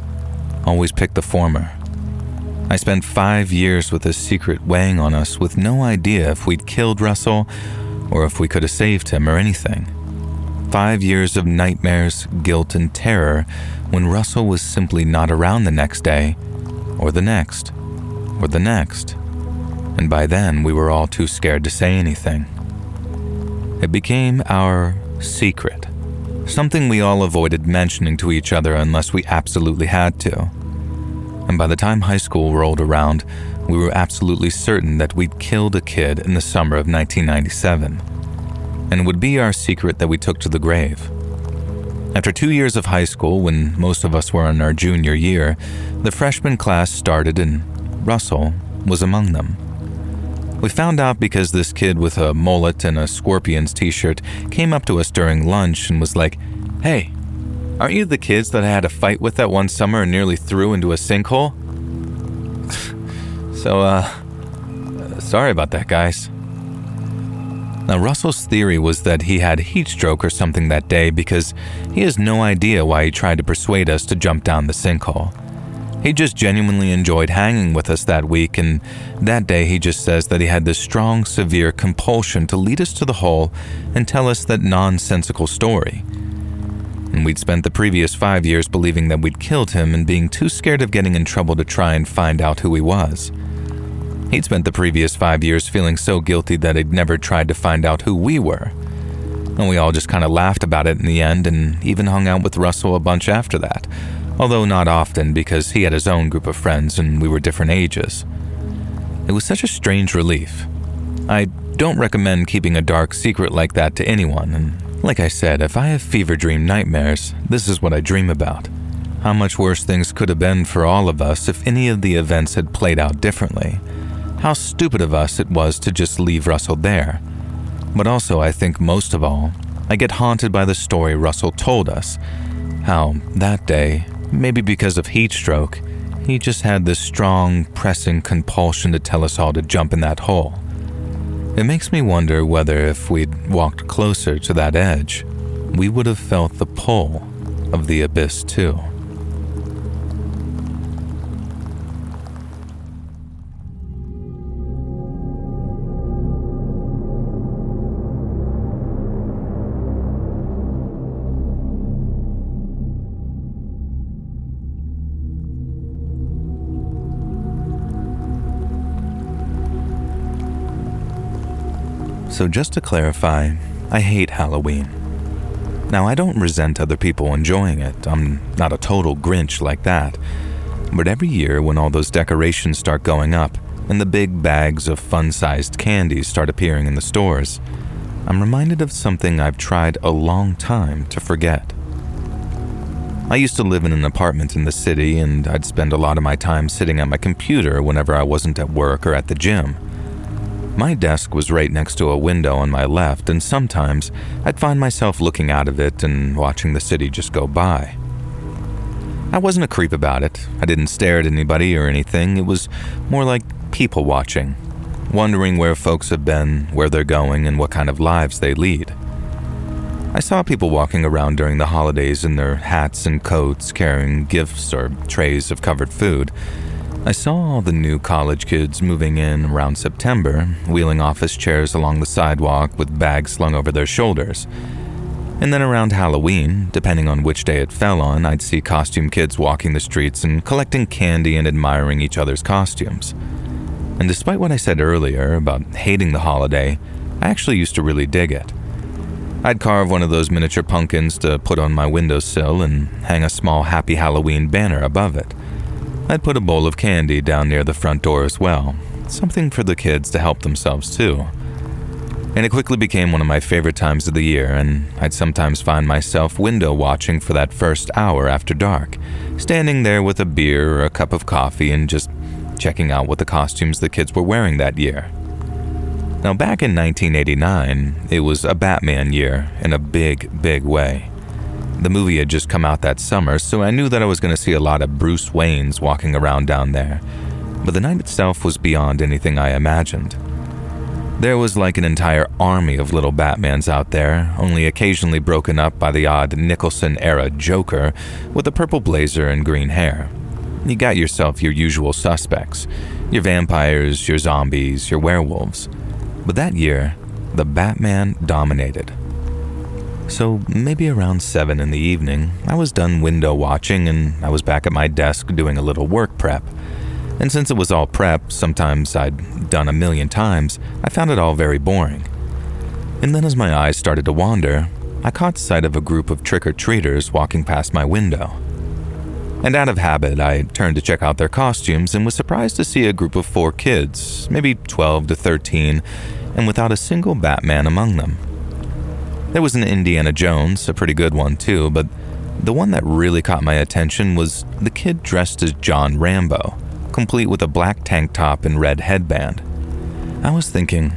always pick the former. I spent 5 years with this secret weighing on us with no idea if we'd killed Russell or if we could have saved him or anything. 5 years of nightmares, guilt, and terror when Russell was simply not around the next day, or the next, or the next. And by then, we were all too scared to say anything. It became our secret, something we all avoided mentioning to each other unless we absolutely had to. And by the time high school rolled around, we were absolutely certain that we'd killed a kid in the summer of 1997. And it would be our secret that we took to the grave. After 2 years of high school, when most of us were in our junior year, the freshman class started and Russell was among them. We found out because this kid with a mullet and a Scorpions t-shirt came up to us during lunch and was like, "Hey, aren't you the kids that I had a fight with that one summer and nearly threw into a sinkhole?" Sorry about that, guys. Now, Russell's theory was that he had heat stroke or something that day because he has no idea why he tried to persuade us to jump down the sinkhole. He just genuinely enjoyed hanging with us that week, and that day he just says that he had this strong, severe compulsion to lead us to the hole and tell us that nonsensical story. And we'd spent the previous 5 years believing that we'd killed him and being too scared of getting in trouble to try and find out who he was. He'd spent the previous 5 years feeling so guilty that he'd never tried to find out who we were. And we all just kind of laughed about it in the end and even hung out with Russell a bunch after that, although not often because he had his own group of friends and we were different ages. It was such a strange relief. I don't recommend keeping a dark secret like that to anyone, and like I said, if I have fever dream nightmares, this is what I dream about. How much worse things could have been for all of us if any of the events had played out differently. How stupid of us it was to just leave Russell there. But also, I think most of all, I get haunted by the story Russell told us. How that day, maybe because of heat stroke, he just had this strong, pressing compulsion to tell us all to jump in that hole. It makes me wonder whether if we'd walked closer to that edge, we would have felt the pull of the abyss too. So just to clarify, I hate Halloween. Now, I don't resent other people enjoying it. I'm not a total Grinch like that. But every year when all those decorations start going up and the big bags of fun-sized candies start appearing in the stores, I'm reminded of something I've tried a long time to forget. I used to live in an apartment in the city, and I'd spend a lot of my time sitting at my computer whenever I wasn't at work or at the gym. My desk was right next to a window on my left, and sometimes I'd find myself looking out of it and watching the city just go by. I wasn't a creep about it. I didn't stare at anybody or anything. It was more like people watching, wondering where folks have been, where they're going, and what kind of lives they lead. I saw people walking around during the holidays in their hats and coats, carrying gifts or trays of covered food. I saw all the new college kids moving in around September, wheeling office chairs along the sidewalk with bags slung over their shoulders. And then around Halloween, depending on which day it fell on, I'd see costume kids walking the streets and collecting candy and admiring each other's costumes. And despite what I said earlier about hating the holiday, I actually used to really dig it. I'd carve one of those miniature pumpkins to put on my windowsill and hang a small Happy Halloween banner above it. I'd put a bowl of candy down near the front door as well, something for the kids to help themselves too. And it quickly became one of my favorite times of the year, and I'd sometimes find myself window watching for that first hour after dark, standing there with a beer or a cup of coffee and just checking out what the costumes the kids were wearing that year. Now, back in 1989, it was a Batman year in a big, big way. The movie had just come out that summer, so I knew that I was going to see a lot of Bruce Waynes walking around down there. But the night itself was beyond anything I imagined. There was like an entire army of little Batmans out there, only occasionally broken up by the odd Nicholson-era Joker with a purple blazer and green hair. You got yourself your usual suspects, your vampires, your zombies, your werewolves. But that year, the Batman dominated. So maybe around 7 in the evening, I was done window watching and I was back at my desk doing a little work prep. And since it was all prep, sometimes I'd done a million times, I found it all very boring. And then as my eyes started to wander, I caught sight of a group of trick-or-treaters walking past my window. And out of habit, I turned to check out their costumes and was surprised to see a group of 4 kids, maybe 12 to 13, and without a single Batman among them. There was an Indiana Jones, a pretty good one too, but the one that really caught my attention was the kid dressed as John Rambo, complete with a black tank top and red headband. I was thinking,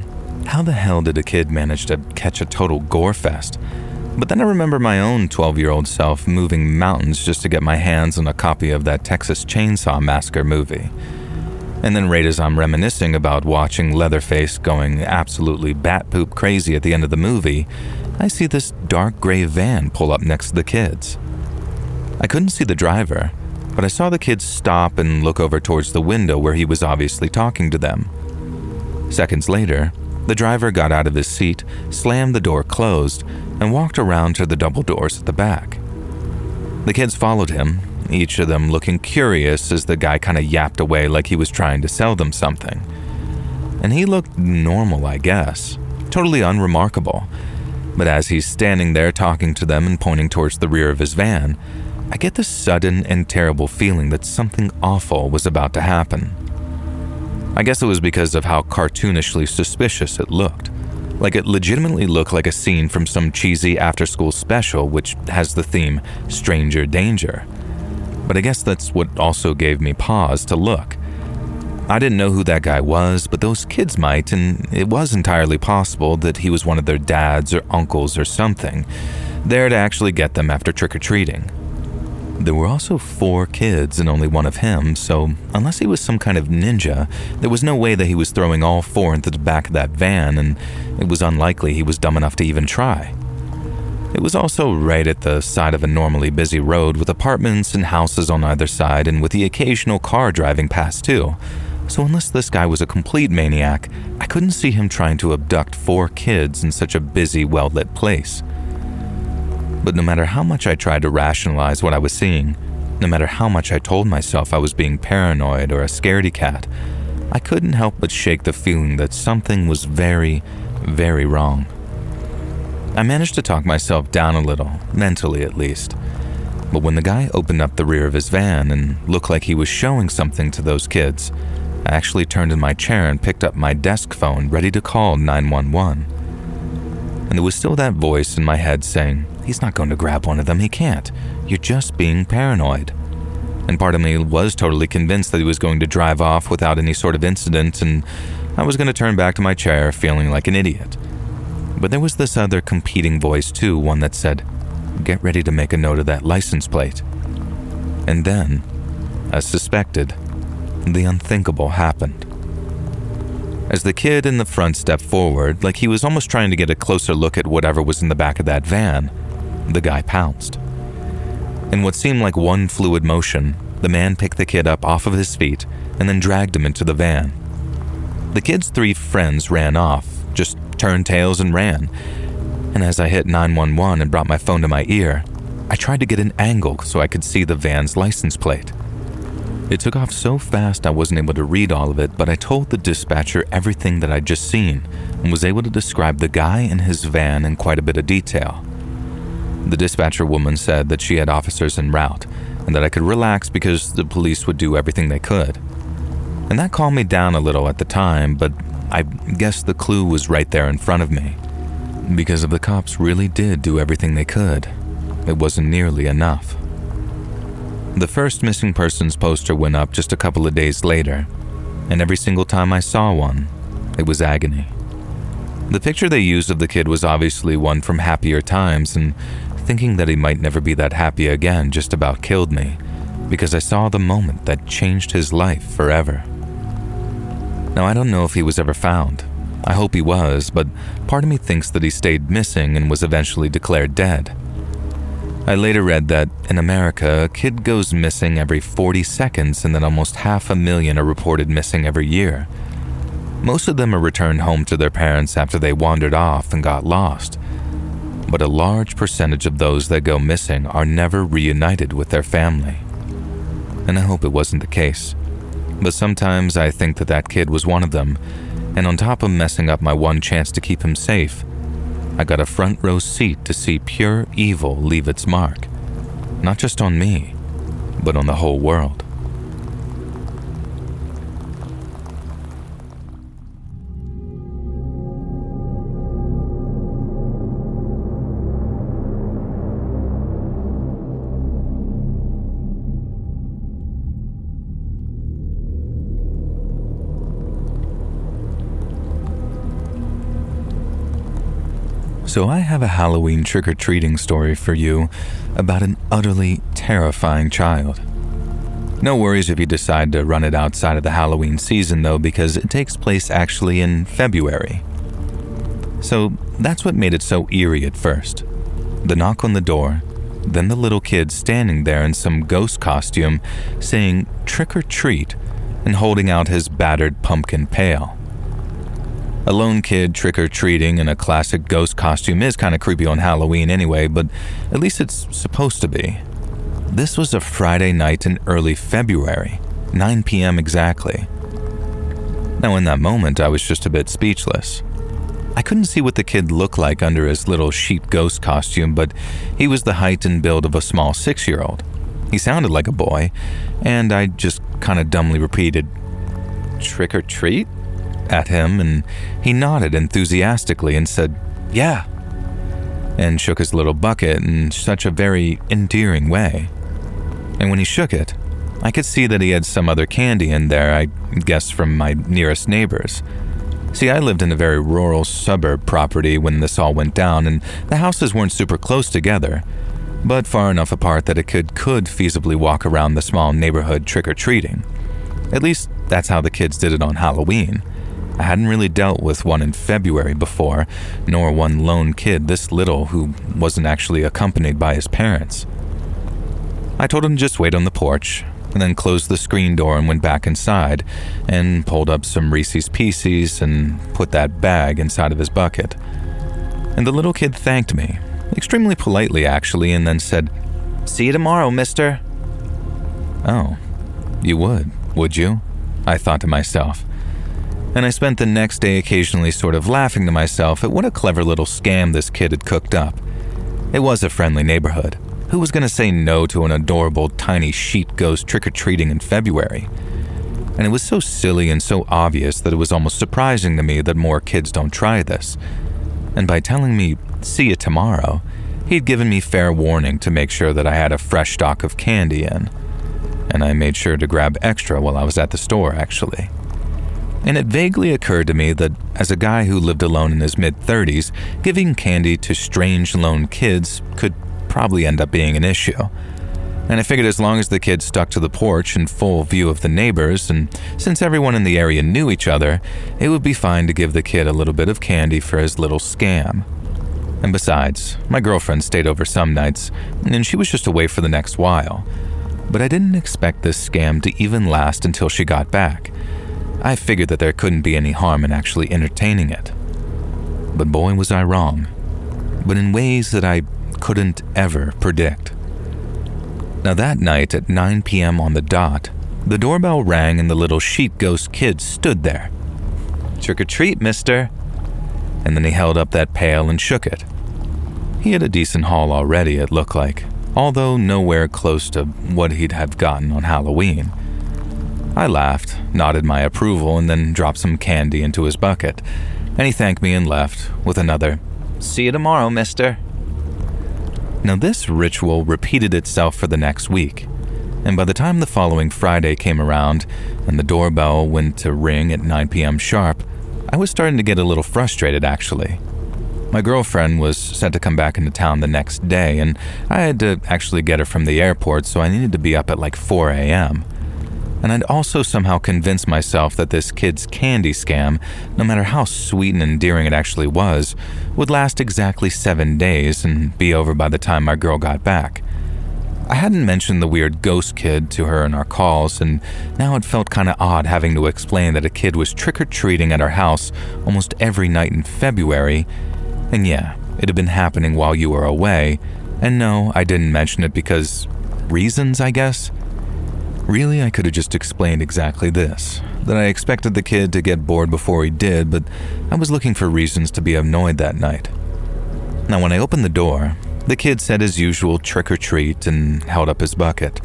how the hell did a kid manage to catch a total gore fest? But then I remember my own 12-year-old self moving mountains just to get my hands on a copy of that Texas Chainsaw Massacre movie. And then right as I'm reminiscing about watching Leatherface going absolutely bat-poop crazy at the end of the movie, I see this dark gray van pull up next to the kids. I couldn't see the driver, but I saw the kids stop and look over towards the window where he was obviously talking to them. Seconds later, the driver got out of his seat, slammed the door closed, and walked around to the double doors at the back. The kids followed him, each of them looking curious as the guy kind of yapped away like he was trying to sell them something. And he looked normal, I guess, totally unremarkable. But as he's standing there talking to them and pointing towards the rear of his van, I get this sudden and terrible feeling that something awful was about to happen. I guess it was because of how cartoonishly suspicious it looked. Like it legitimately looked like a scene from some cheesy after-school special which has the theme Stranger Danger. But I guess that's what also gave me pause to look. I didn't know who that guy was, but those kids might, and it was entirely possible that he was one of their dads or uncles or something, there to actually get them after trick-or-treating. There were also 4 kids and only one of him, so unless he was some kind of ninja, there was no way that he was throwing all 4 into the back of that van, and it was unlikely he was dumb enough to even try. It was also right at the side of a normally busy road with apartments and houses on either side and with the occasional car driving past too. So unless this guy was a complete maniac, I couldn't see him trying to abduct 4 kids in such a busy, well-lit place. But no matter how much I tried to rationalize what I was seeing, no matter how much I told myself I was being paranoid or a scaredy cat, I couldn't help but shake the feeling that something was very, very wrong. I managed to talk myself down a little, mentally at least. But when the guy opened up the rear of his van and looked like he was showing something to those kids, I actually turned in my chair and picked up my desk phone ready to call 911. And there was still that voice in my head saying, "He's not going to grab one of them, he can't. You're just being paranoid." And part of me was totally convinced that he was going to drive off without any sort of incident, and I was going to turn back to my chair feeling like an idiot. But there was this other competing voice too, one that said, "Get ready to make a note of that license plate." And then, as suspected, the unthinkable happened. As the kid in the front stepped forward, like he was almost trying to get a closer look at whatever was in the back of that van, the guy pounced. In what seemed like one fluid motion, the man picked the kid up off of his feet and then dragged him into the van. The kid's 3 friends ran off, just turned tails and ran. And as I hit 911 and brought my phone to my ear, I tried to get an angle so I could see the van's license plate. It took off so fast I wasn't able to read all of it, but I told the dispatcher everything that I'd just seen and was able to describe the guy and his van in quite a bit of detail. The dispatcher woman said that she had officers en route and that I could relax because the police would do everything they could. And that calmed me down a little at the time, but I guess the clue was right there in front of me. Because if the cops really did do everything they could, it wasn't nearly enough. The first missing persons poster went up just a couple of days later, and every single time I saw one, it was agony. The picture they used of the kid was obviously one from happier times, and thinking that he might never be that happy again just about killed me, because I saw the moment that changed his life forever. Now, I don't know if he was ever found. I hope he was, but part of me thinks that he stayed missing and was eventually declared dead. I later read that in America, a kid goes missing every 40 seconds and that almost 500,000 are reported missing every year. Most of them are returned home to their parents after they wandered off and got lost. But a large percentage of those that go missing are never reunited with their family. And I hope it wasn't the case. But sometimes I think that that kid was one of them, and on top of messing up my one chance to keep him safe, I got a front row seat to see pure evil leave its mark, not just on me, but on the whole world. So I have a Halloween trick-or-treating story for you about an utterly terrifying child. No worries if you decide to run it outside of the Halloween season though, because it takes place actually in February. So that's what made it so eerie at first. The knock on the door, then the little kid standing there in some ghost costume saying "trick or treat" and holding out his battered pumpkin pail. A lone kid trick-or-treating in a classic ghost costume is kind of creepy on Halloween anyway, but at least it's supposed to be. This was a Friday night in early February, 9 p.m. exactly. Now in that moment, I was just a bit speechless. I couldn't see what the kid looked like under his little sheep ghost costume, but he was the height and build of a small 6-year-old. He sounded like a boy, and I just kind of dumbly repeated, "Trick-or-treat?" at him, and he nodded enthusiastically and said, "Yeah," and shook his little bucket in such a very endearing way. And when he shook it, I could see that he had some other candy in there, I guess from my nearest neighbors. See, I lived in a very rural suburb property when this all went down, and the houses weren't super close together, but far enough apart that a kid could feasibly walk around the small neighborhood trick-or-treating. At least that's how the kids did it on Halloween. I hadn't really dealt with one in February before, nor one lone kid this little who wasn't actually accompanied by his parents. I told him to just wait on the porch, and then closed the screen door and went back inside, and pulled up some Reese's Pieces and put that bag inside of his bucket. And the little kid thanked me, extremely politely actually, and then said, "See you tomorrow, mister." Oh, you would you? I thought to myself. And I spent the next day occasionally sort of laughing to myself at what a clever little scam this kid had cooked up. It was a friendly neighborhood. Who was going to say no to an adorable tiny sheet ghost trick-or-treating in February? And it was so silly and so obvious that it was almost surprising to me that more kids don't try this. And by telling me, "See you tomorrow," he'd given me fair warning to make sure that I had a fresh stock of candy in. And I made sure to grab extra while I was at the store, actually. And it vaguely occurred to me that as a guy who lived alone in his mid-30s, giving candy to strange lone kids could probably end up being an issue. And I figured as long as the kid stuck to the porch in full view of the neighbors, and since everyone in the area knew each other, it would be fine to give the kid a little bit of candy for his little scam. And besides, my girlfriend stayed over some nights, and she was just away for the next while. But I didn't expect this scam to even last until she got back. I figured that there couldn't be any harm in actually entertaining it. But boy was I wrong. But in ways that I couldn't ever predict. Now that night at 9 p.m. on the dot, the doorbell rang and the little sheet ghost kid stood there. "Trick or treat, mister." And then he held up that pail and shook it. He had a decent haul already, it looked like, although nowhere close to what he'd have gotten on Halloween. I laughed, nodded my approval, and then dropped some candy into his bucket, and he thanked me and left with another, "See you tomorrow, mister." Now this ritual repeated itself for the next week, and by the time the following Friday came around and the doorbell went to ring at 9 p.m. sharp, I was starting to get a little frustrated, actually. My girlfriend was set to come back into town the next day, and I had to actually get her from the airport, so I needed to be up at like 4 a.m. And I'd also somehow convinced myself that this kid's candy scam, no matter how sweet and endearing it actually was, would last exactly 7 days and be over by the time my girl got back. I hadn't mentioned the weird ghost kid to her in our calls, and now it felt kind of odd having to explain that a kid was trick-or-treating at our house almost every night in February. And yeah, it had been happening while you were away, and no, I didn't mention it because reasons, I guess. Really, I could have just explained exactly this, that I expected the kid to get bored before he did, but I was looking for reasons to be annoyed that night. Now, when I opened the door, the kid said his usual trick or treat and held up his bucket.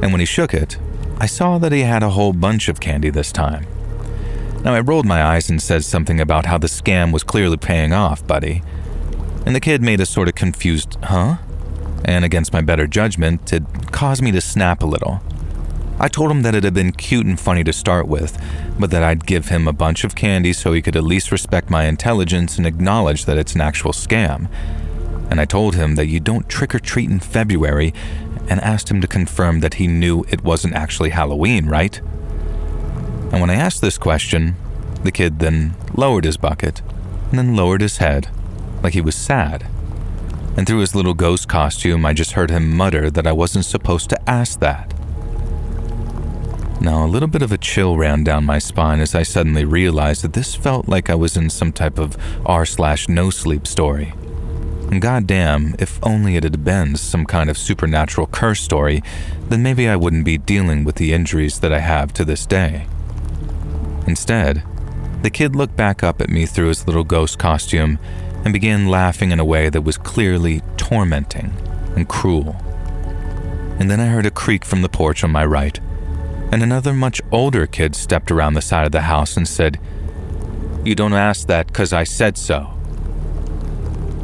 And when he shook it, I saw that he had a whole bunch of candy this time. Now, I rolled my eyes and said something about how the scam was clearly paying off, buddy. And the kid made a sort of confused, "Huh?" And against my better judgment, it caused me to snap a little. I told him that it had been cute and funny to start with, but that I'd give him a bunch of candy so he could at least respect my intelligence and acknowledge that it's an actual scam. And I told him that you don't trick-or-treat in February, and asked him to confirm that he knew it wasn't actually Halloween, right? And when I asked this question, the kid then lowered his bucket, and then lowered his head, like he was sad. And through his little ghost costume, I just heard him mutter that I wasn't supposed to ask that. Now, a little bit of a chill ran down my spine as I suddenly realized that this felt like I was in some type of r/no sleep story. And goddamn, if only it had been some kind of supernatural curse story, then maybe I wouldn't be dealing with the injuries that I have to this day. Instead, the kid looked back up at me through his little ghost costume and began laughing in a way that was clearly tormenting and cruel. And then I heard a creak from the porch on my right, and another much older kid stepped around the side of the house and said, "You don't ask that 'cause I said so."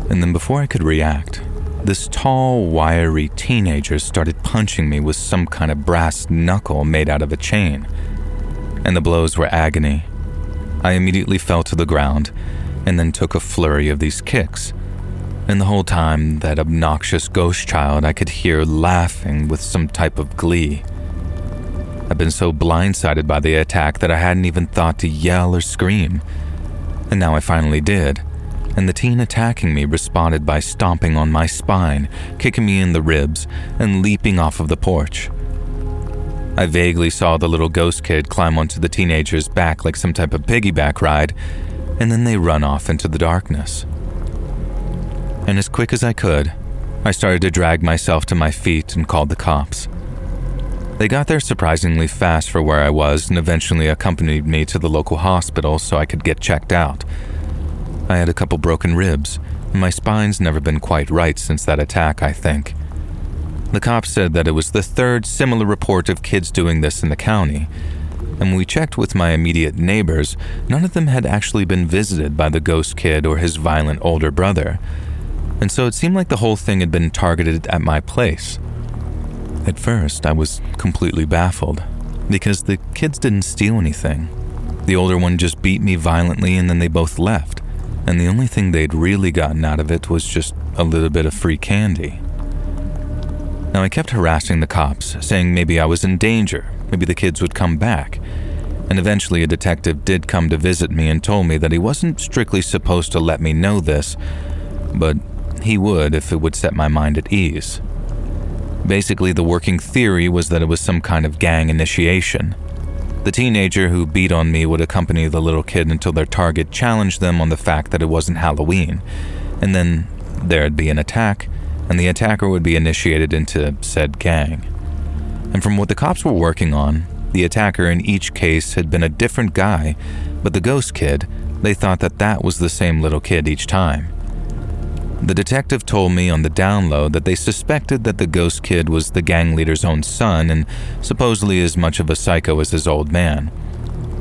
And then before I could react, this tall, wiry teenager started punching me with some kind of brass knuckle made out of a chain. And the blows were agony. I immediately fell to the ground and then took a flurry of these kicks. And the whole time, that obnoxious ghost child I could hear laughing with some type of glee. I've been so blindsided by the attack that I hadn't even thought to yell or scream. And now I finally did, and the teen attacking me responded by stomping on my spine, kicking me in the ribs, and leaping off of the porch. I vaguely saw the little ghost kid climb onto the teenager's back like some type of piggyback ride, and then they run off into the darkness. And as quick as I could, I started to drag myself to my feet and called the cops. They got there surprisingly fast for where I was and eventually accompanied me to the local hospital so I could get checked out. I had a couple broken ribs, and my spine's never been quite right since that attack, I think. The cops said that it was the third similar report of kids doing this in the county, and when we checked with my immediate neighbors, none of them had actually been visited by the ghost kid or his violent older brother, and so it seemed like the whole thing had been targeted at my place. At first, I was completely baffled, because the kids didn't steal anything. The older one just beat me violently and then they both left, and the only thing they'd really gotten out of it was just a little bit of free candy. Now, I kept harassing the cops, saying maybe I was in danger, maybe the kids would come back, and eventually a detective did come to visit me and told me that he wasn't strictly supposed to let me know this, but he would if it would set my mind at ease. Basically, the working theory was that it was some kind of gang initiation. The teenager who beat on me would accompany the little kid until their target challenged them on the fact that it wasn't Halloween, and then there'd be an attack, and the attacker would be initiated into said gang. And from what the cops were working on, the attacker in each case had been a different guy, but the ghost kid, they thought that that was the same little kid each time. The detective told me on the download that they suspected that the ghost kid was the gang leader's own son and supposedly as much of a psycho as his old man.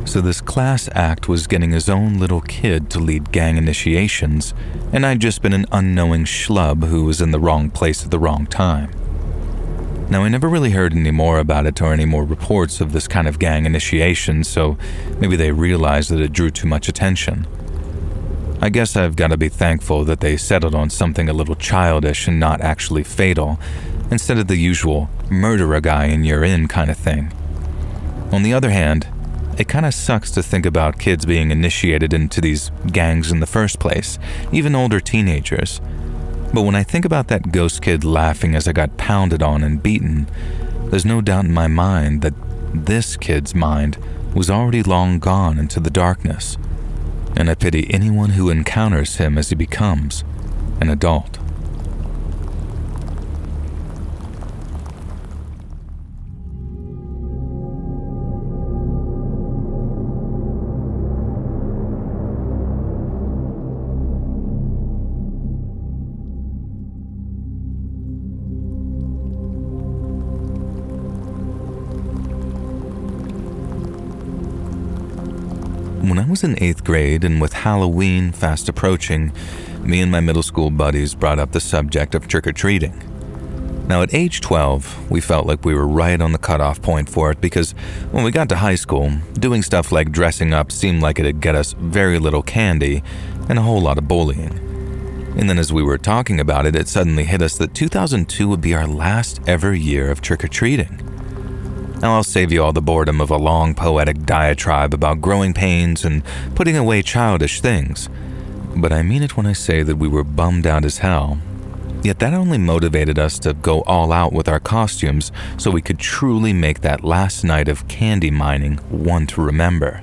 So this class act was getting his own little kid to lead gang initiations, and I'd just been an unknowing schlub who was in the wrong place at the wrong time. Now, I never really heard any more about it or any more reports of this kind of gang initiation, so maybe they realized that it drew too much attention. I guess I've got to be thankful that they settled on something a little childish and not actually fatal, instead of the usual murder a guy and you're in kind of thing. On the other hand, it kind of sucks to think about kids being initiated into these gangs in the first place, even older teenagers. But when I think about that ghost kid laughing as I got pounded on and beaten, there's no doubt in my mind that this kid's mind was already long gone into the darkness, and I pity anyone who encounters him as he becomes an adult. When I was in 8th grade and with Halloween fast approaching, me and my middle school buddies brought up the subject of trick-or-treating. Now at age 12, we felt like we were right on the cutoff point for it because when we got to high school, doing stuff like dressing up seemed like it'd get us very little candy and a whole lot of bullying. And then as we were talking about it, it suddenly hit us that 2002 would be our last ever year of trick-or-treating. Now I'll save you all the boredom of a long poetic diatribe about growing pains and putting away childish things, but I mean it when I say that we were bummed out as hell. Yet that only motivated us to go all out with our costumes so we could truly make that last night of candy mining one to remember.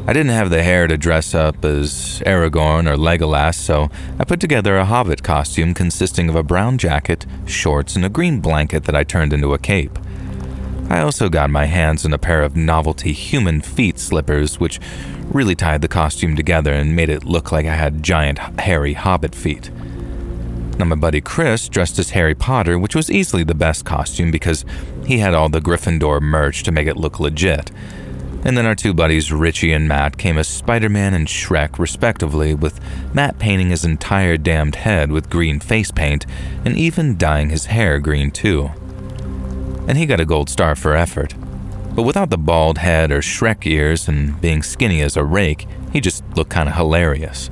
I didn't have the hair to dress up as Aragorn or Legolas, so I put together a hobbit costume consisting of a brown jacket, shorts, and a green blanket that I turned into a cape. I also got my hands on a pair of novelty human feet slippers, which really tied the costume together and made it look like I had giant hairy hobbit feet. Now my buddy Chris dressed as Harry Potter, which was easily the best costume because he had all the Gryffindor merch to make it look legit. And then our two buddies Richie and Matt came as Spider-Man and Shrek respectively, with Matt painting his entire damned head with green face paint and even dyeing his hair green too. And he got a gold star for effort. But without the bald head or Shrek ears and being skinny as a rake, he just looked kind of hilarious.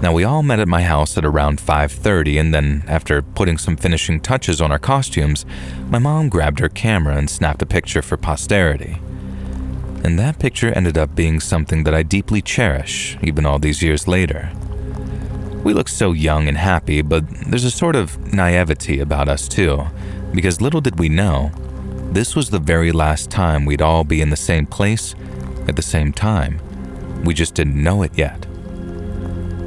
Now we all met at my house at around 5:30, and then after putting some finishing touches on our costumes, my mom grabbed her camera and snapped a picture for posterity. And that picture ended up being something that I deeply cherish, even all these years later. We look so young and happy, but there's a sort of naivety about us too, because little did we know, this was the very last time we'd all be in the same place at the same time. We just didn't know it yet.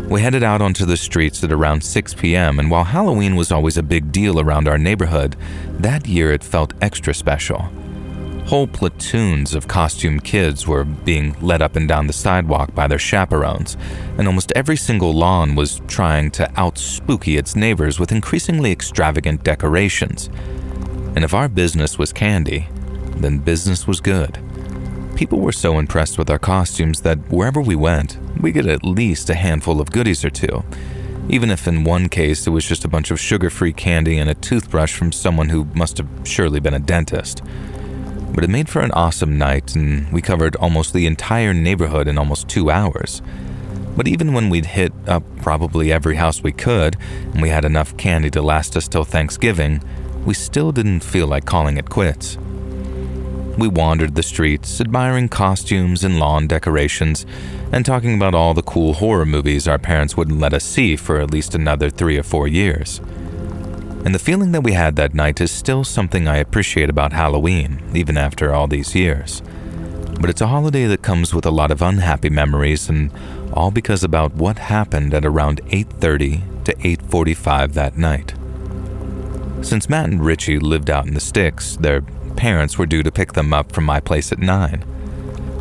We headed out onto the streets at around 6 p.m., and while Halloween was always a big deal around our neighborhood, that year it felt extra special. Whole platoons of costumed kids were being led up and down the sidewalk by their chaperones, and almost every single lawn was trying to out-spooky its neighbors with increasingly extravagant decorations. And if our business was candy, then business was good. People were so impressed with our costumes that wherever we went, we get at least a handful of goodies or two, even if in one case it was just a bunch of sugar-free candy and a toothbrush from someone who must have surely been a dentist. But it made for an awesome night, and we covered almost the entire neighborhood in almost 2 hours. But even when we'd hit up probably every house we could, and we had enough candy to last us till Thanksgiving, we still didn't feel like calling it quits. We wandered the streets, admiring costumes and lawn decorations, and talking about all the cool horror movies our parents wouldn't let us see for at least another 3 or 4 years. And the feeling that we had that night is still something I appreciate about Halloween, even after all these years. But it's a holiday that comes with a lot of unhappy memories, and all because about what happened at around 8:30 to 8:45 that night. Since Matt and Richie lived out in the sticks, their parents were due to pick them up from my place at 9.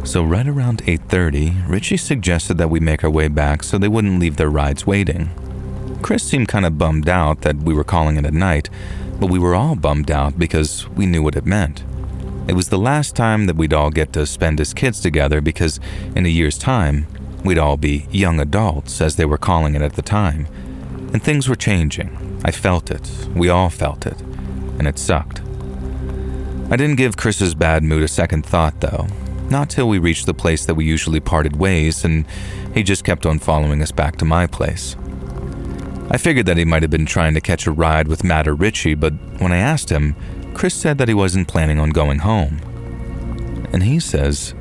So right around 8:30, Richie suggested that we make our way back so they wouldn't leave their rides waiting. Chris seemed kind of bummed out that we were calling it a night, but we were all bummed out because we knew what it meant. It was the last time that we'd all get to spend as kids together because in a year's time, we'd all be young adults, as they were calling it at the time. And things were changing. I felt it. We all felt it. And it sucked. I didn't give Chris's bad mood a second thought, though. Not till we reached the place that we usually parted ways, and he just kept on following us back to my place. I figured that he might have been trying to catch a ride with Matt or Richie, but when I asked him, Chris said that he wasn't planning on going home. And he says,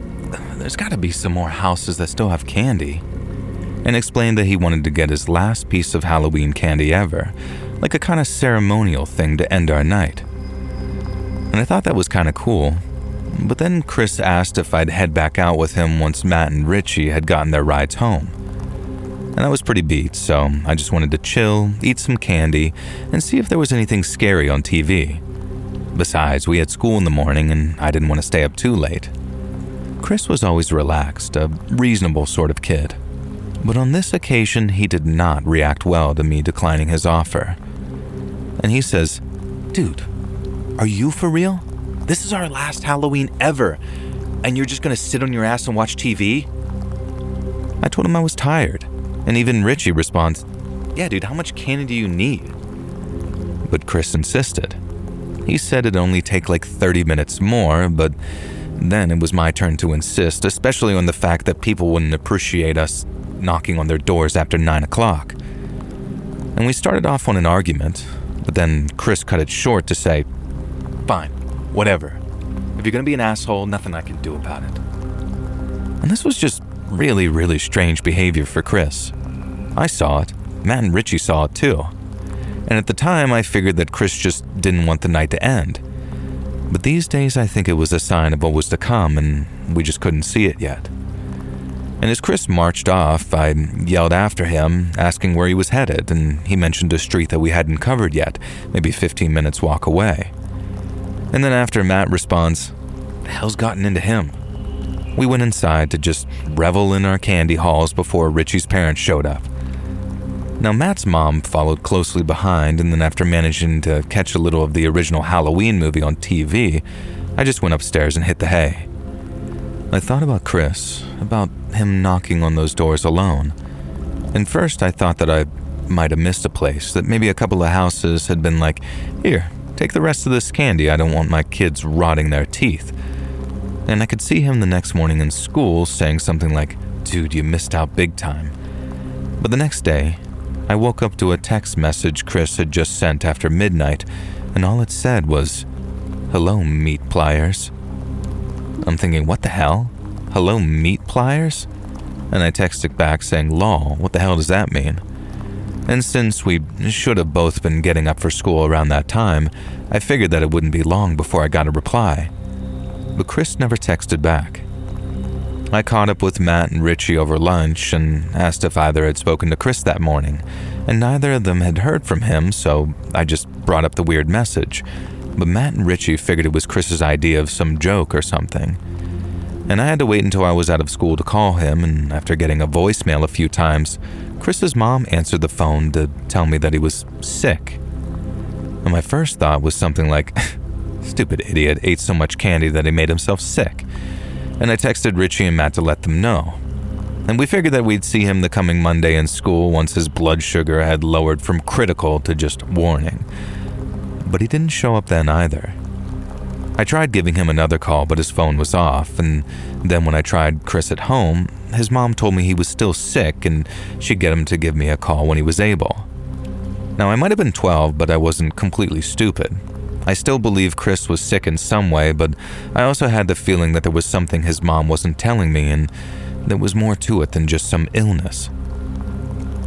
"There's got to be some more houses that still have candy," and explained that he wanted to get his last piece of Halloween candy ever, like a kind of ceremonial thing to end our night. And I thought that was kind of cool, but then Chris asked if I'd head back out with him once Matt and Richie had gotten their rides home. And I was pretty beat, so I just wanted to chill, eat some candy, and see if there was anything scary on TV. Besides, we had school in the morning and I didn't want to stay up too late. Chris was always relaxed, a reasonable sort of kid. But on this occasion, he did not react well to me declining his offer. And he says, "Dude, are you for real? This is our last Halloween ever, and you're just gonna sit on your ass and watch TV?" I told him I was tired. And even Richie responds, "Yeah, dude, how much candy do you need?" But Chris insisted. He said it'd only take like 30 minutes more, but then it was my turn to insist, especially on the fact that people wouldn't appreciate us knocking on their doors after 9 o'clock. And we started off on an argument, but then Chris cut it short to say, "Fine, whatever. If you're gonna be an asshole, nothing I can do about it." And this was just really, really strange behavior for Chris. I saw it. Matt and Richie saw it too. And at the time, I figured that Chris just didn't want the night to end. But these days, I think it was a sign of what was to come, and we just couldn't see it yet. And as Chris marched off, I yelled after him, asking where he was headed, and he mentioned a street that we hadn't covered yet, maybe 15 minutes walk away. And then after Matt responds, "The hell's gotten into him?" We went inside to just revel in our candy hauls before Richie's parents showed up. Now, Matt's mom followed closely behind, and then after managing to catch a little of the original Halloween movie on TV, I just went upstairs and hit the hay. I thought about Chris, about him knocking on those doors alone. And first I thought that I might have missed a place, that maybe a couple of houses had been like, "Here, take the rest of this candy, I don't want my kids rotting their teeth." And I could see him the next morning in school saying something like, "Dude, you missed out big time." But the next day, I woke up to a text message Chris had just sent after midnight, and all it said was, "Hello, meat pliers." I'm thinking, what the hell? Hello, meat pliers? And I texted back saying, "Lol, what the hell does that mean?" And since we should have both been getting up for school around that time, I figured that it wouldn't be long before I got a reply. But Chris never texted back. I caught up with Matt and Richie over lunch and asked if either had spoken to Chris that morning, and neither of them had heard from him, so I just brought up the weird message, but Matt and Richie figured it was Chris's idea of some joke or something. And I had to wait until I was out of school to call him, and after getting a voicemail a few times, Chris's mom answered the phone to tell me that he was sick. And my first thought was something like, stupid idiot ate so much candy that he made himself sick. And I texted Richie and Matt to let them know. And we figured that we'd see him the coming Monday in school once his blood sugar had lowered from critical to just warning. But he didn't show up then either. I tried giving him another call, but his phone was off, and then when I tried Chris at home, his mom told me he was still sick and she'd get him to give me a call when he was able. Now, I might have been 12, but I wasn't completely stupid. I still believe Chris was sick in some way, but I also had the feeling that there was something his mom wasn't telling me, and there was more to it than just some illness.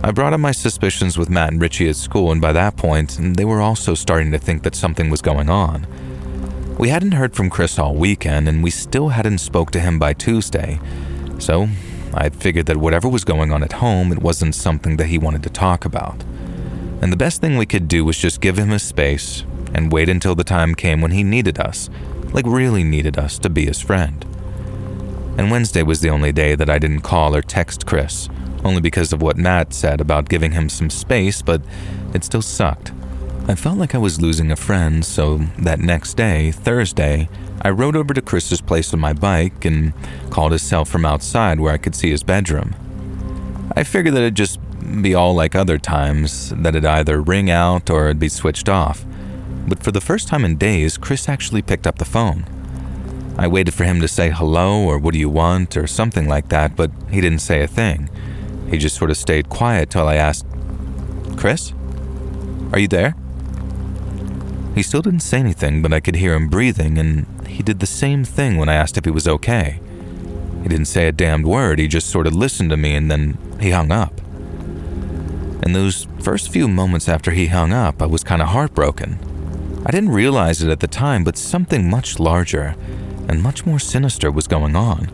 I brought up my suspicions with Matt and Richie at school, and by that point, they were also starting to think that something was going on. We hadn't heard from Chris all weekend, and we still hadn't spoke to him by Tuesday, so I figured that whatever was going on at home, it wasn't something that he wanted to talk about. And the best thing we could do was just give him his space and wait until the time came when he needed us, like really needed us to be his friend. And Wednesday was the only day that I didn't call or text Chris, only because of what Matt said about giving him some space, but it still sucked. I felt like I was losing a friend, so that next day, Thursday, I rode over to Chris's place on my bike and called his cell from outside where I could see his bedroom. I figured that it'd just be all like other times, that it'd either ring out or it'd be switched off. But for the first time in days, Chris actually picked up the phone. I waited for him to say hello or what do you want or something like that, but he didn't say a thing. He just sort of stayed quiet till I asked, "Chris? Are you there?" He still didn't say anything, but I could hear him breathing, and he did the same thing when I asked if he was okay. He didn't say a damned word, he just sort of listened to me, and then he hung up. In those first few moments after he hung up, I was kind of heartbroken. I didn't realize it at the time, but something much larger and much more sinister was going on.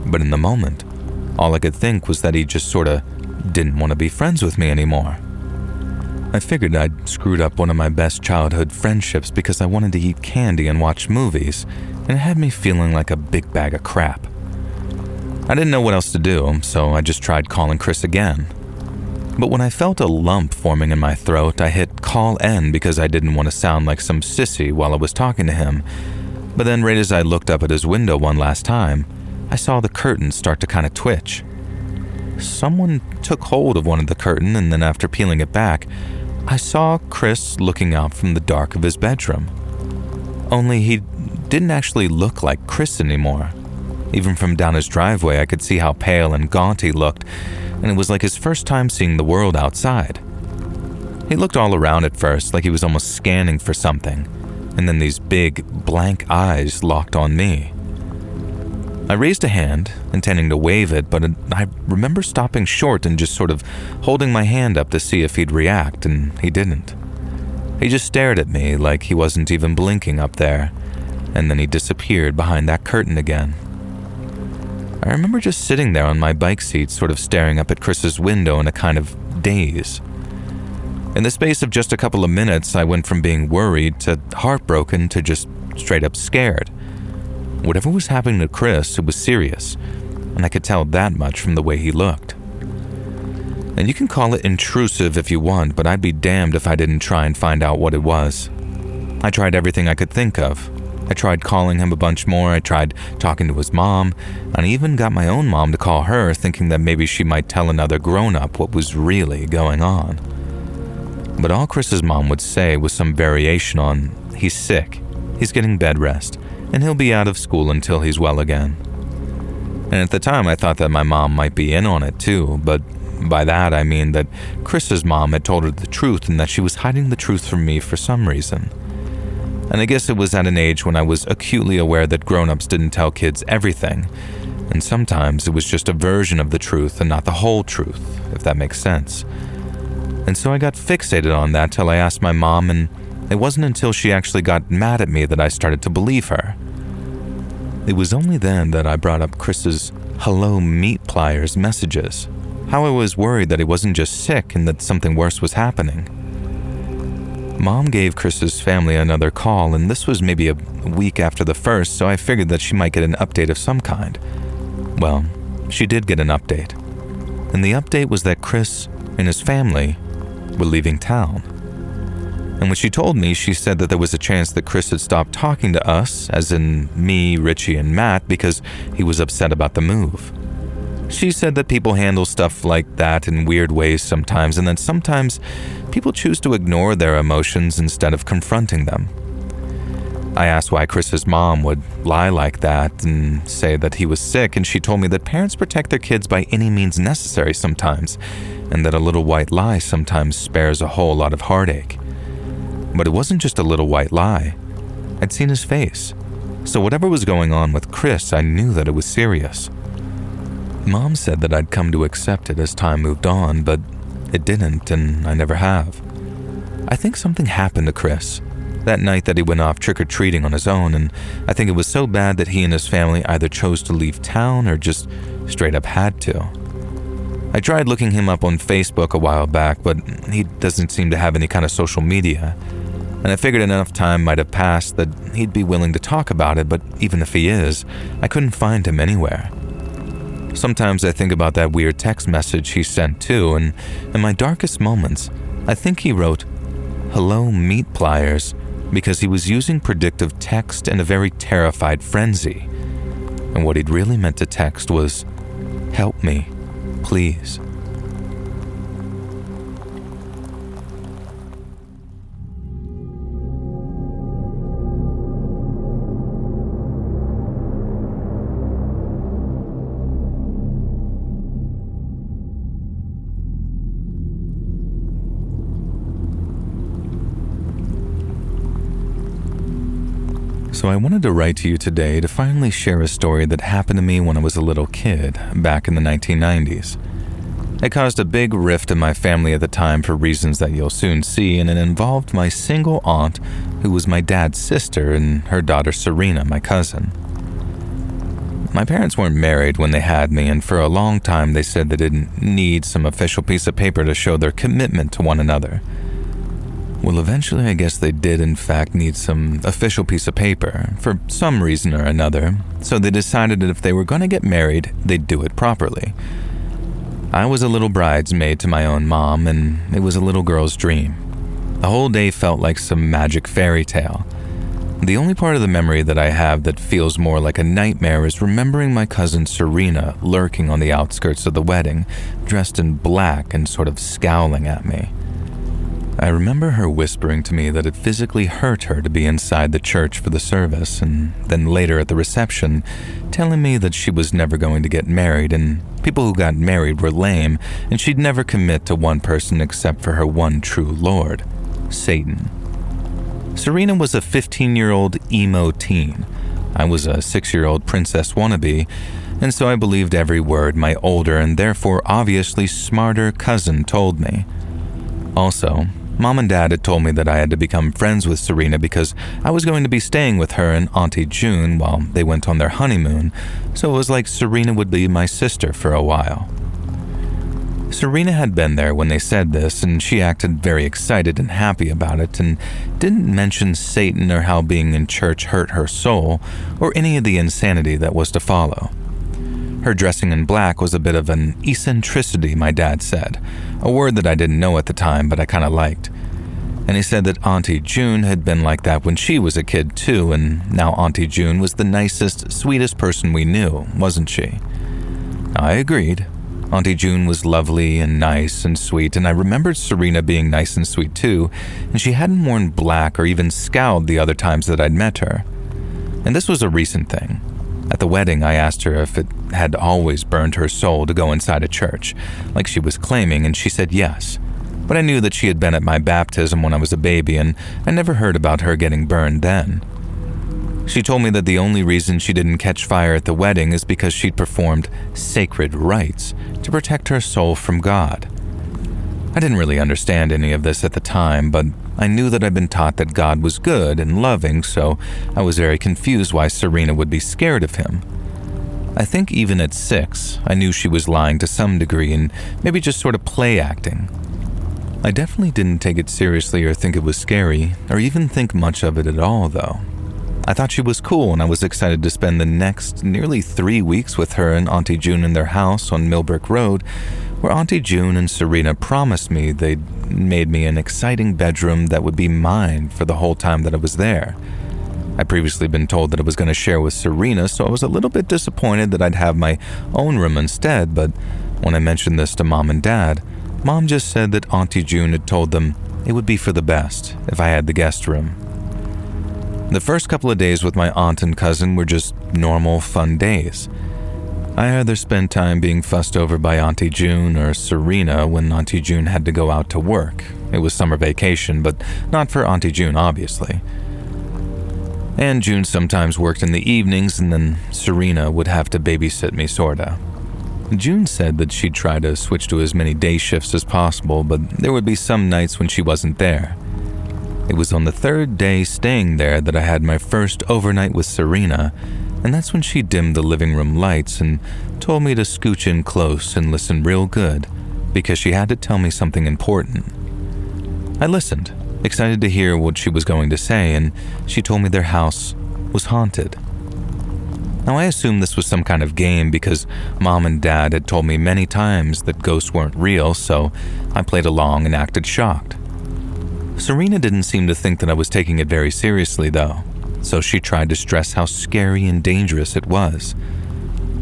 But in the moment, all I could think was that he just sort of didn't want to be friends with me anymore. I figured I'd screwed up one of my best childhood friendships because I wanted to eat candy and watch movies, and it had me feeling like a big bag of crap. I didn't know what else to do, so I just tried calling Chris again. But when I felt a lump forming in my throat, I hit call end because I didn't want to sound like some sissy while I was talking to him. But then right as I looked up at his window one last time, I saw the curtain start to kind of twitch. Someone took hold of one of the curtain, and then after peeling it back, I saw Chris looking out from the dark of his bedroom. Only he didn't actually look like Chris anymore. Even from down his driveway, I could see how pale and gaunt he looked, and it was like his first time seeing the world outside. He looked all around at first, like he was almost scanning for something, and then these big, blank eyes locked on me. I raised a hand, intending to wave it, but I remember stopping short and just sort of holding my hand up to see if he'd react, and he didn't. He just stared at me like he wasn't even blinking up there, and then he disappeared behind that curtain again. I remember just sitting there on my bike seat, sort of staring up at Chris's window in a kind of daze. In the space of just a couple of minutes, I went from being worried to heartbroken to just straight up scared. Whatever was happening to Chris, it was serious, and I could tell that much from the way he looked. And you can call it intrusive if you want, but I'd be damned if I didn't try and find out what it was. I tried everything I could think of. I tried calling him a bunch more, I tried talking to his mom, and I even got my own mom to call her, thinking that maybe she might tell another grown-up what was really going on. But all Chris's mom would say was some variation on, "He's sick, he's getting bed rest, and he'll be out of school until he's well again." And at the time I thought that my mom might be in on it too, but by that I mean that Chris's mom had told her the truth and that she was hiding the truth from me for some reason. And I guess it was at an age when I was acutely aware that grown-ups didn't tell kids everything, and sometimes it was just a version of the truth and not the whole truth, if that makes sense. And so I got fixated on that till I asked my mom, and it wasn't until she actually got mad at me that I started to believe her. It was only then that I brought up Chris's "hello meat pliers" messages, how I was worried that he wasn't just sick and that something worse was happening. Mom gave Chris's family another call, and this was maybe a week after the first, so I figured that she might get an update of some kind. Well, she did get an update. And the update was that Chris and his family were leaving town. And when she told me, she said that there was a chance that Chris had stopped talking to us, as in me, Richie, and Matt, because he was upset about the move. She said that people handle stuff like that in weird ways sometimes, and that sometimes people choose to ignore their emotions instead of confronting them. I asked why Chris's mom would lie like that and say that he was sick, and she told me that parents protect their kids by any means necessary sometimes, and that a little white lie sometimes spares a whole lot of heartache. But it wasn't just a little white lie. I'd seen his face. So whatever was going on with Chris, I knew that it was serious. Mom said that I'd come to accept it as time moved on, but it didn't, and I never have. I think something happened to Chris that night that he went off trick-or-treating on his own, and I think it was so bad that he and his family either chose to leave town or just straight up had to. I tried looking him up on Facebook a while back, but he doesn't seem to have any kind of social media. And I figured enough time might have passed that he'd be willing to talk about it, but even if he is, I couldn't find him anywhere. Sometimes I think about that weird text message he sent too, and in my darkest moments, I think he wrote, "Hello, meat pliers," because he was using predictive text in a very terrified frenzy. And what he'd really meant to text was, "Help me, please." So I wanted to write to you today to finally share a story that happened to me when I was a little kid, back in the 1990s. It caused a big rift in my family at the time for reasons that you'll soon see, and it involved my single aunt, who was my dad's sister, and her daughter Serena, my cousin. My parents weren't married when they had me, and for a long time they said they didn't need some official piece of paper to show their commitment to one another. Well, eventually I guess they did in fact need some official piece of paper, for some reason or another, so they decided that if they were going to get married, they'd do it properly. I was a little bridesmaid to my own mom, and it was a little girl's dream. The whole day felt like some magic fairy tale. The only part of the memory that I have that feels more like a nightmare is remembering my cousin Serena lurking on the outskirts of the wedding, dressed in black and sort of scowling at me. I remember her whispering to me that it physically hurt her to be inside the church for the service, and then later at the reception, telling me that she was never going to get married, and people who got married were lame, and she'd never commit to one person except for her one true lord, Satan. Serena was a 15-year-old emo teen. I was a 6-year-old princess wannabe, and so I believed every word my older and therefore obviously smarter cousin told me. Also, Mom and Dad had told me that I had to become friends with Serena because I was going to be staying with her and Auntie June while they went on their honeymoon, so it was like Serena would be my sister for a while. Serena had been there when they said this, and she acted very excited and happy about it, and didn't mention Satan or how being in church hurt her soul, or any of the insanity that was to follow. Her dressing in black was a bit of an eccentricity, my dad said, a word that I didn't know at the time but I kind of liked. And he said that Auntie June had been like that when she was a kid too, and now Auntie June was the nicest, sweetest person we knew, wasn't she? I agreed. Auntie June was lovely and nice and sweet, and I remembered Serena being nice and sweet too, and she hadn't worn black or even scowled the other times that I'd met her. And this was a recent thing. At the wedding, I asked her if it had always burned her soul to go inside a church, like she was claiming, and she said yes. But I knew that she had been at my baptism when I was a baby, and I never heard about her getting burned then. She told me that the only reason she didn't catch fire at the wedding is because she'd performed sacred rites to protect her soul from God. I didn't really understand any of this at the time, but I knew that I'd been taught that God was good and loving, so I was very confused why Serena would be scared of him. I think even at 6, I knew she was lying to some degree and maybe just sort of play acting. I definitely didn't take it seriously or think it was scary, or even think much of it at all, though. I thought she was cool, and I was excited to spend the next nearly 3 weeks with her and Auntie June in their house on Millbrook Road, where Auntie June and Serena promised me they'd made me an exciting bedroom that would be mine for the whole time that I was there. I'd previously been told that I was going to share with Serena, so I was a little bit disappointed that I'd have my own room instead, but when I mentioned this to Mom and Dad, Mom just said that Auntie June had told them it would be for the best if I had the guest room. The first couple of days with my aunt and cousin were just normal, fun days. I either spent time being fussed over by Auntie June or Serena when Auntie June had to go out to work. It was summer vacation, but not for Auntie June, obviously. And June sometimes worked in the evenings, and then Serena would have to babysit me, sorta. June said that she'd try to switch to as many day shifts as possible, but there would be some nights when she wasn't there. It was on the third day staying there that I had my first overnight with Serena, and that's when she dimmed the living room lights and told me to scooch in close and listen real good, because she had to tell me something important. I listened, excited to hear what she was going to say, and she told me their house was haunted. Now, I assumed this was some kind of game because Mom and Dad had told me many times that ghosts weren't real, so I played along and acted shocked. Serena didn't seem to think that I was taking it very seriously, though, so she tried to stress how scary and dangerous it was.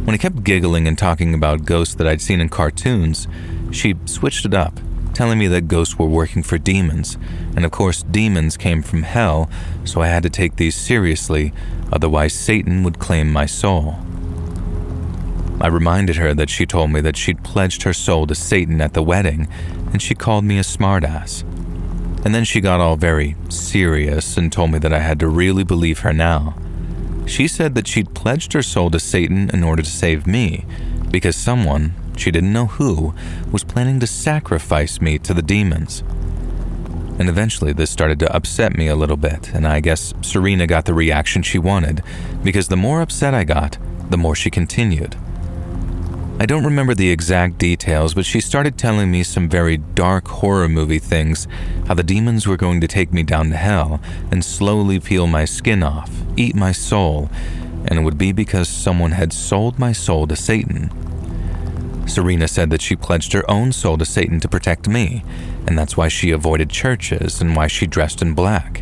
When I kept giggling and talking about ghosts that I'd seen in cartoons, she switched it up, telling me that ghosts were working for demons, and of course demons came from hell, so I had to take these seriously, otherwise Satan would claim my soul. I reminded her that she told me that she'd pledged her soul to Satan at the wedding, and she called me a smartass. And then she got all very serious and told me that I had to really believe her now. She said that she'd pledged her soul to Satan in order to save me, because someone, she didn't know who, was planning to sacrifice me to the demons. And eventually this started to upset me a little bit, and I guess Serena got the reaction she wanted, because the more upset I got, the more she continued. I don't remember the exact details, but she started telling me some very dark horror movie things, how the demons were going to take me down to hell and slowly peel my skin off, eat my soul, and it would be because someone had sold my soul to Satan. Serena said that she pledged her own soul to Satan to protect me, and that's why she avoided churches and why she dressed in black.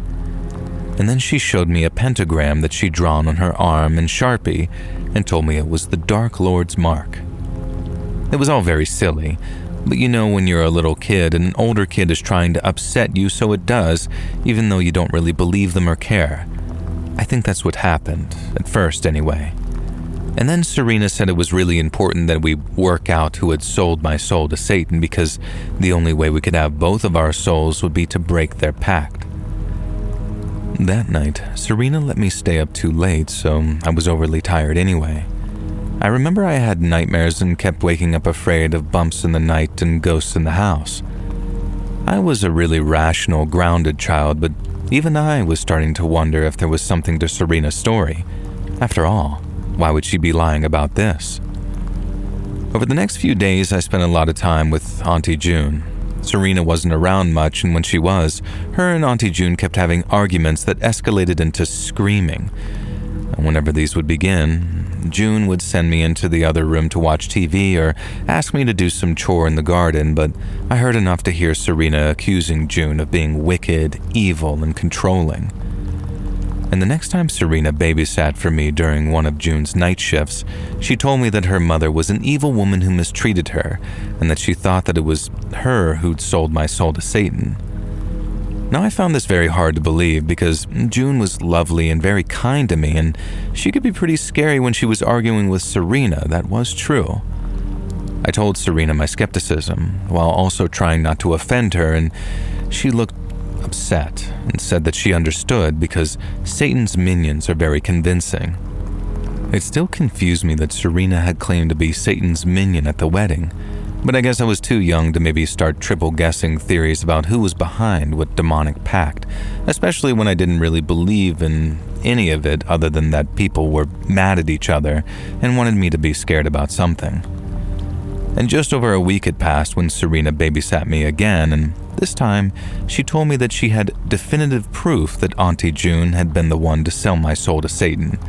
And then she showed me a pentagram that she'd drawn on her arm in Sharpie and told me it was the Dark Lord's mark. It was all very silly, but you know when you're a little kid, an older kid is trying to upset you, so it does, even though you don't really believe them or care. I think that's what happened, at first anyway. And then Serena said it was really important that we work out who had sold my soul to Satan, because the only way we could have both of our souls would be to break their pact. That night, Serena let me stay up too late, so I was overly tired anyway. I remember I had nightmares and kept waking up afraid of bumps in the night and ghosts in the house. I was a really rational, grounded child, but even I was starting to wonder if there was something to Serena's story. After all, why would she be lying about this? Over the next few days, I spent a lot of time with Auntie June. Serena wasn't around much, and when she was, her and Auntie June kept having arguments that escalated into screaming. And whenever these would begin, June would send me into the other room to watch TV or ask me to do some chore in the garden, but I heard enough to hear Serena accusing June of being wicked, evil, and controlling. And the next time Serena babysat for me during one of June's night shifts, she told me that her mother was an evil woman who mistreated her, and that she thought that it was her who'd sold my soul to Satan. Now, I found this very hard to believe because June was lovely and very kind to me, and she could be pretty scary when she was arguing with Serena. That was true. I told Serena my skepticism, while also trying not to offend her, and she looked upset and said that she understood because Satan's minions are very convincing. It still confused me that Serena had claimed to be Satan's minion at the wedding, but I guess I was too young to maybe start triple guessing theories about who was behind what demonic pact, especially when I didn't really believe in any of it other than that people were mad at each other and wanted me to be scared about something. And just over a week had passed when Serena babysat me again, and This time, she told me that she had definitive proof that Auntie June had been the one to sell my soul to Satan.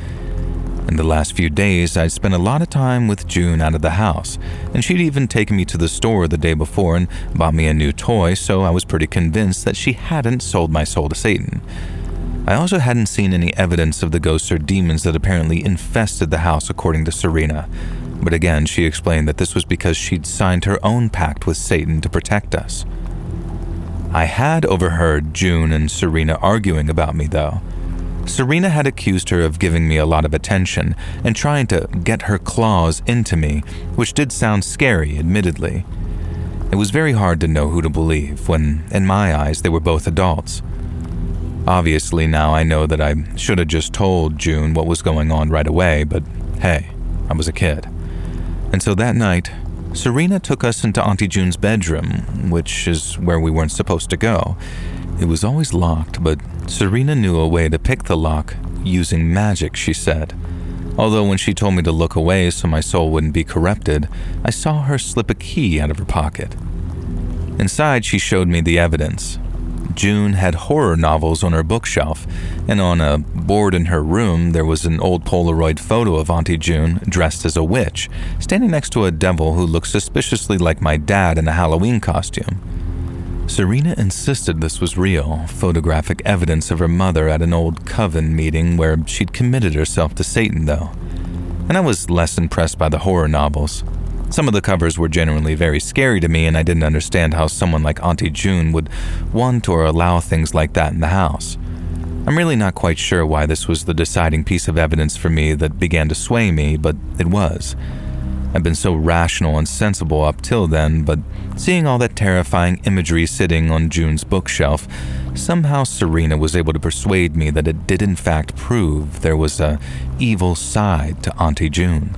In the last few days, I'd spent a lot of time with June out of the house, and she'd even taken me to the store the day before and bought me a new toy, so I was pretty convinced that she hadn't sold my soul to Satan. I also hadn't seen any evidence of the ghosts or demons that apparently infested the house, according to Serena. But again, she explained that this was because she'd signed her own pact with Satan to protect us. I had overheard June and Serena arguing about me, though. Serena had accused her of giving me a lot of attention and trying to get her claws into me, which did sound scary, admittedly. It was very hard to know who to believe when, in my eyes, they were both adults. Obviously, now I know that I should have just told June what was going on right away, but hey, I was a kid. And so that night, Serena took us into Auntie June's bedroom, which is where we weren't supposed to go. It was always locked, but Serena knew a way to pick the lock using magic, she said. Although when she told me to look away so my soul wouldn't be corrupted, I saw her slip a key out of her pocket. Inside, she showed me the evidence. June had horror novels on her bookshelf, and on a board in her room there was an old Polaroid photo of Auntie June dressed as a witch, standing next to a devil who looked suspiciously like my dad in a Halloween costume. Serena insisted this was real, photographic evidence of her mother at an old coven meeting where she'd committed herself to Satan, though. And I was less impressed by the horror novels. Some of the covers were genuinely very scary to me, and I didn't understand how someone like Auntie June would want or allow things like that in the house. I'm really not quite sure why this was the deciding piece of evidence for me that began to sway me, but it was. I've been so rational and sensible up till then, but seeing all that terrifying imagery sitting on June's bookshelf, somehow Serena was able to persuade me that it did in fact prove there was a evil side to Auntie June.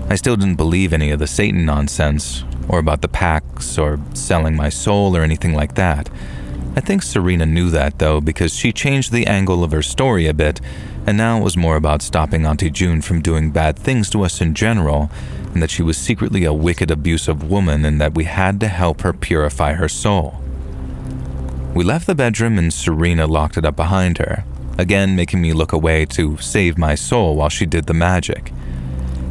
I still didn't believe any of the Satan nonsense, or about the pacts, or selling my soul, or anything like that. I think Serena knew that, though, because she changed the angle of her story a bit, and now it was more about stopping Auntie June from doing bad things to us in general, and that she was secretly a wicked, abusive woman, and that we had to help her purify her soul. We left the bedroom, and Serena locked it up behind her, again making me look away to save my soul while she did the magic.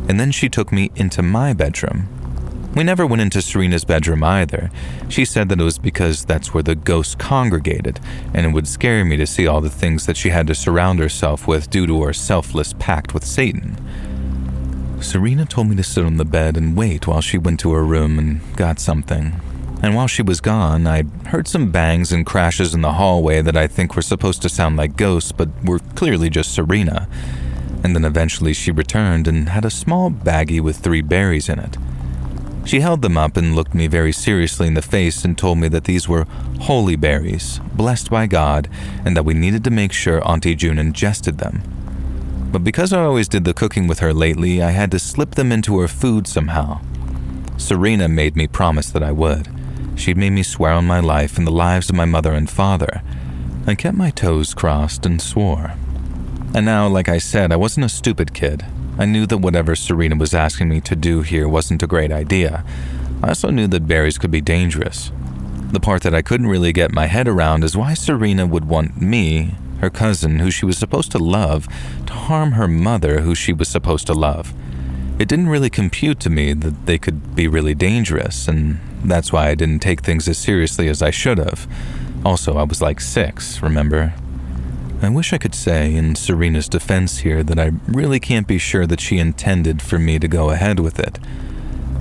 And then she took me into my bedroom. We never went into Serena's bedroom either. She said that it was because that's where the ghosts congregated, and it would scare me to see all the things that she had to surround herself with due to her selfless pact with Satan. Serena told me to sit on the bed and wait while she went to her room and got something. And while she was gone, I heard some bangs and crashes in the hallway that I think were supposed to sound like ghosts, but were clearly just Serena. And then eventually she returned and had a small baggie with 3 berries in it. She held them up and looked me very seriously in the face and told me that these were holy berries, blessed by God, and that we needed to make sure Auntie June ingested them. But because I always did the cooking with her lately, I had to slip them into her food somehow. Serena made me promise that I would. She'd made me swear on my life and the lives of my mother and father. I kept my toes crossed and swore. And now, like I said, I wasn't a stupid kid. I knew that whatever Serena was asking me to do here wasn't a great idea. I also knew that berries could be dangerous. The part that I couldn't really get my head around is why Serena would want me, her cousin, who she was supposed to love, to harm her mother, who she was supposed to love. It didn't really compute to me that they could be really dangerous, and that's why I didn't take things as seriously as I should have. Also, I was like 6, remember? I wish I could say, in Serena's defense here, that I really can't be sure that she intended for me to go ahead with it.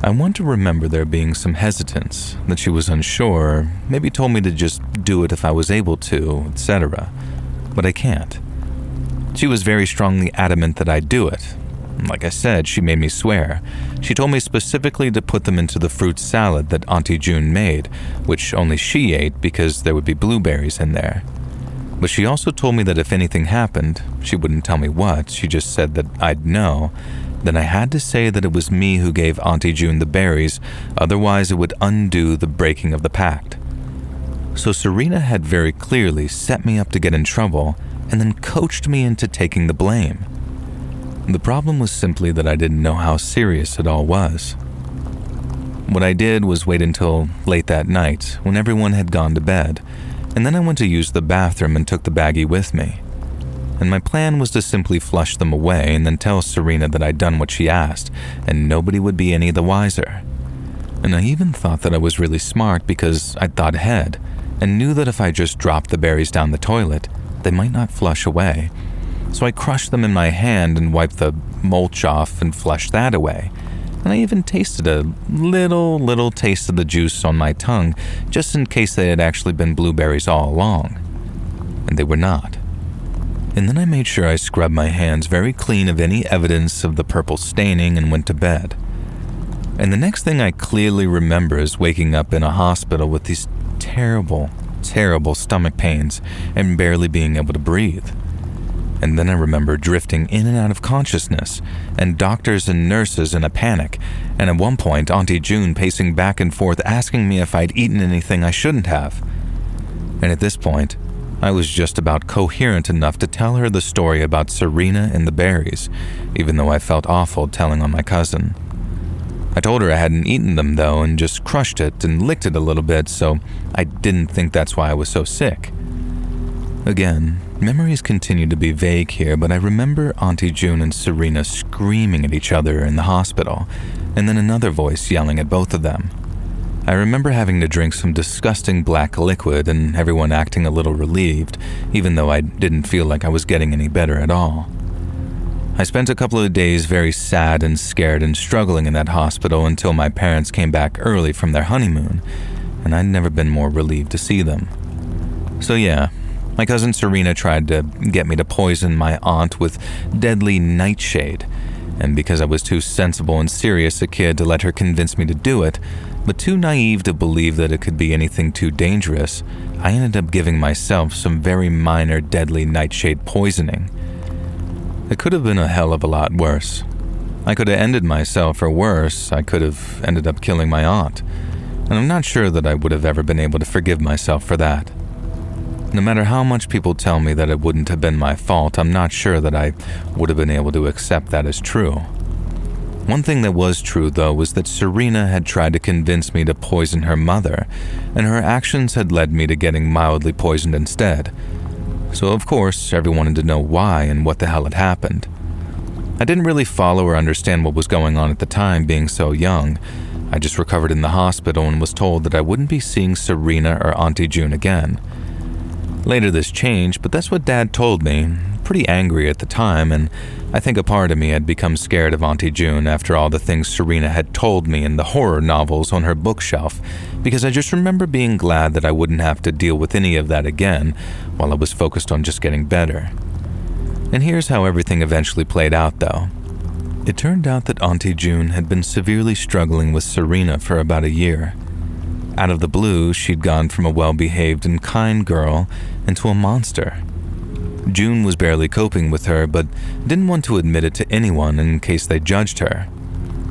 I want to remember there being some hesitance, that she was unsure, or maybe told me to just do it if I was able to, etc. But I can't. She was very strongly adamant that I do it. Like I said, she made me swear. She told me specifically to put them into the fruit salad that Auntie June made, which only she ate because there would be blueberries in there. But she also told me that if anything happened, she wouldn't tell me what, she just said that I'd know, then I had to say that it was me who gave Auntie June the berries, otherwise it would undo the breaking of the pact. So Serena had very clearly set me up to get in trouble, and then coached me into taking the blame. The problem was simply that I didn't know how serious it all was. What I did was wait until late that night when everyone had gone to bed, and then I went to use the bathroom and took the baggie with me. And my plan was to simply flush them away and then tell Serena that I'd done what she asked, and nobody would be any the wiser. And I even thought that I was really smart because I'd thought ahead and knew that if I just dropped the berries down the toilet, they might not flush away. So I crushed them in my hand and wiped the mulch off and flushed that away. And I even tasted a little taste of the juice on my tongue just in case they had actually been blueberries all along. And they were not. And then I made sure I scrubbed my hands very clean of any evidence of the purple staining and went to bed. And the next thing I clearly remember is waking up in a hospital with these terrible stomach pains and barely being able to breathe. And then I remember drifting in and out of consciousness, and doctors and nurses in a panic, and at one point Auntie June pacing back and forth asking me if I'd eaten anything I shouldn't have. And at this point, I was just about coherent enough to tell her the story about Serena and the berries, even though I felt awful telling on my cousin. I told her I hadn't eaten them though and just crushed it and licked it a little bit, so I didn't think that's why I was so sick. Again, memories continue to be vague here, but I remember Auntie June and Serena screaming at each other in the hospital, and then another voice yelling at both of them. I remember having to drink some disgusting black liquid and everyone acting a little relieved, even though I didn't feel like I was getting any better at all. I spent a couple of days very sad and scared and struggling in that hospital until my parents came back early from their honeymoon, and I'd never been more relieved to see them. So yeah, my cousin Serena tried to get me to poison my aunt with deadly nightshade, and because I was too sensible and serious a kid to let her convince me to do it, but too naive to believe that it could be anything too dangerous, I ended up giving myself some very minor deadly nightshade poisoning. It could have been a hell of a lot worse. I could have ended myself, or worse, I could have ended up killing my aunt, and I'm not sure that I would have ever been able to forgive myself for that. No matter how much people tell me that it wouldn't have been my fault, I'm not sure that I would have been able to accept that as true. One thing that was true, though, was that Serena had tried to convince me to poison her mother, and her actions had led me to getting mildly poisoned instead. So, of course, everyone wanted to know why and what the hell had happened. I didn't really follow or understand what was going on at the time, being so young. I just recovered in the hospital and was told that I wouldn't be seeing Serena or Auntie June again. Later this changed, but that's what Dad told me, pretty angry at the time, and I think a part of me had become scared of Auntie June after all the things Serena had told me in the horror novels on her bookshelf, because I just remember being glad that I wouldn't have to deal with any of that again while I was focused on just getting better. And here's how everything eventually played out, though. It turned out that Auntie June had been severely struggling with Serena for about a year. Out of the blue, she'd gone from a well-behaved and kind girl into a monster. June was barely coping with her, but didn't want to admit it to anyone in case they judged her.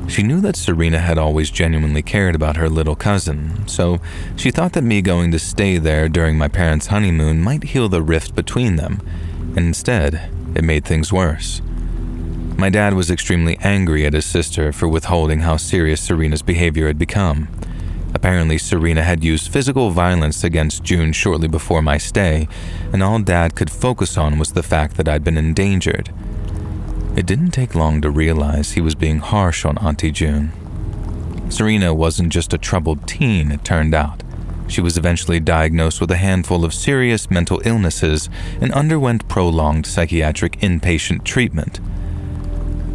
She knew that Serena had always genuinely cared about her little cousin, so she thought that me going to stay there during my parents' honeymoon might heal the rift between them, and instead, it made things worse. My dad was extremely angry at his sister for withholding how serious Serena's behavior had become. Apparently, Serena had used physical violence against June shortly before my stay, and all Dad could focus on was the fact that I'd been endangered. It didn't take long to realize he was being harsh on Auntie June. Serena wasn't just a troubled teen, it turned out. She was eventually diagnosed with a handful of serious mental illnesses and underwent prolonged psychiatric inpatient treatment.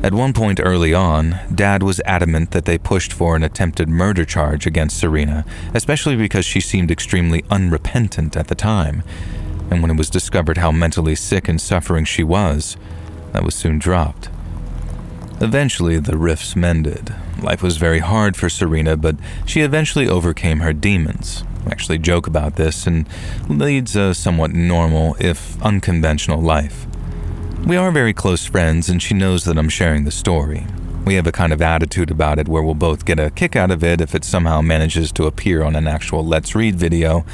At one point early on, Dad was adamant that they pushed for an attempted murder charge against Serena, especially because she seemed extremely unrepentant at the time, and when it was discovered how mentally sick and suffering she was, that was soon dropped. Eventually, the rifts mended. Life was very hard for Serena, but she eventually overcame her demons. We actually joke about this and leads a somewhat normal, if unconventional life. We are very close friends, and she knows that I'm sharing the story. We have a kind of attitude about it where we'll both get a kick out of it if it somehow manages to appear on an actual Let's Read video,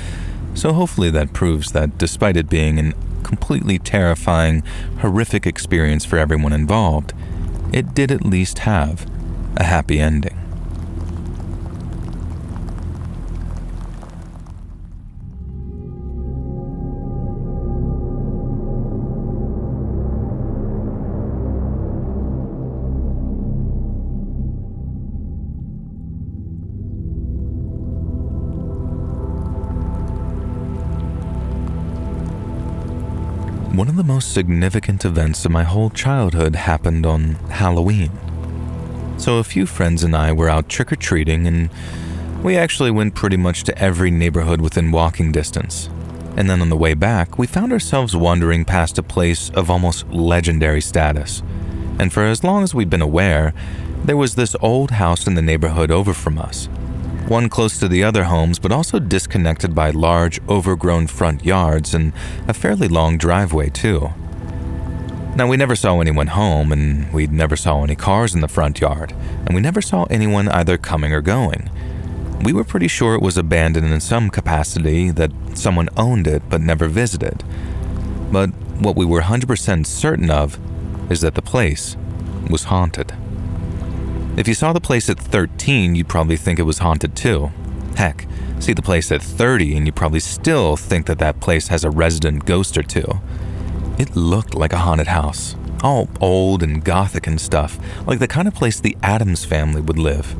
so hopefully that proves that despite it being an completely terrifying, horrific experience for everyone involved, it did at least have a happy ending. One of the most significant events of my whole childhood happened on Halloween. So a few friends and I were out trick-or-treating, and we actually went pretty much to every neighborhood within walking distance. And then on the way back, we found ourselves wandering past a place of almost legendary status. And for as long as we'd been aware, there was this old house in the neighborhood over from us. One close to the other homes, but also disconnected by large, overgrown front yards and a fairly long driveway too. Now, we never saw anyone home, and we never saw any cars in the front yard, and we never saw anyone either coming or going. We were pretty sure it was abandoned in some capacity, that someone owned it but never visited. But what we were 100% certain of is that the place was haunted. If you saw the place at 13, you'd probably think it was haunted too. Heck, see the place at 30 and you probably still think that that place has a resident ghost or two. It looked like a haunted house, all old and gothic and stuff, like the kind of place the Addams family would live.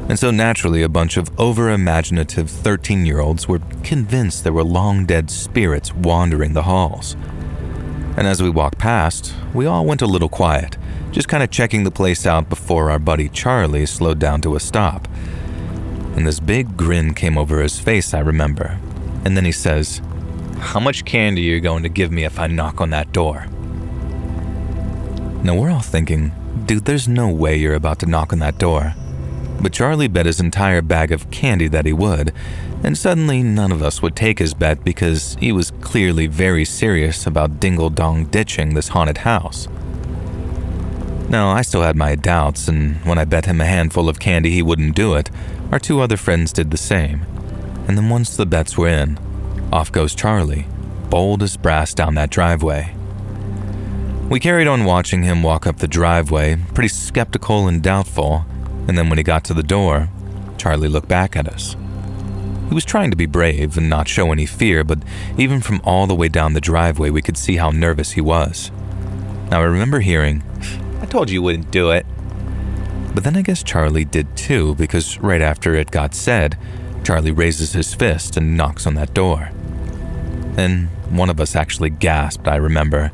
And so naturally, a bunch of over-imaginative 13-year-olds were convinced there were long-dead spirits wandering the halls. And as we walked past, we all went a little quiet, just kind of checking the place out before our buddy Charlie slowed down to a stop. And this big grin came over his face, I remember. And then he says, "How much candy are you going to give me if I knock on that door?" Now we're all thinking, dude, there's no way you're about to knock on that door. But Charlie bet his entire bag of candy that he would, and suddenly none of us would take his bet because he was clearly very serious about dingle-dong ditching this haunted house. Now, I still had my doubts, and when I bet him a handful of candy he wouldn't do it, our two other friends did the same. And then once the bets were in, off goes Charlie, bold as brass down that driveway. We carried on watching him walk up the driveway, pretty skeptical and doubtful, and then when he got to the door, Charlie looked back at us. He was trying to be brave and not show any fear, but even from all the way down the driveway, we could see how nervous he was. Now, I remember hearing, "I told you you wouldn't do it." But then I guess Charlie did too, because right after it got said, Charlie raises his fist and knocks on that door. And one of us actually gasped, I remember.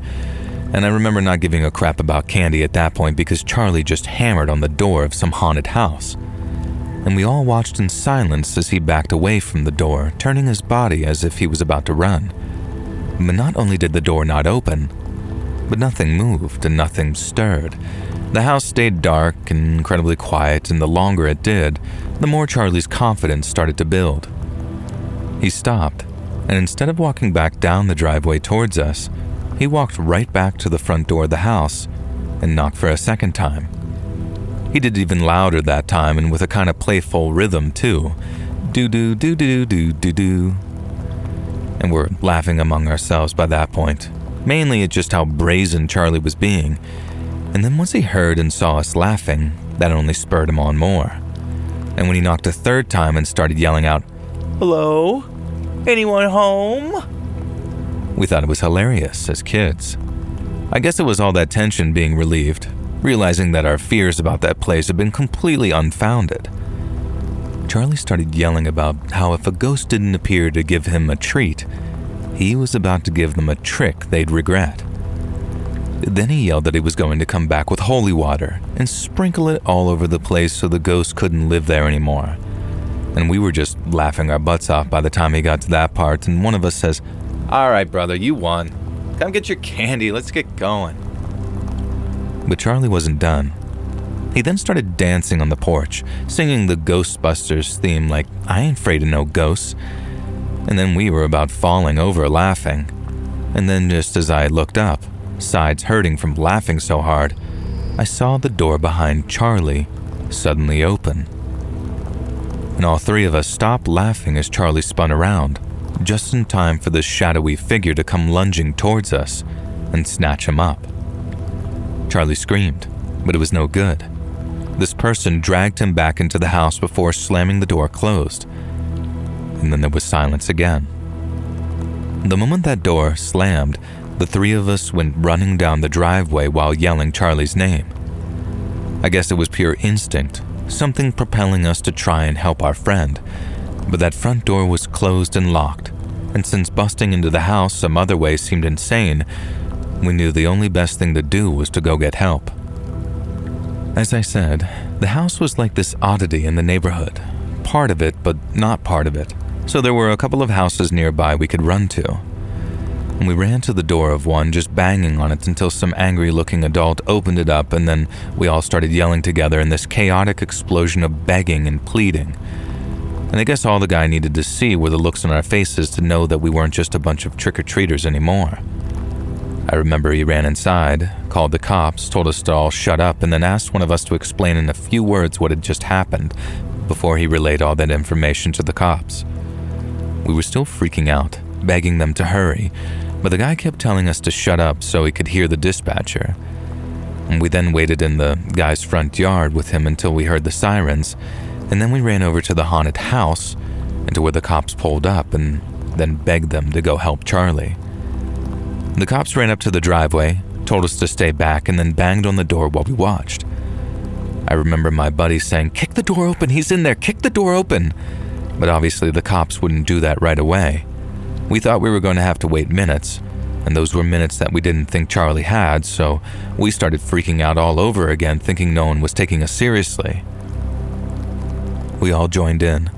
And I remember not giving a crap about candy at that point because Charlie just hammered on the door of some haunted house. And we all watched in silence as he backed away from the door, turning his body as if he was about to run. But not only did the door not open, but nothing moved and nothing stirred. The house stayed dark and incredibly quiet, and the longer it did, the more Charlie's confidence started to build. He stopped, and instead of walking back down the driveway towards us, he walked right back to the front door of the house and knocked for a second time. He did it even louder that time and with a kind of playful rhythm too. Do-do-do-do-do-do-do. And we're laughing among ourselves by that point, mainly at just how brazen Charlie was being. And then once he heard and saw us laughing, that only spurred him on more. And when he knocked a third time and started yelling out, "Hello? Anyone home?" We thought it was hilarious as kids. I guess it was all that tension being relieved, realizing that our fears about that place had been completely unfounded. Charlie started yelling about how if a ghost didn't appear to give him a treat, he was about to give them a trick they'd regret. Then he yelled that he was going to come back with holy water and sprinkle it all over the place so the ghost couldn't live there anymore. And we were just laughing our butts off by the time he got to that part, and one of us says, "All right, brother, you won. Come get your candy, let's get going." But Charlie wasn't done. He then started dancing on the porch, singing the Ghostbusters theme like, "I ain't afraid of no ghosts." And then we were about falling over laughing. And then just as I looked up, sides hurting from laughing so hard, I saw the door behind Charlie suddenly open. And all three of us stopped laughing as Charlie spun around, just in time for this shadowy figure to come lunging towards us and snatch him up. Charlie screamed, but it was no good. This person dragged him back into the house before slamming the door closed. And then there was silence again. The moment that door slammed, the three of us went running down the driveway while yelling Charlie's name. I guess it was pure instinct, something propelling us to try and help our friend. But that front door was closed and locked, and since busting into the house some other way seemed insane, we knew the only best thing to do was to go get help. As I said, the house was like this oddity in the neighborhood, part of it but not part of it, so there were a couple of houses nearby we could run to. And we ran to the door of one, just banging on it until some angry-looking adult opened it up, and then we all started yelling together in this chaotic explosion of begging and pleading. And I guess all the guy needed to see were the looks on our faces to know that we weren't just a bunch of trick-or-treaters anymore. I remember he ran inside, called the cops, told us to all shut up, and then asked one of us to explain in a few words what had just happened before he relayed all that information to the cops. We were still freaking out, begging them to hurry, but the guy kept telling us to shut up so he could hear the dispatcher. And we then waited in the guy's front yard with him until we heard the sirens, and then we ran over to the haunted house and to where the cops pulled up and then begged them to go help Charlie. The cops ran up to the driveway, told us to stay back, and then banged on the door while we watched. I remember my buddy saying, "Kick the door open, he's in there, kick the door open." But obviously the cops wouldn't do that right away. We thought we were going to have to wait minutes, and those were minutes that we didn't think Charlie had, so we started freaking out all over again, thinking no one was taking us seriously. We all joined in,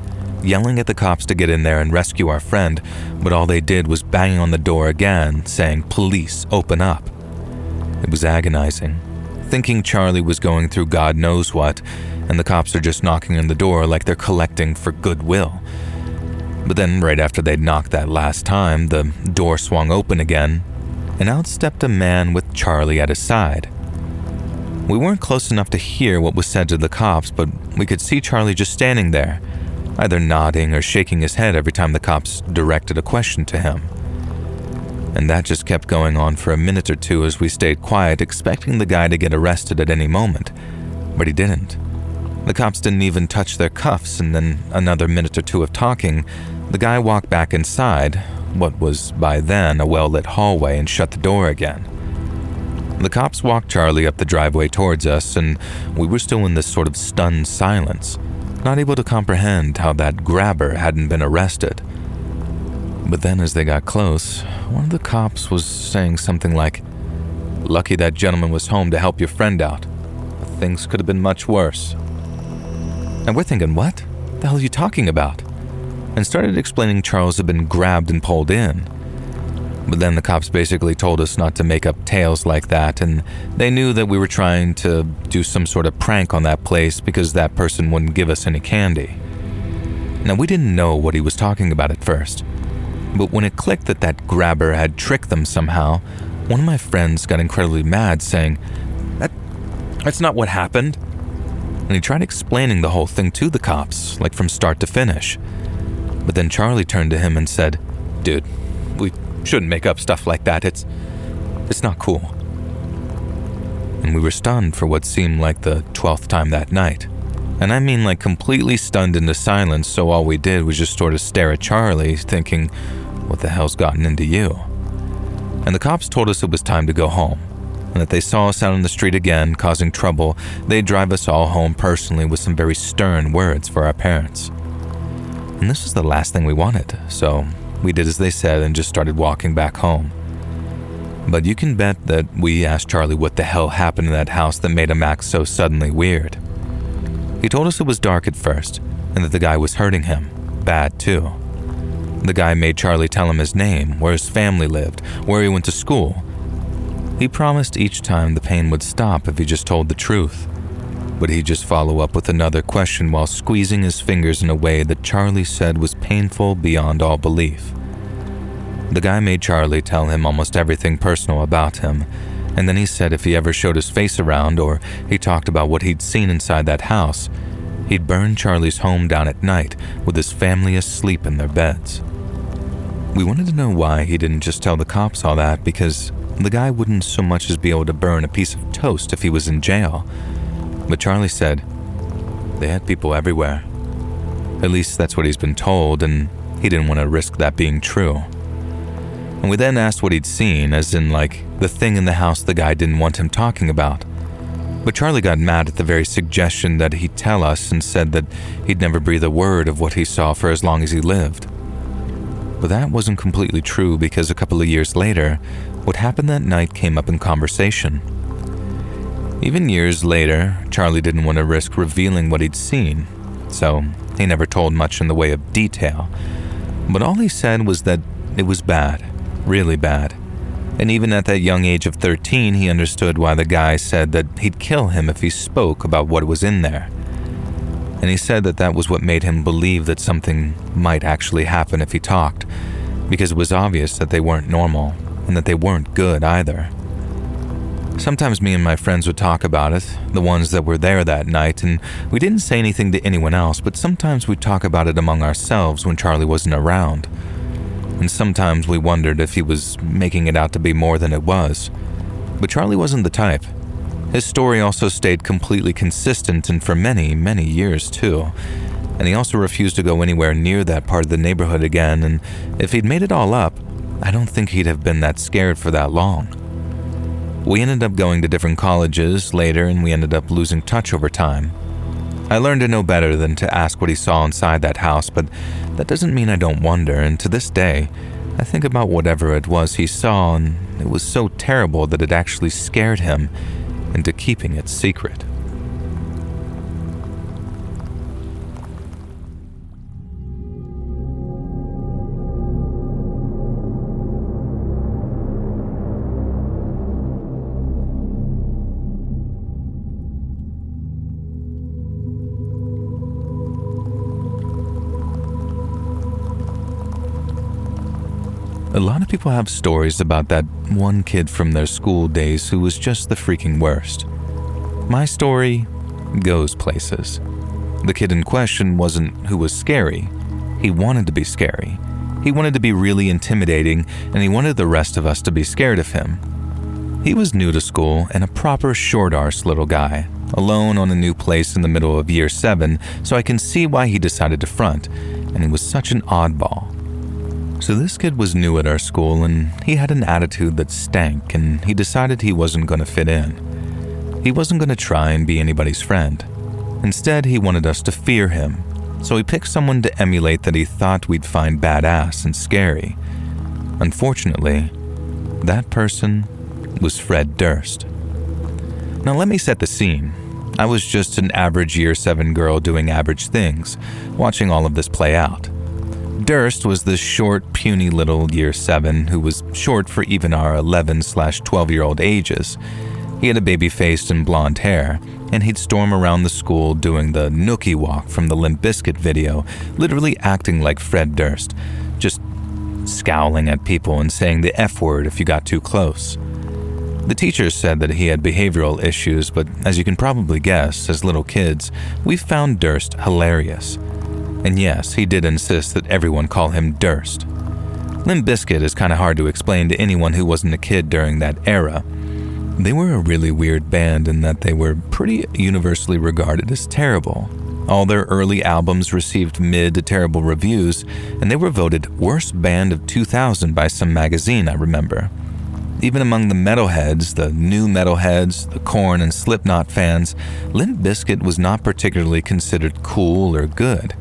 yelling at the cops to get in there and rescue our friend, but all they did was banging on the door again, saying, "Police, open up." It was agonizing, thinking Charlie was going through God knows what, and the cops are just knocking on the door like they're collecting for goodwill. But then right after they'd knocked that last time, the door swung open again, and out stepped a man with Charlie at his side. We weren't close enough to hear what was said to the cops, but we could see Charlie just standing there, either nodding or shaking his head every time the cops directed a question to him. And that just kept going on for a minute or two as we stayed quiet, expecting the guy to get arrested at any moment, but he didn't. The cops didn't even touch their cuffs, and then another minute or two of talking, the guy walked back inside, what was by then a well-lit hallway, and shut the door again. The cops walked Charlie up the driveway towards us, and we were still in this sort of stunned silence, not able to comprehend how that grabber hadn't been arrested. But then as they got close, one of the cops was saying something like, "Lucky that gentleman was home to help your friend out. Things could have been much worse." And we're thinking, what the hell are you talking about? And started explaining Charles had been grabbed and pulled in. But then the cops basically told us not to make up tales like that, and they knew that we were trying to do some sort of prank on that place because that person wouldn't give us any candy. Now, we didn't know what he was talking about at first, but when it clicked that that grabber had tricked them somehow, one of my friends got incredibly mad, saying, That's not what happened." And he tried explaining the whole thing to the cops, like from start to finish. But then Charlie turned to him and said, "Dude, we shouldn't make up stuff like that. It's not cool." And we were stunned for what seemed like the 12th time that night. And I mean like completely stunned into silence, so all we did was just sort of stare at Charlie, thinking, what the hell's gotten into you? And the cops told us it was time to go home, and that they saw us out on the street again, causing trouble, they'd drive us all home personally with some very stern words for our parents. And this was the last thing we wanted, so we did as they said and just started walking back home. But you can bet that we asked Charlie what the hell happened in that house that made him act so suddenly weird. He told us it was dark at first, and that the guy was hurting him, bad too. The guy made Charlie tell him his name, where his family lived, where he went to school. He promised each time the pain would stop if he just told the truth, but he'd just follow up with another question while squeezing his fingers in a way that Charlie said was painful beyond all belief. The guy made Charlie tell him almost everything personal about him, and then he said if he ever showed his face around or he talked about what he'd seen inside that house, he'd burn Charlie's home down at night with his family asleep in their beds. We wanted to know why he didn't just tell the cops all that, because the guy wouldn't so much as be able to burn a piece of toast if he was in jail. But Charlie said they had people everywhere. At least that's what he's been told, and he didn't want to risk that being true. And we then asked what he'd seen, as in like the thing in the house the guy didn't want him talking about. But Charlie got mad at the very suggestion that he tell us and said that he'd never breathe a word of what he saw for as long as he lived. But that wasn't completely true because a couple of years later, what happened that night came up in conversation. Even years later, Charlie didn't want to risk revealing what he'd seen, so he never told much in the way of detail. But all he said was that it was bad, really bad. And even at that young age of 13, he understood why the guy said that he'd kill him if he spoke about what was in there. And he said that that was what made him believe that something might actually happen if he talked, because it was obvious that they weren't normal and that they weren't good either. Sometimes me and my friends would talk about it, the ones that were there that night, and we didn't say anything to anyone else, but sometimes we'd talk about it among ourselves when Charlie wasn't around. And sometimes we wondered if he was making it out to be more than it was. But Charlie wasn't the type. His story also stayed completely consistent and for many, many years too. And he also refused to go anywhere near that part of the neighborhood again, and if he'd made it all up, I don't think he'd have been that scared for that long. We ended up going to different colleges later, and we ended up losing touch over time. I learned to know better than to ask what he saw inside that house, but that doesn't mean I don't wonder, and to this day, I think about whatever it was he saw, and it was so terrible that it actually scared him into keeping it secret. A lot of people have stories about that one kid from their school days who was just the freaking worst. My story goes places. The kid in question wasn't who was scary. He wanted to be scary. He wanted to be really intimidating, and he wanted the rest of us to be scared of him. He was new to school and a proper short-arse little guy, alone on a new place in the middle of year 7, so I can see why he decided to front, and he was such an oddball. So this kid was new at our school, and he had an attitude that stank, and he decided he wasn't going to fit in. He wasn't going to try and be anybody's friend. Instead, he wanted us to fear him, so he picked someone to emulate that he thought we'd find badass and scary. Unfortunately, that person was Fred Durst. Now let me set the scene. I was just an average year 7 girl doing average things, watching all of this play out. Durst was this short, puny little year 7 who was short for even our 11/12-year-old ages. He had a baby face and blonde hair, and he'd storm around the school doing the nookie walk from the Limp Bizkit video, literally acting like Fred Durst, just scowling at people and saying the F word if you got too close. The teachers said that he had behavioral issues, but as you can probably guess, as little kids, we found Durst hilarious. And yes, he did insist that everyone call him Durst. Limp Bizkit is kind of hard to explain to anyone who wasn't a kid during that era. They were a really weird band in that they were pretty universally regarded as terrible. All their early albums received mid to terrible reviews, and they were voted Worst Band of 2000 by some magazine, I remember. Even among the metalheads, the new metalheads, the Korn and Slipknot fans, Limp Bizkit was not particularly considered cool or good.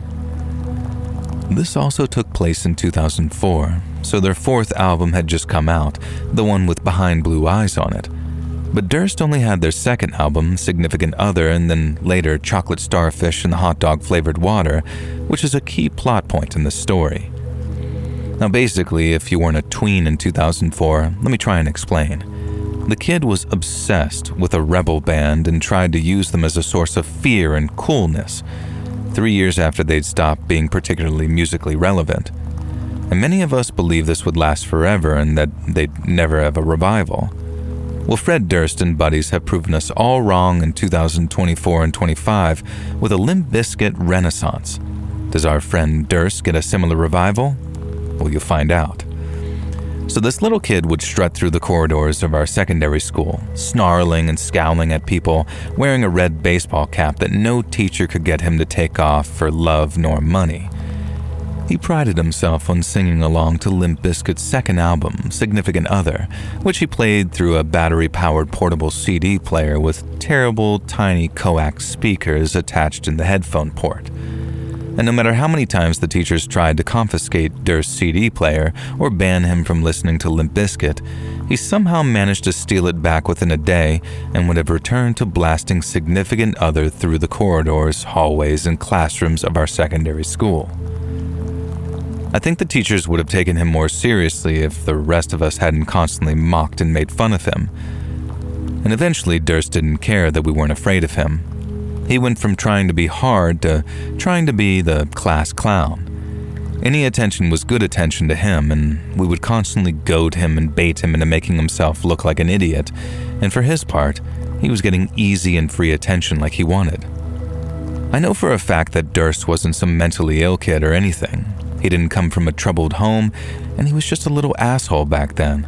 This also took place in 2004, so their 4th album had just come out, the one with Behind Blue Eyes on it. But Durst only had their 2nd album, Significant Other, and then later Chocolate Starfish and the Hot Dog Flavored Water, which is a key plot point in the story. Now basically, if you weren't a tween in 2004, let me try and explain. The kid was obsessed with a rebel band and tried to use them as a source of fear and coolness, 3 years after they'd stopped being particularly musically relevant. And many of us believe this would last forever and that they'd never have a revival. Well, Fred Durst and buddies have proven us all wrong in 2024 and 25 with a Limp Bizkit renaissance. Does our friend Durst get a similar revival? Well, you'll find out. So this little kid would strut through the corridors of our secondary school, snarling and scowling at people, wearing a red baseball cap that no teacher could get him to take off for love nor money. He prided himself on singing along to Limp Bizkit's 2nd album, Significant Other, which he played through a battery-powered portable CD player with terrible, tiny coax speakers attached in the headphone port. and no matter how many times the teachers tried to confiscate Durst's CD player or ban him from listening to Limp Bizkit, he somehow managed to steal it back within a day and would have returned to blasting Significant Other through the corridors, hallways, and classrooms of our secondary school. I think the teachers would have taken him more seriously if the rest of us hadn't constantly mocked and made fun of him. And eventually, Durst didn't care that we weren't afraid of him. He went from trying to be hard to trying to be the class clown. Any attention was good attention to him, and we would constantly goad him and bait him into making himself look like an idiot, and for his part, he was getting easy and free attention like he wanted. I know for a fact that Durst wasn't some mentally ill kid or anything. He didn't come from a troubled home, and he was just a little asshole back then.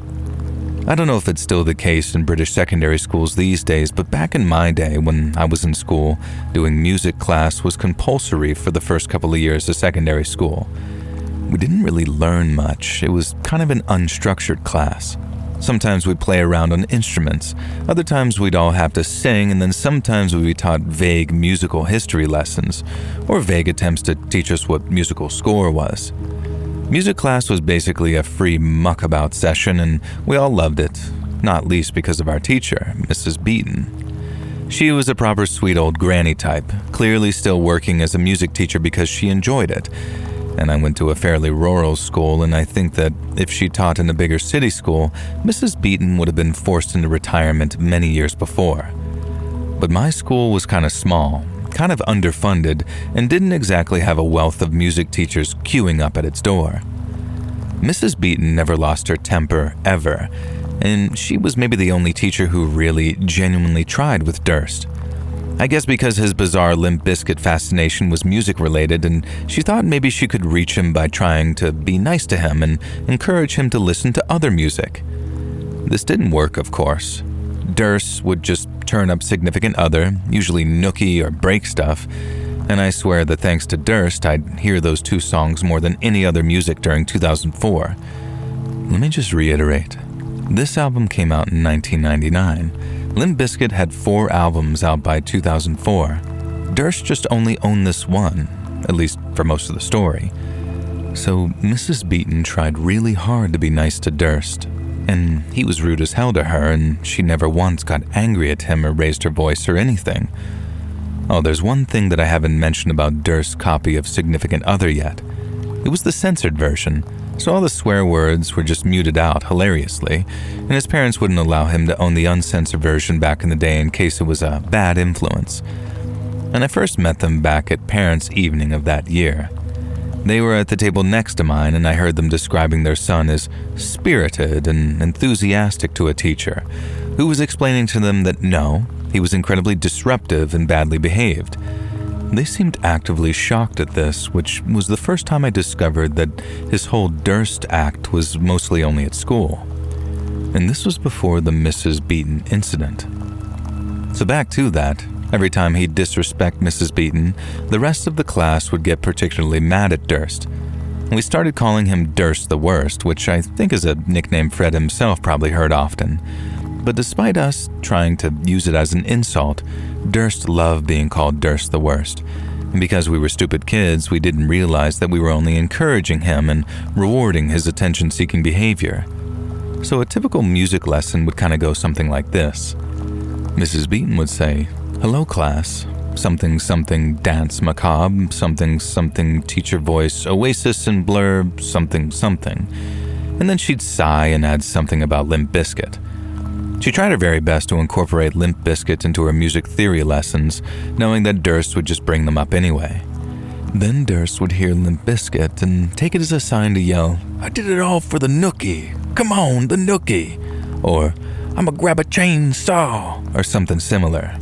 I don't know if it's still the case in British secondary schools these days, but back in my day when I was in school, doing music class was compulsory for the first couple of years of secondary school. We didn't really learn much. It was kind of an unstructured class. Sometimes we'd play around on instruments, other times we'd all have to sing, and then sometimes we'd be taught vague musical history lessons, or vague attempts to teach us what musical score was. Music class was basically a free muckabout session, and we all loved it, not least because of our teacher, Mrs. Beaton. She was a proper sweet old granny type, clearly still working as a music teacher because she enjoyed it. And I went to a fairly rural school, and I think that if she taught in a bigger city school, Mrs. Beaton would have been forced into retirement many years before. But my school was kind of small, kind of underfunded, and didn't exactly have a wealth of music teachers queuing up at its door. Mrs. Beaton never lost her temper, ever, and she was maybe the only teacher who really, genuinely tried with Durst. I guess because his bizarre Limp Bizkit fascination was music-related, and she thought maybe she could reach him by trying to be nice to him and encourage him to listen to other music. This didn't work, of course. Durst would just turn up Significant Other, usually Nookie or Break Stuff, and I swear that thanks to Durst, I'd hear those two songs more than any other music during 2004. Let me just reiterate. This album came out in 1999. Limp Bizkit had 4 albums out by 2004. Durst just only owned this one, at least for most of the story. So Mrs. Beaton tried really hard to be nice to Durst, and he was rude as hell to her, and she never once got angry at him or raised her voice or anything. Oh, there's one thing that I haven't mentioned about Durst's copy of Significant Other yet. It was the censored version, so all the swear words were just muted out hilariously, and his parents wouldn't allow him to own the uncensored version back in the day in case it was a bad influence. And I first met them back at Parents' Evening of that year. They were at the table next to mine, and I heard them describing their son as spirited and enthusiastic to a teacher, who was explaining to them that no, he was incredibly disruptive and badly behaved. They seemed actively shocked at this, which was the first time I discovered that his whole Durst act was mostly only at school. And this was before the Mrs. Beaton incident. So back to that, every time he'd disrespect Mrs. Beaton, the rest of the class would get particularly mad at Durst. We started calling him Durst the Worst, which I think is a nickname Fred himself probably heard often. But despite us trying to use it as an insult, Durst loved being called Durst the Worst. And because we were stupid kids, we didn't realize that we were only encouraging him and rewarding his attention-seeking behavior. So a typical music lesson would kind of go something like this. Mrs. Beaton would say, "Hello, class. Something, something, dance macabre, something, something, teacher voice, oasis and blurb, something, something." And then she'd sigh and add something about Limp Bizkit. She tried her very best to incorporate Limp Bizkit into her music theory lessons, knowing that Durst would just bring them up anyway. Then Durst would hear Limp Bizkit and take it as a sign to yell, "I did it all for the Nookie. Come on, the Nookie." Or, "I'ma grab a chainsaw," or something similar.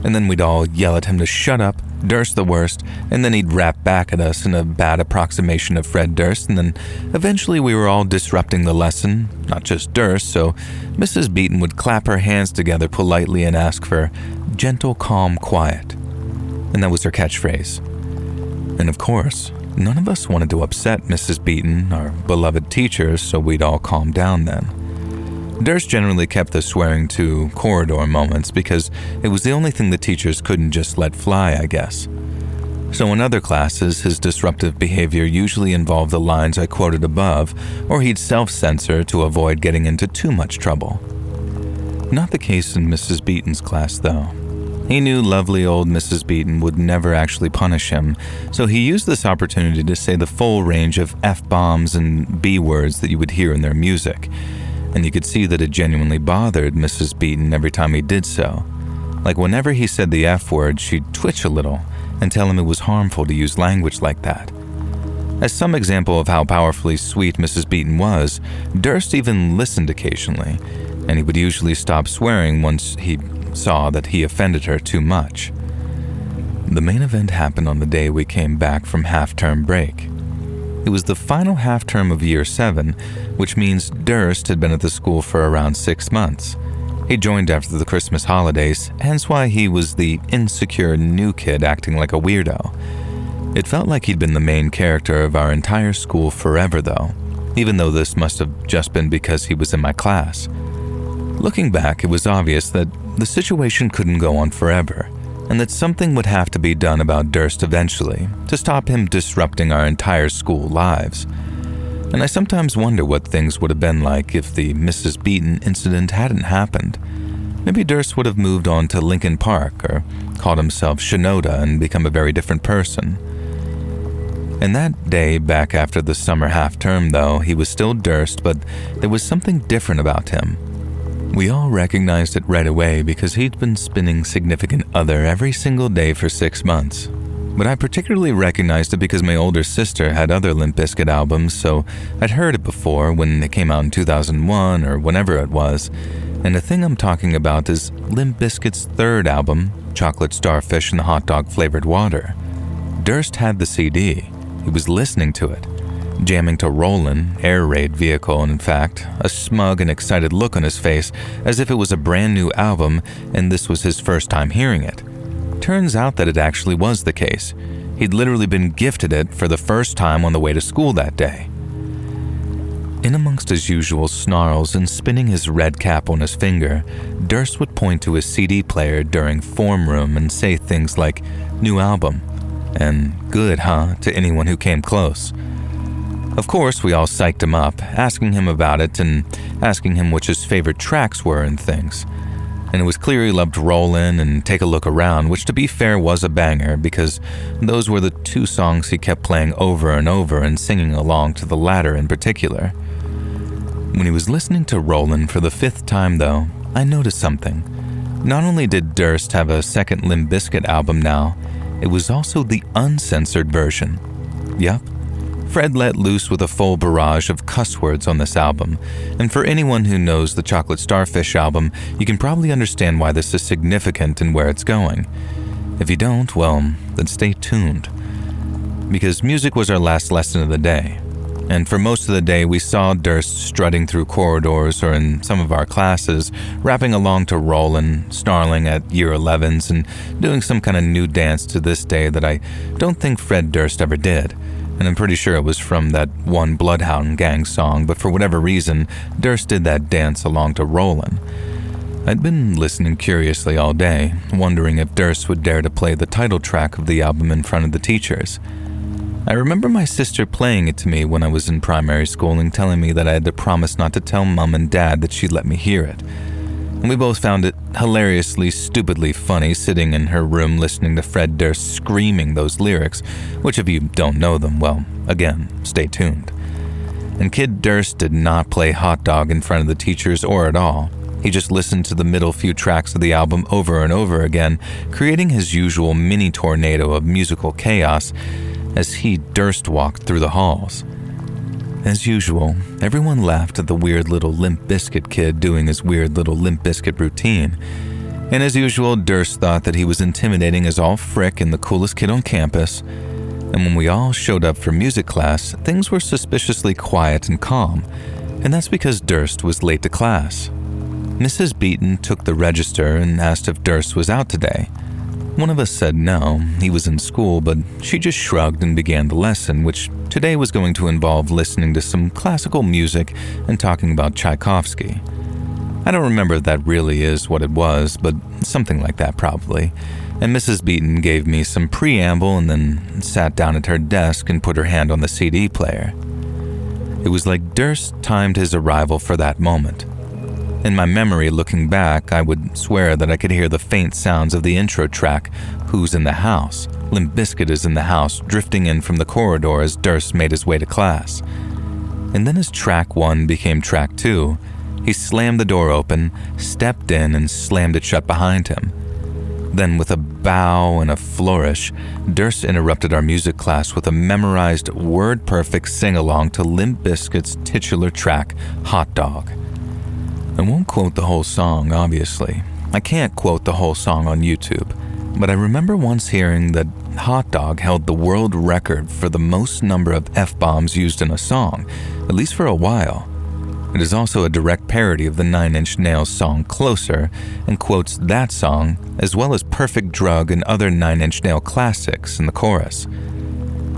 And then we'd all yell at him to shut up, Durst the Worst, and then he'd rap back at us in a bad approximation of Fred Durst, and then eventually we were all disrupting the lesson, not just Durst, so Mrs. Beaton would clap her hands together politely and ask for gentle, calm, quiet. And that was her catchphrase. And of course, none of us wanted to upset Mrs. Beaton, our beloved teacher, so we'd all calm down then. Durst generally kept the swearing to corridor moments because it was the only thing the teachers couldn't just let fly, I guess. So in other classes, his disruptive behavior usually involved the lines I quoted above, or he'd self-censor to avoid getting into too much trouble. Not the case in Mrs. Beaton's class, though. He knew lovely old Mrs. Beaton would never actually punish him, so he used this opportunity to say the full range of F-bombs and B-words that you would hear in their music, and you could see that it genuinely bothered Mrs. Beaton every time he did so. Like whenever he said the F-word, she'd twitch a little and tell him it was harmful to use language like that. As some example of how powerfully sweet Mrs. Beaton was, Durst even listened occasionally, and he would usually stop swearing once he saw that he offended her too much. The main event happened on the day we came back from half-term break. It was the final half-term of Year 7, which means Durst had been at the school for around 6 months. He joined after the Christmas holidays, hence why he was the insecure new kid acting like a weirdo. It felt like he'd been the main character of our entire school forever, though, even though this must have just been because he was in my class. Looking back, it was obvious that the situation couldn't go on forever, and that something would have to be done about Durst eventually to stop him disrupting our entire school lives. And I sometimes wonder what things would have been like if the Mrs. Beaton incident hadn't happened. Maybe Durst would have moved on to Lincoln Park or called himself Shinoda and become a very different person. And that day back after the summer half-term, though, he was still Durst, but there was something different about him. We all recognized it right away because he'd been spinning significant other every single day for 6 months. But I particularly recognized it because my older sister had other Limp Bizkit albums, so I'd heard it before when it came out in 2001 or whenever it was. And the thing I'm talking about is Limp Bizkit's third album, Chocolate Starfish and the Hot Dog Flavored Water. Durst had the CD. He was listening to it, jamming to Rollin', air raid vehicle, and in fact, a smug and excited look on his face as if it was a brand new album and this was his first time hearing it. Turns out that it actually was the case. He'd literally been gifted it for the first time on the way to school that day. In amongst his usual snarls and spinning his red cap on his finger, Durst would point to his CD player during form room and say things like, "New album," and "Good, huh?" to anyone who came close. Of course, we all psyched him up, asking him about it and asking him which his favorite tracks were and things. And it was clear he loved Rollin' and Take a Look Around, which to be fair was a banger because those were the 2 songs he kept playing over and over and singing along to the latter in particular. When he was listening to Rollin' for the 5th time, though, I noticed something. Not only did Durst have a second Limp Bizkit album now, it was also the uncensored version. Yup. Fred let loose with a full barrage of cuss words on this album, and for anyone who knows the Chocolate Starfish album, you can probably understand why this is significant and where it's going. If you don't, well, then stay tuned. Because music was our last lesson of the day, and for most of the day we saw Durst strutting through corridors or in some of our classes, rapping along to Rollin', snarling at Year 11s, and doing some kind of new dance to this day that I don't think Fred Durst ever did. And I'm pretty sure it was from that one Bloodhound Gang song, but for whatever reason, Durst did that dance along to Rollin'. I'd been listening curiously all day, wondering if Durst would dare to play the title track of the album in front of the teachers. I remember my sister playing it to me when I was in primary school and telling me that I had to promise not to tell Mom and Dad that she'd let me hear it. And we both found it hilariously, stupidly funny sitting in her room listening to Fred Durst screaming those lyrics, which if you don't know them, well, again, stay tuned. And Kid Durst did not play Hot Dog in front of the teachers or at all. He just listened to the middle few tracks of the album over and over again, creating his usual mini tornado of musical chaos as he Durst walked through the halls. As usual, everyone laughed at the weird little Limp Bizkit kid doing his weird little Limp Bizkit routine. And as usual, Durst thought that he was intimidating as all frick and the coolest kid on campus. And when we all showed up for music class, things were suspiciously quiet and calm. And that's because Durst was late to class. Mrs. Beaton took the register and asked if Durst was out today. One of us said no, he was in school, but she just shrugged and began the lesson, which today was going to involve listening to some classical music and talking about Tchaikovsky. I don't remember if that really is what it was, but something like that probably. And Mrs. Beaton gave me some preamble and then sat down at her desk and put her hand on the CD player. It was like Durst timed his arrival for that moment. In my memory, looking back, I would swear that I could hear the faint sounds of the intro track, Who's in the House? Limp Bizkit is in the house, drifting in from the corridor as Durst made his way to class. And then as track 1 became track 2, he slammed the door open, stepped in, and slammed it shut behind him. Then with a bow and a flourish, Durst interrupted our music class with a memorized, word-perfect sing-along to Limp Bizkit's titular track, Hot Dog. I won't quote the whole song, obviously. I can't quote the whole song on YouTube, but I remember once hearing that Hot Dog held the world record for the most number of F-bombs used in a song, at least for a while. It is also a direct parody of the Nine Inch Nails song Closer and quotes that song as well as Perfect Drug and other Nine Inch Nail classics in the chorus.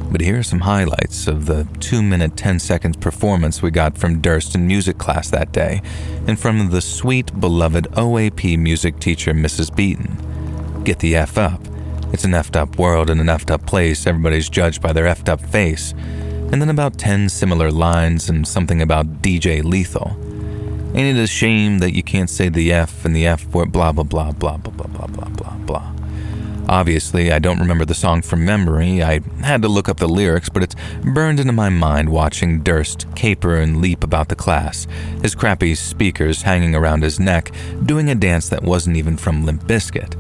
But here are some highlights of the 2-minute 10-second performance we got from Durst in music class that day and from the sweet, beloved OAP music teacher Mrs. Beaton. Get the F up. It's an effed up world and an effed up place. Everybody's judged by their effed up face. And then about 10 similar lines and something about DJ Lethal. Ain't it a shame that you can't say the F and the F word blah blah blah blah blah blah blah blah blah blah. Obviously, I don't remember the song from memory. I had to look up the lyrics, but it's burned into my mind watching Durst caper and leap about the class, his crappy speakers hanging around his neck, doing a dance that wasn't even from Limp Bizkit.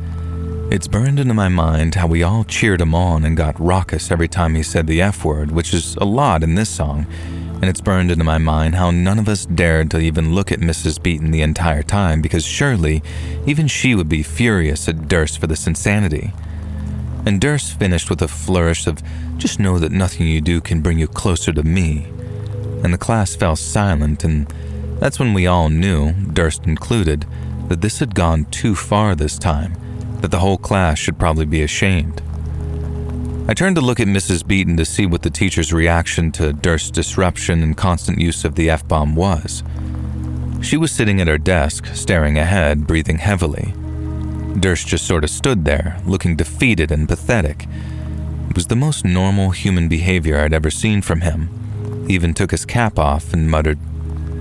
It's burned into my mind how we all cheered him on and got raucous every time he said the F word, which is a lot in this song, and it's burned into my mind how none of us dared to even look at Mrs. Beaton the entire time because surely even she would be furious at Durst for this insanity. And Durst finished with a flourish of, just know that nothing you do can bring you closer to me. And the class fell silent, and that's when we all knew, Durst included, that this had gone too far this time, that the whole class should probably be ashamed. I turned to look at Mrs. Beaton to see what the teacher's reaction to Durst's disruption and constant use of the F-bomb was. She was sitting at her desk, staring ahead, breathing heavily. Durst just sort of stood there, looking defeated and pathetic. It was the most normal human behavior I'd ever seen from him. He even took his cap off and muttered,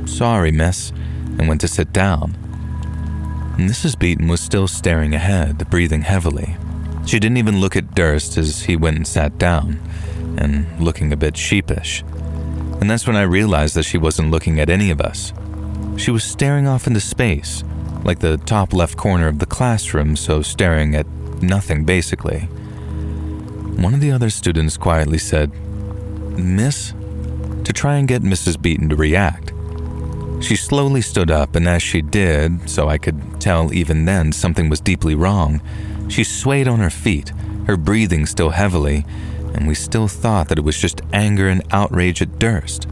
"Sorry, miss," and went to sit down. Mrs. Beaton was still staring ahead, breathing heavily. She didn't even look at Durst as he went and sat down, and looking a bit sheepish. And that's when I realized that she wasn't looking at any of us. She was staring off into space, like the top left corner of the classroom, so staring at nothing basically. One of the other students quietly said, "Miss?" to try and get Mrs. Beaton to react. She slowly stood up, and as she did, so I could tell even then something was deeply wrong, she swayed on her feet, her breathing still heavily, and we still thought that it was just anger and outrage at Durst.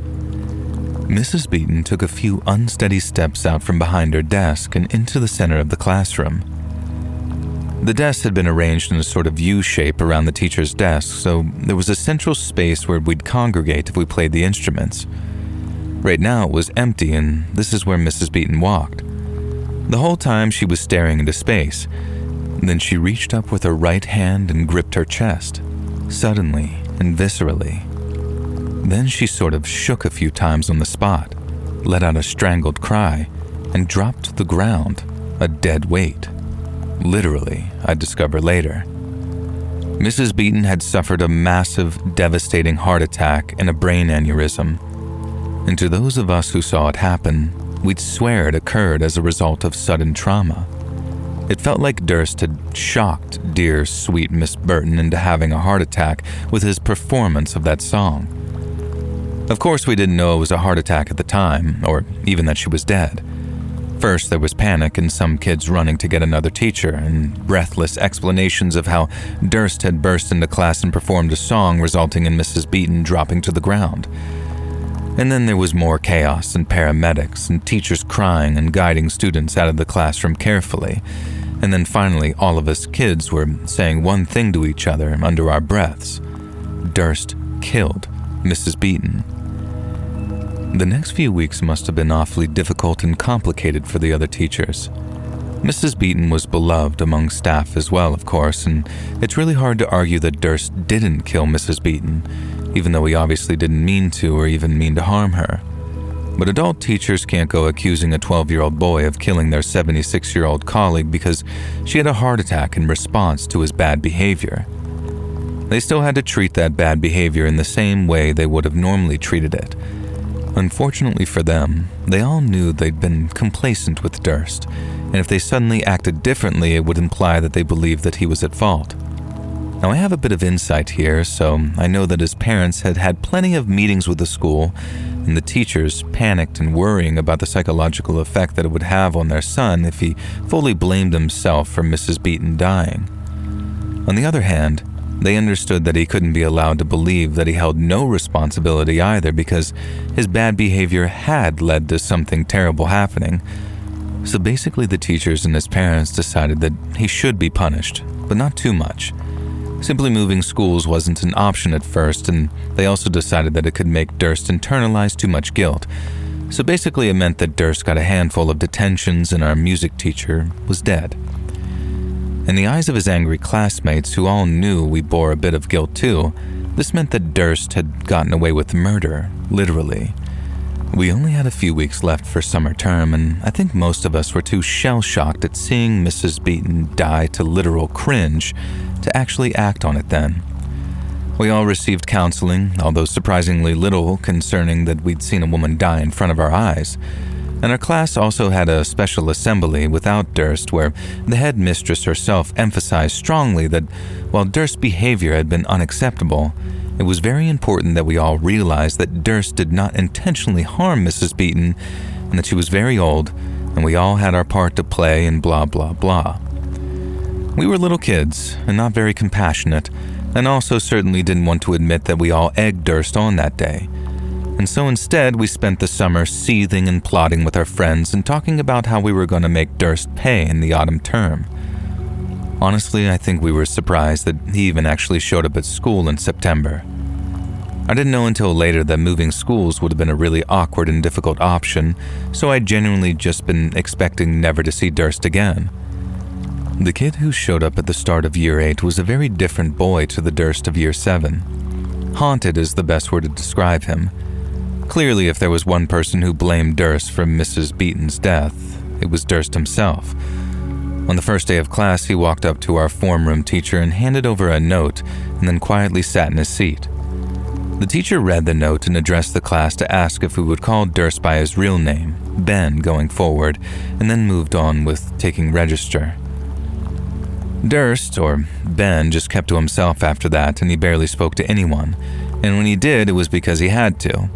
Mrs. Beaton took a few unsteady steps out from behind her desk and into the center of the classroom. The desks had been arranged in a sort of U shape around the teacher's desk, so there was a central space where we'd congregate if we played the instruments. Right now it was empty, and this is where Mrs. Beaton walked. The whole time she was staring into space. Then she reached up with her right hand and gripped her chest, suddenly and viscerally. Then she sort of shook a few times on the spot, let out a strangled cry, and dropped to the ground, a dead weight. Literally, I'd discover later. Mrs. Beaton had suffered a massive, devastating heart attack and a brain aneurysm. And to those of us who saw it happen, we'd swear it occurred as a result of sudden trauma. It felt like Durst had shocked dear, sweet Miss Burton into having a heart attack with his performance of that song. Of course, we didn't know it was a heart attack at the time, or even that she was dead. First, there was panic and some kids running to get another teacher, and breathless explanations of how Durst had burst into class and performed a song, resulting in Mrs. Beaton dropping to the ground. And then there was more chaos and paramedics and teachers crying and guiding students out of the classroom carefully. And then finally, all of us kids were saying one thing to each other under our breaths. Durst killed Mrs. Beaton. The next few weeks must have been awfully difficult and complicated for the other teachers. Mrs. Beaton was beloved among staff as well, of course, and it's really hard to argue that Durst didn't kill Mrs. Beaton, even though he obviously didn't mean to or even mean to harm her. But adult teachers can't go accusing a 12-year-old boy of killing their 76-year-old colleague because she had a heart attack in response to his bad behavior. They still had to treat that bad behavior in the same way they would have normally treated it. Unfortunately for them, they all knew they'd been complacent with Durst, and if they suddenly acted differently, it would imply that they believed that he was at fault. Now, I have a bit of insight here, so I know that his parents had had plenty of meetings with the school, and the teachers panicked and worrying about the psychological effect that it would have on their son if he fully blamed himself for Mrs. Beaton dying. On the other hand, they understood that he couldn't be allowed to believe that he held no responsibility either because his bad behavior had led to something terrible happening. So basically the teachers and his parents decided that he should be punished, but not too much. Simply moving schools wasn't an option at first, and they also decided that it could make Durst internalize too much guilt. So basically it meant that Durst got a handful of detentions and our music teacher was dead. In the eyes of his angry classmates, who all knew we bore a bit of guilt too, this meant that Durst had gotten away with murder, literally. We only had a few weeks left for summer term, and I think most of us were too shell-shocked at seeing Mrs. Beaton die to literal cringe to actually act on it then. We all received counseling, although surprisingly little concerning that we'd seen a woman die in front of our eyes. And our class also had a special assembly without Durst where the headmistress herself emphasized strongly that while Durst's behavior had been unacceptable, it was very important that we all realized that Durst did not intentionally harm Mrs. Beaton and that she was very old and we all had our part to play and blah blah blah. We were little kids and not very compassionate, and also certainly didn't want to admit that we all egged Durst on that day. And so instead, we spent the summer seething and plotting with our friends and talking about how we were going to make Durst pay in the autumn term. Honestly, I think we were surprised that he even actually showed up at school in September. I didn't know until later that moving schools would have been a really awkward and difficult option, so I'd genuinely just been expecting never to see Durst again. The kid who showed up at the start of Year 8 was a very different boy to the Durst of Year 7. Haunted is the best word to describe him. Clearly, if there was one person who blamed Durst for Mrs. Beaton's death, it was Durst himself. On the first day of class, he walked up to our form room teacher and handed over a note and then quietly sat in his seat. The teacher read the note and addressed the class to ask if we would call Durst by his real name, Ben, going forward, and then moved on with taking register. Durst, or Ben, just kept to himself after that, and he barely spoke to anyone, and when he did, it was because he had to.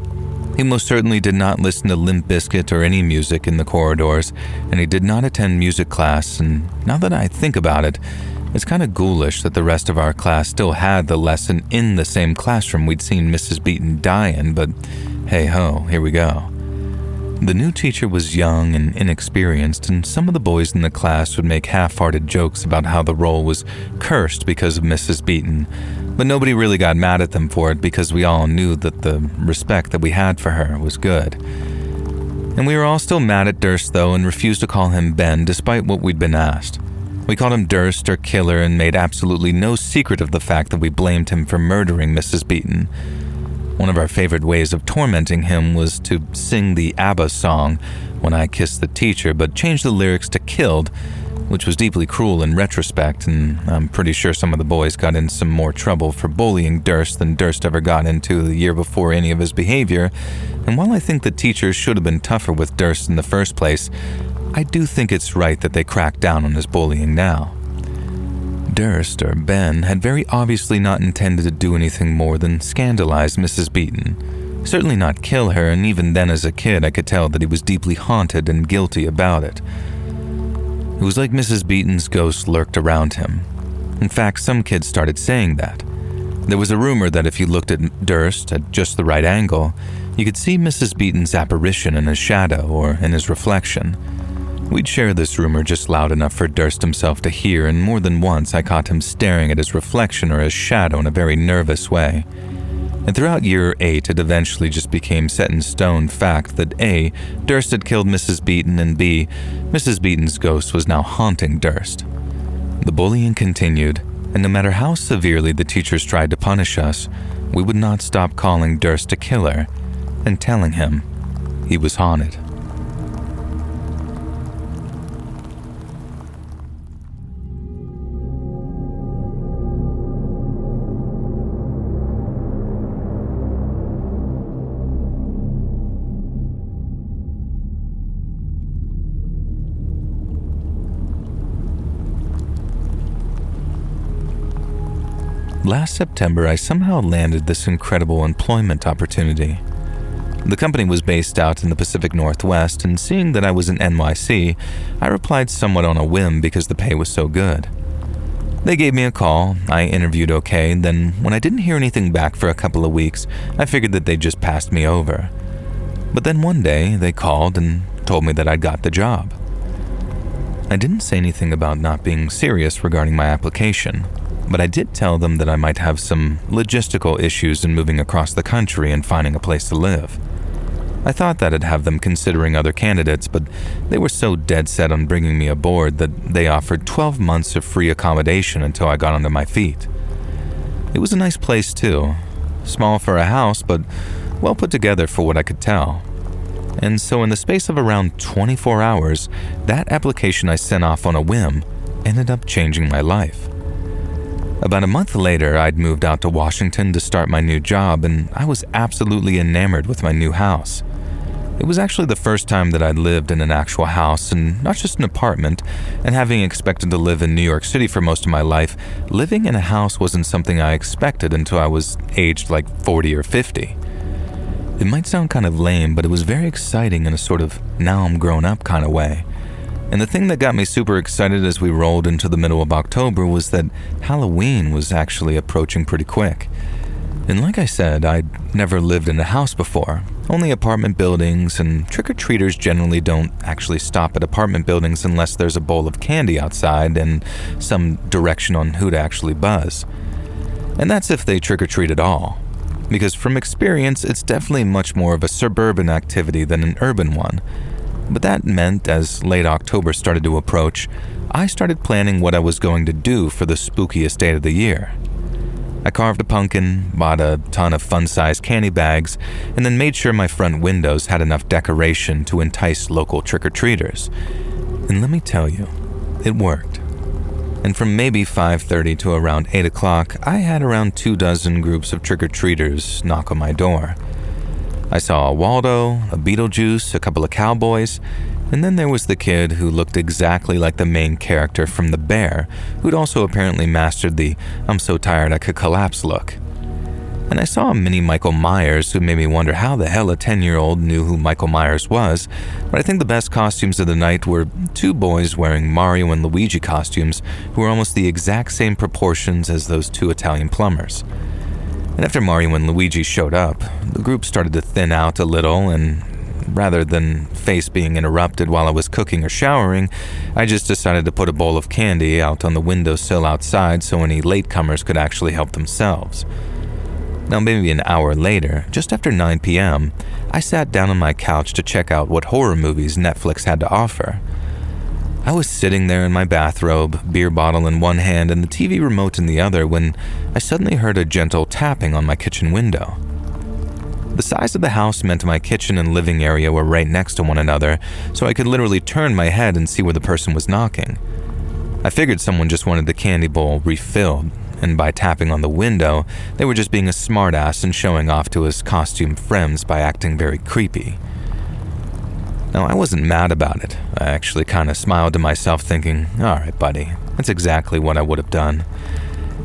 He most certainly did not listen to Limp Bizkit or any music in the corridors, and he did not attend music class, and now that I think about it, it's kind of ghoulish that the rest of our class still had the lesson in the same classroom we'd seen Mrs. Beaton die in, but hey-ho, here we go. The new teacher was young and inexperienced, and some of the boys in the class would make half-hearted jokes about how the role was cursed because of Mrs. Beaton, but nobody really got mad at them for it because we all knew that the respect that we had for her was good. And we were all still mad at Durst, though, and refused to call him Ben despite what we'd been asked. We called him Durst or Killer and made absolutely no secret of the fact that we blamed him for murdering Mrs. Beaton. One of our favorite ways of tormenting him was to sing the ABBA song, When I Kissed the Teacher, but change the lyrics to Killed, which was deeply cruel in retrospect, and I'm pretty sure some of the boys got in some more trouble for bullying Durst than Durst ever got into the year before any of his behavior, and while I think the teachers should have been tougher with Durst in the first place, I do think it's right that they crack down on his bullying now. Durst, or Ben, had very obviously not intended to do anything more than scandalize Mrs. Beaton. Certainly not kill her, and even then as a kid I could tell that he was deeply haunted and guilty about it. It was like Mrs. Beaton's ghost lurked around him. In fact, some kids started saying that. There was a rumor that if you looked at Durst at just the right angle, you could see Mrs. Beaton's apparition in his shadow or in his reflection. We'd share this rumor just loud enough for Durst himself to hear, and more than once I caught him staring at his reflection or his shadow in a very nervous way. And throughout year 8, it eventually just became set in stone fact that A, Durst had killed Mrs. Beaton, and B, Mrs. Beaton's ghost was now haunting Durst. The bullying continued, and no matter how severely the teachers tried to punish us, we would not stop calling Durst a killer and telling him he was haunted. Last September, I somehow landed this incredible employment opportunity. The company was based out in the Pacific Northwest, and seeing that I was in NYC, I replied somewhat on a whim because the pay was so good. They gave me a call, I interviewed okay, and then when I didn't hear anything back for a couple of weeks, I figured that they just passed me over. But then one day, they called and told me that I'd got the job. I didn't say anything about not being serious regarding my application, but I did tell them that I might have some logistical issues in moving across the country and finding a place to live. I thought that I'd have them considering other candidates, but they were so dead set on bringing me aboard that they offered 12 months of free accommodation until I got onto my feet. It was a nice place too, small for a house, but well put together for what I could tell. And so in the space of around 24 hours, that application I sent off on a whim ended up changing my life. About a month later, I'd moved out to Washington to start my new job, and I was absolutely enamored with my new house. It was actually the first time that I'd lived in an actual house and not just an apartment, and having expected to live in New York City for most of my life, living in a house wasn't something I expected until I was aged like 40 or 50. It might sound kind of lame, but it was very exciting in a sort of now I'm grown up kind of way. And the thing that got me super excited as we rolled into the middle of October was that Halloween was actually approaching pretty quick. And like I said, I'd never lived in a house before, only apartment buildings, and trick-or-treaters generally don't actually stop at apartment buildings unless there's a bowl of candy outside and some direction on who to actually buzz. And that's if they trick-or-treat at all, because from experience, it's definitely much more of a suburban activity than an urban one. But that meant, as late October started to approach, I started planning what I was going to do for the spookiest day of the year. I carved a pumpkin, bought a ton of fun-sized candy bags, and then made sure my front windows had enough decoration to entice local trick-or-treaters. And let me tell you, it worked. And from maybe 5:30 to around 8 o'clock, I had around 24 groups of trick-or-treaters knock on my door. I saw a Waldo, a Beetlejuice, a couple of cowboys, and then there was the kid who looked exactly like the main character from The Bear, who'd also apparently mastered the "I'm so tired I could collapse" look. And I saw a mini Michael Myers who made me wonder how the hell a 10-year-old knew who Michael Myers was, but I think the best costumes of the night were two boys wearing Mario and Luigi costumes who were almost the exact same proportions as those two Italian plumbers. And after Mario and Luigi showed up, the group started to thin out a little, and rather than face being interrupted while I was cooking or showering, I just decided to put a bowl of candy out on the windowsill outside so any latecomers could actually help themselves. Now maybe an hour later, just after 9 p.m., I sat down on my couch to check out what horror movies Netflix had to offer. I was sitting there in my bathrobe, beer bottle in one hand and the TV remote in the other, when I suddenly heard a gentle tapping on my kitchen window. The size of the house meant my kitchen and living area were right next to one another, so I could literally turn my head and see where the person was knocking. I figured someone just wanted the candy bowl refilled, and by tapping on the window, they were just being a smartass and showing off to his costume friends by acting very creepy. Now, I wasn't mad about it. I actually kind of smiled to myself thinking, alright buddy, that's exactly what I would have done.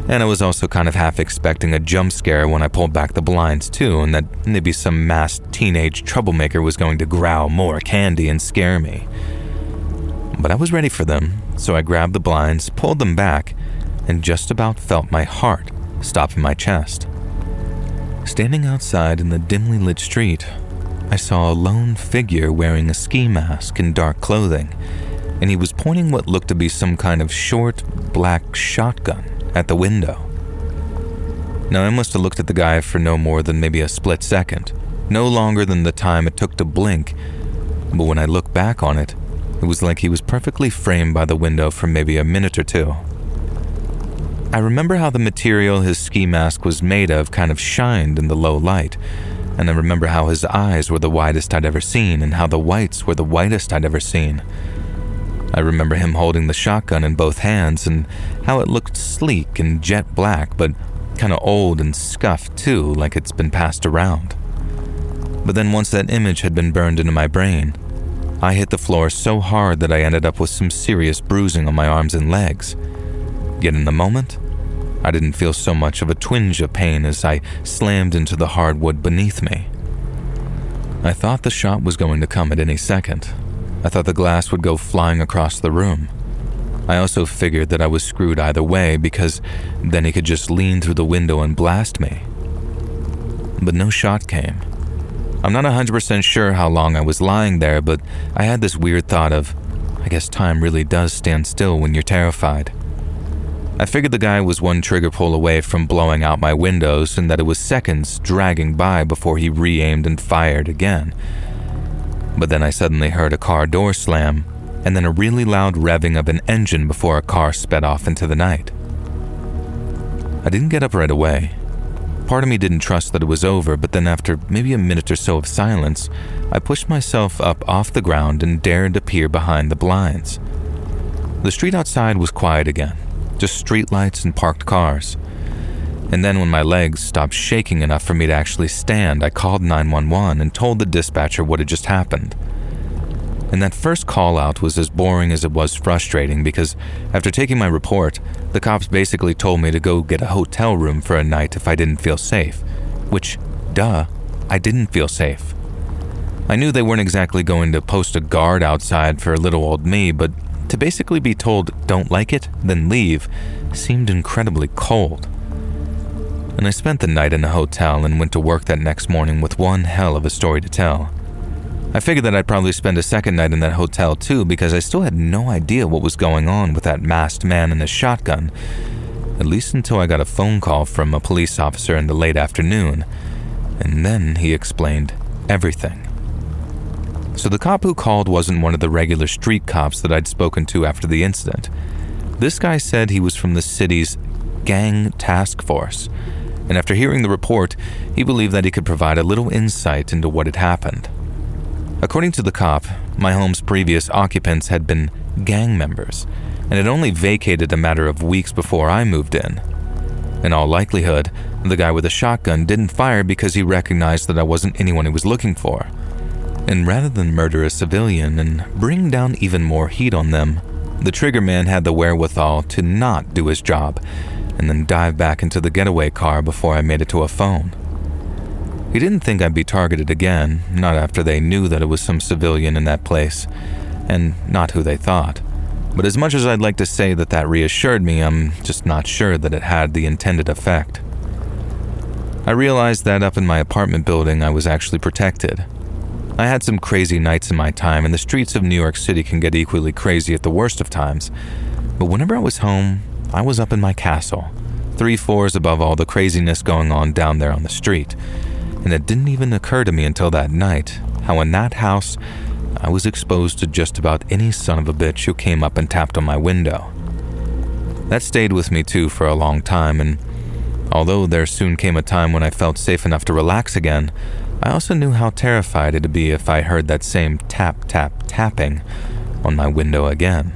And I was also kind of half expecting a jump scare when I pulled back the blinds too, and that maybe some masked teenage troublemaker was going to growl more candy and scare me. But I was ready for them, so I grabbed the blinds, pulled them back, and just about felt my heart stop in my chest. Standing outside in the dimly lit street, I saw a lone figure wearing a ski mask and dark clothing, and he was pointing what looked to be some kind of short, black shotgun at the window. Now, I must have looked at the guy for no more than maybe a split second, no longer than the time it took to blink, but when I look back on it, it was like he was perfectly framed by the window for maybe a minute or two. I remember how the material his ski mask was made of kind of shined in the low light, and I remember how his eyes were the widest I'd ever seen and how the whites were the whitest I'd ever seen. I remember him holding the shotgun in both hands and how it looked sleek and jet black, but kind of old and scuffed too, like it's been passed around. But then once that image had been burned into my brain, I hit the floor so hard that I ended up with some serious bruising on my arms and legs. Yet in the moment, I didn't feel so much of a twinge of pain as I slammed into the hardwood beneath me. I thought the shot was going to come at any second. I thought the glass would go flying across the room. I also figured that I was screwed either way because then he could just lean through the window and blast me. But no shot came. I'm not 100% sure how long I was lying there, but I had this weird thought of, I guess time really does stand still when you're terrified. I figured the guy was one trigger pull away from blowing out my windows and that it was seconds dragging by before he re-aimed and fired again. But then I suddenly heard a car door slam and then a really loud revving of an engine before a car sped off into the night. I didn't get up right away. Part of me didn't trust that it was over, but then after maybe a minute or so of silence, I pushed myself up off the ground and dared to peer behind the blinds. The street outside was quiet again, just streetlights and parked cars. And then when my legs stopped shaking enough for me to actually stand, I called 911 and told the dispatcher what had just happened. And that first call out was as boring as it was frustrating because after taking my report, the cops basically told me to go get a hotel room for a night if I didn't feel safe, which, I didn't feel safe. I knew they weren't exactly going to post a guard outside for little old me, but to basically be told don't like it, then leave, seemed incredibly cold. And I spent the night in a hotel and went to work that next morning with one hell of a story to tell. I figured that I'd probably spend a second night in that hotel too because I still had no idea what was going on with that masked man and his shotgun, at least until I got a phone call from a police officer in the late afternoon, and then he explained everything. So the cop who called wasn't one of the regular street cops that I'd spoken to after the incident. This guy said he was from the city's gang task force, and after hearing the report, he believed that he could provide a little insight into what had happened. According to the cop, my home's previous occupants had been gang members and had only vacated a matter of weeks before I moved in. In all likelihood, the guy with the shotgun didn't fire because he recognized that I wasn't anyone he was looking for. And rather than murder a civilian and bring down even more heat on them, the trigger man had the wherewithal to not do his job and then dive back into the getaway car before I made it to a phone. He didn't think I'd be targeted again, not after they knew that it was some civilian in that place, and not who they thought. But as much as I'd like to say that that reassured me, I'm just not sure that it had the intended effect. I realized that up in my apartment building I was actually protected. I had some crazy nights in my time, and the streets of New York City can get equally crazy at the worst of times. But whenever I was home, I was up in my castle, 3 floors above all the craziness going on down there on the street. And it didn't even occur to me until that night how in that house I was exposed to just about any son of a bitch who came up and tapped on my window. That stayed with me too for a long time, and although there soon came a time when I felt safe enough to relax again, I also knew how terrified it'd be if I heard that same tap, tap, tapping on my window again.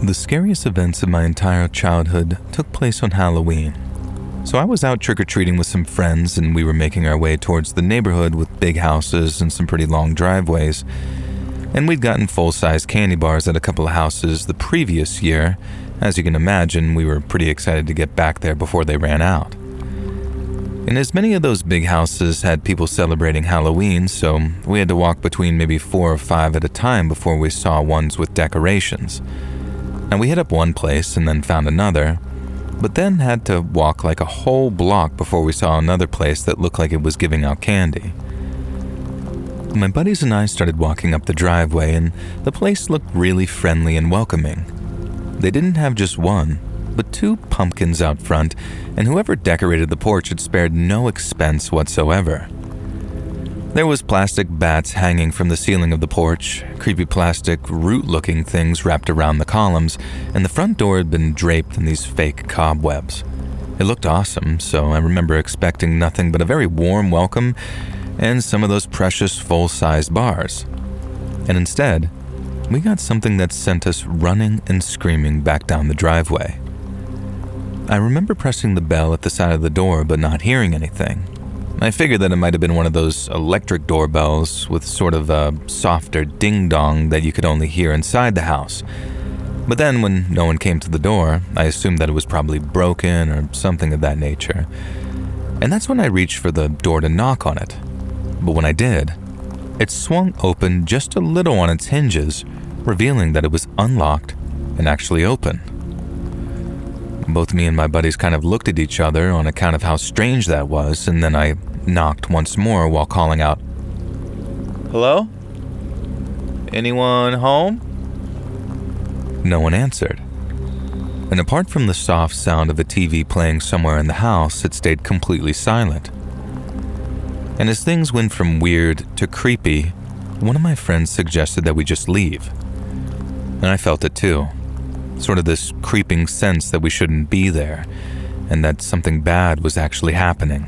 The scariest events of my entire childhood took place on Halloween. So I was out trick-or-treating with some friends, and we were making our way towards the neighborhood with big houses and some pretty long driveways. And we'd gotten full-size candy bars at a couple of houses the previous year. As you can imagine, we were pretty excited to get back there before they ran out. And as many of those big houses had people celebrating Halloween, so we had to walk between maybe 4 or 5 at a time before we saw ones with decorations. Now we hit up one place and then found another, but then had to walk like a whole block before we saw another place that looked like it was giving out candy. My buddies and I started walking up the driveway, and the place looked really friendly and welcoming. They didn't have just one, but 2 pumpkins out front, and whoever decorated the porch had spared no expense whatsoever. There was plastic bats hanging from the ceiling of the porch, creepy plastic root-looking things wrapped around the columns, and the front door had been draped in these fake cobwebs. It looked awesome, so I remember expecting nothing but a very warm welcome and some of those precious full-sized bars. And instead, we got something that sent us running and screaming back down the driveway. I remember pressing the bell at the side of the door but not hearing anything. I figured that it might have been one of those electric doorbells with sort of a softer ding-dong that you could only hear inside the house. But then when no one came to the door, I assumed that it was probably broken or something of that nature. And that's when I reached for the door to knock on it. But when I did, it swung open just a little on its hinges, revealing that it was unlocked and actually open. Both me and my buddies kind of looked at each other on account of how strange that was, and then I knocked once more while calling out, "Hello? Anyone home?" No one answered. And apart from the soft sound of a TV playing somewhere in the house, it stayed completely silent. And as things went from weird to creepy, one of my friends suggested that we just leave. And I felt it too. Sort of this creeping sense that we shouldn't be there, and that something bad was actually happening.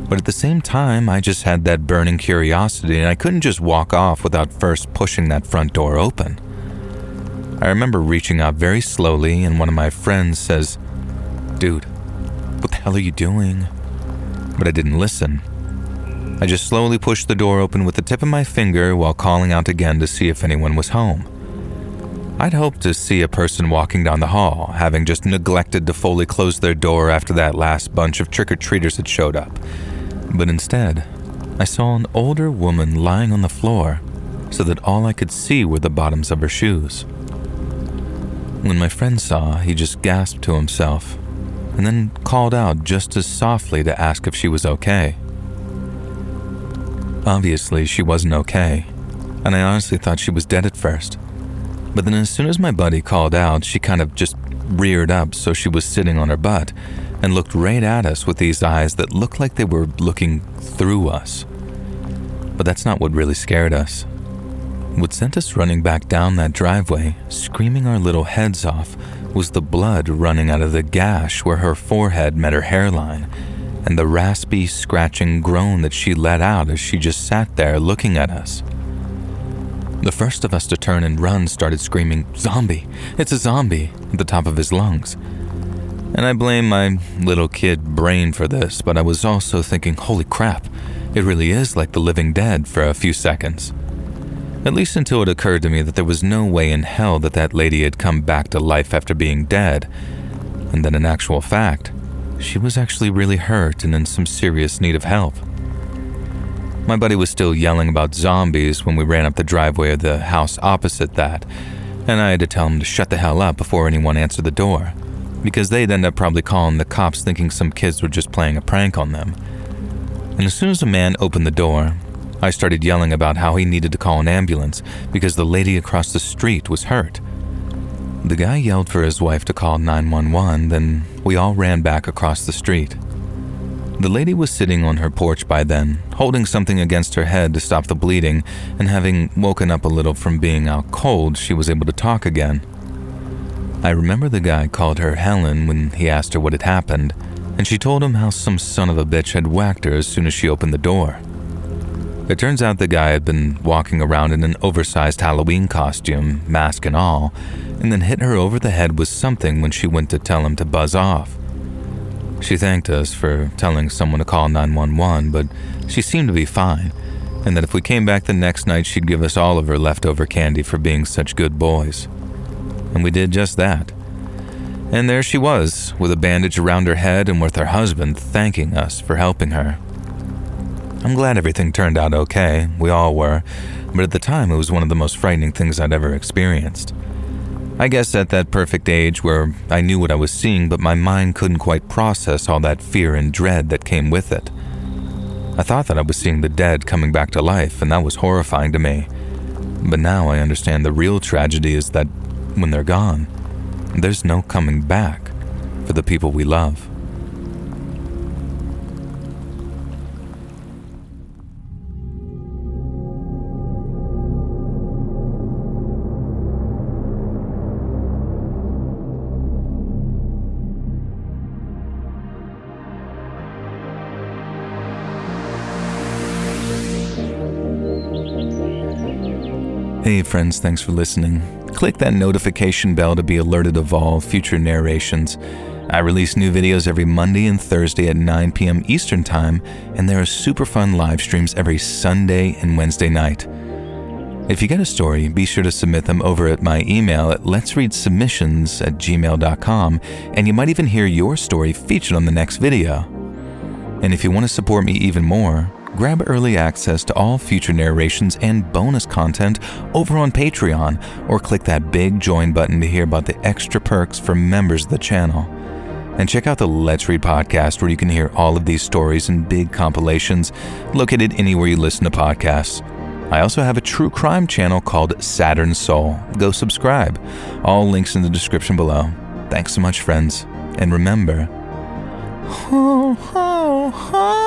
But at the same time, I just had that burning curiosity, and I couldn't just walk off without first pushing that front door open. I remember reaching out very slowly, and one of my friends says, "Dude, what the hell are you doing?" But I didn't listen. I just slowly pushed the door open with the tip of my finger while calling out again to see if anyone was home. I'd hoped to see a person walking down the hall, having just neglected to fully close their door after that last bunch of trick-or-treaters had showed up. But instead, I saw an older woman lying on the floor, so that all I could see were the bottoms of her shoes. When my friend saw, he just gasped to himself, and then called out just as softly to ask if she was okay. Obviously, she wasn't okay, and I honestly thought she was dead at first. But then as soon as my buddy called out, she kind of just reared up so she was sitting on her butt and looked right at us with these eyes that looked like they were looking through us. But that's not what really scared us. What sent us running back down that driveway, screaming our little heads off, was the blood running out of the gash where her forehead met her hairline, and the raspy, scratching groan that she let out as she just sat there looking at us. The first of us to turn and run started screaming, "Zombie! It's a zombie!" at the top of his lungs. And I blame my little kid brain for this, but I was also thinking, holy crap, it really is like the living dead for a few seconds. At least until it occurred to me that there was no way in hell that that lady had come back to life after being dead, and that in actual fact, she was actually really hurt and in some serious need of help. My buddy was still yelling about zombies when we ran up the driveway of the house opposite that, and I had to tell him to shut the hell up before anyone answered the door, because they'd end up probably calling the cops thinking some kids were just playing a prank on them. And as soon as a man opened the door, I started yelling about how he needed to call an ambulance because the lady across the street was hurt. The guy yelled for his wife to call 911, then we all ran back across the street. The lady was sitting on her porch by then, holding something against her head to stop the bleeding, and having woken up a little from being out cold, she was able to talk again. I remember the guy called her Helen when he asked her what had happened, and she told him how some son of a bitch had whacked her as soon as she opened the door. It turns out the guy had been walking around in an oversized Halloween costume, mask and all, and then hit her over the head with something when she went to tell him to buzz off. She thanked us for telling someone to call 911, but she seemed to be fine, and that if we came back the next night, she'd give us all of her leftover candy for being such good boys. And we did just that. And there she was, with a bandage around her head and with her husband thanking us for helping her. I'm glad everything turned out okay, we all were, but at the time it was one of the most frightening things I'd ever experienced. I guess at that perfect age where I knew what I was seeing, but my mind couldn't quite process all that fear and dread that came with it. I thought that I was seeing the dead coming back to life, and that was horrifying to me. But now I understand the real tragedy is that when they're gone, there's no coming back for the people we love. Hey friends, thanks for listening. Click that notification bell to be alerted of all future narrations. I release new videos every Monday and Thursday at 9 p.m. Eastern Time, and there are super fun live streams every Sunday and Wednesday night. If you get a story, be sure to submit them over at my email at letsreadsubmissions@gmail.com, and you might even hear your story featured on the next video. And if you want to support me even more, grab early access to all future narrations and bonus content over on Patreon, or click that big join button to hear about the extra perks for members of the channel. And check out the Let's Read podcast, where you can hear all of these stories in big compilations located anywhere you listen to podcasts. I also have a true crime channel called Saturn Soul. Go subscribe. All links in the description below. Thanks so much, friends. And remember, ho, ho, ho.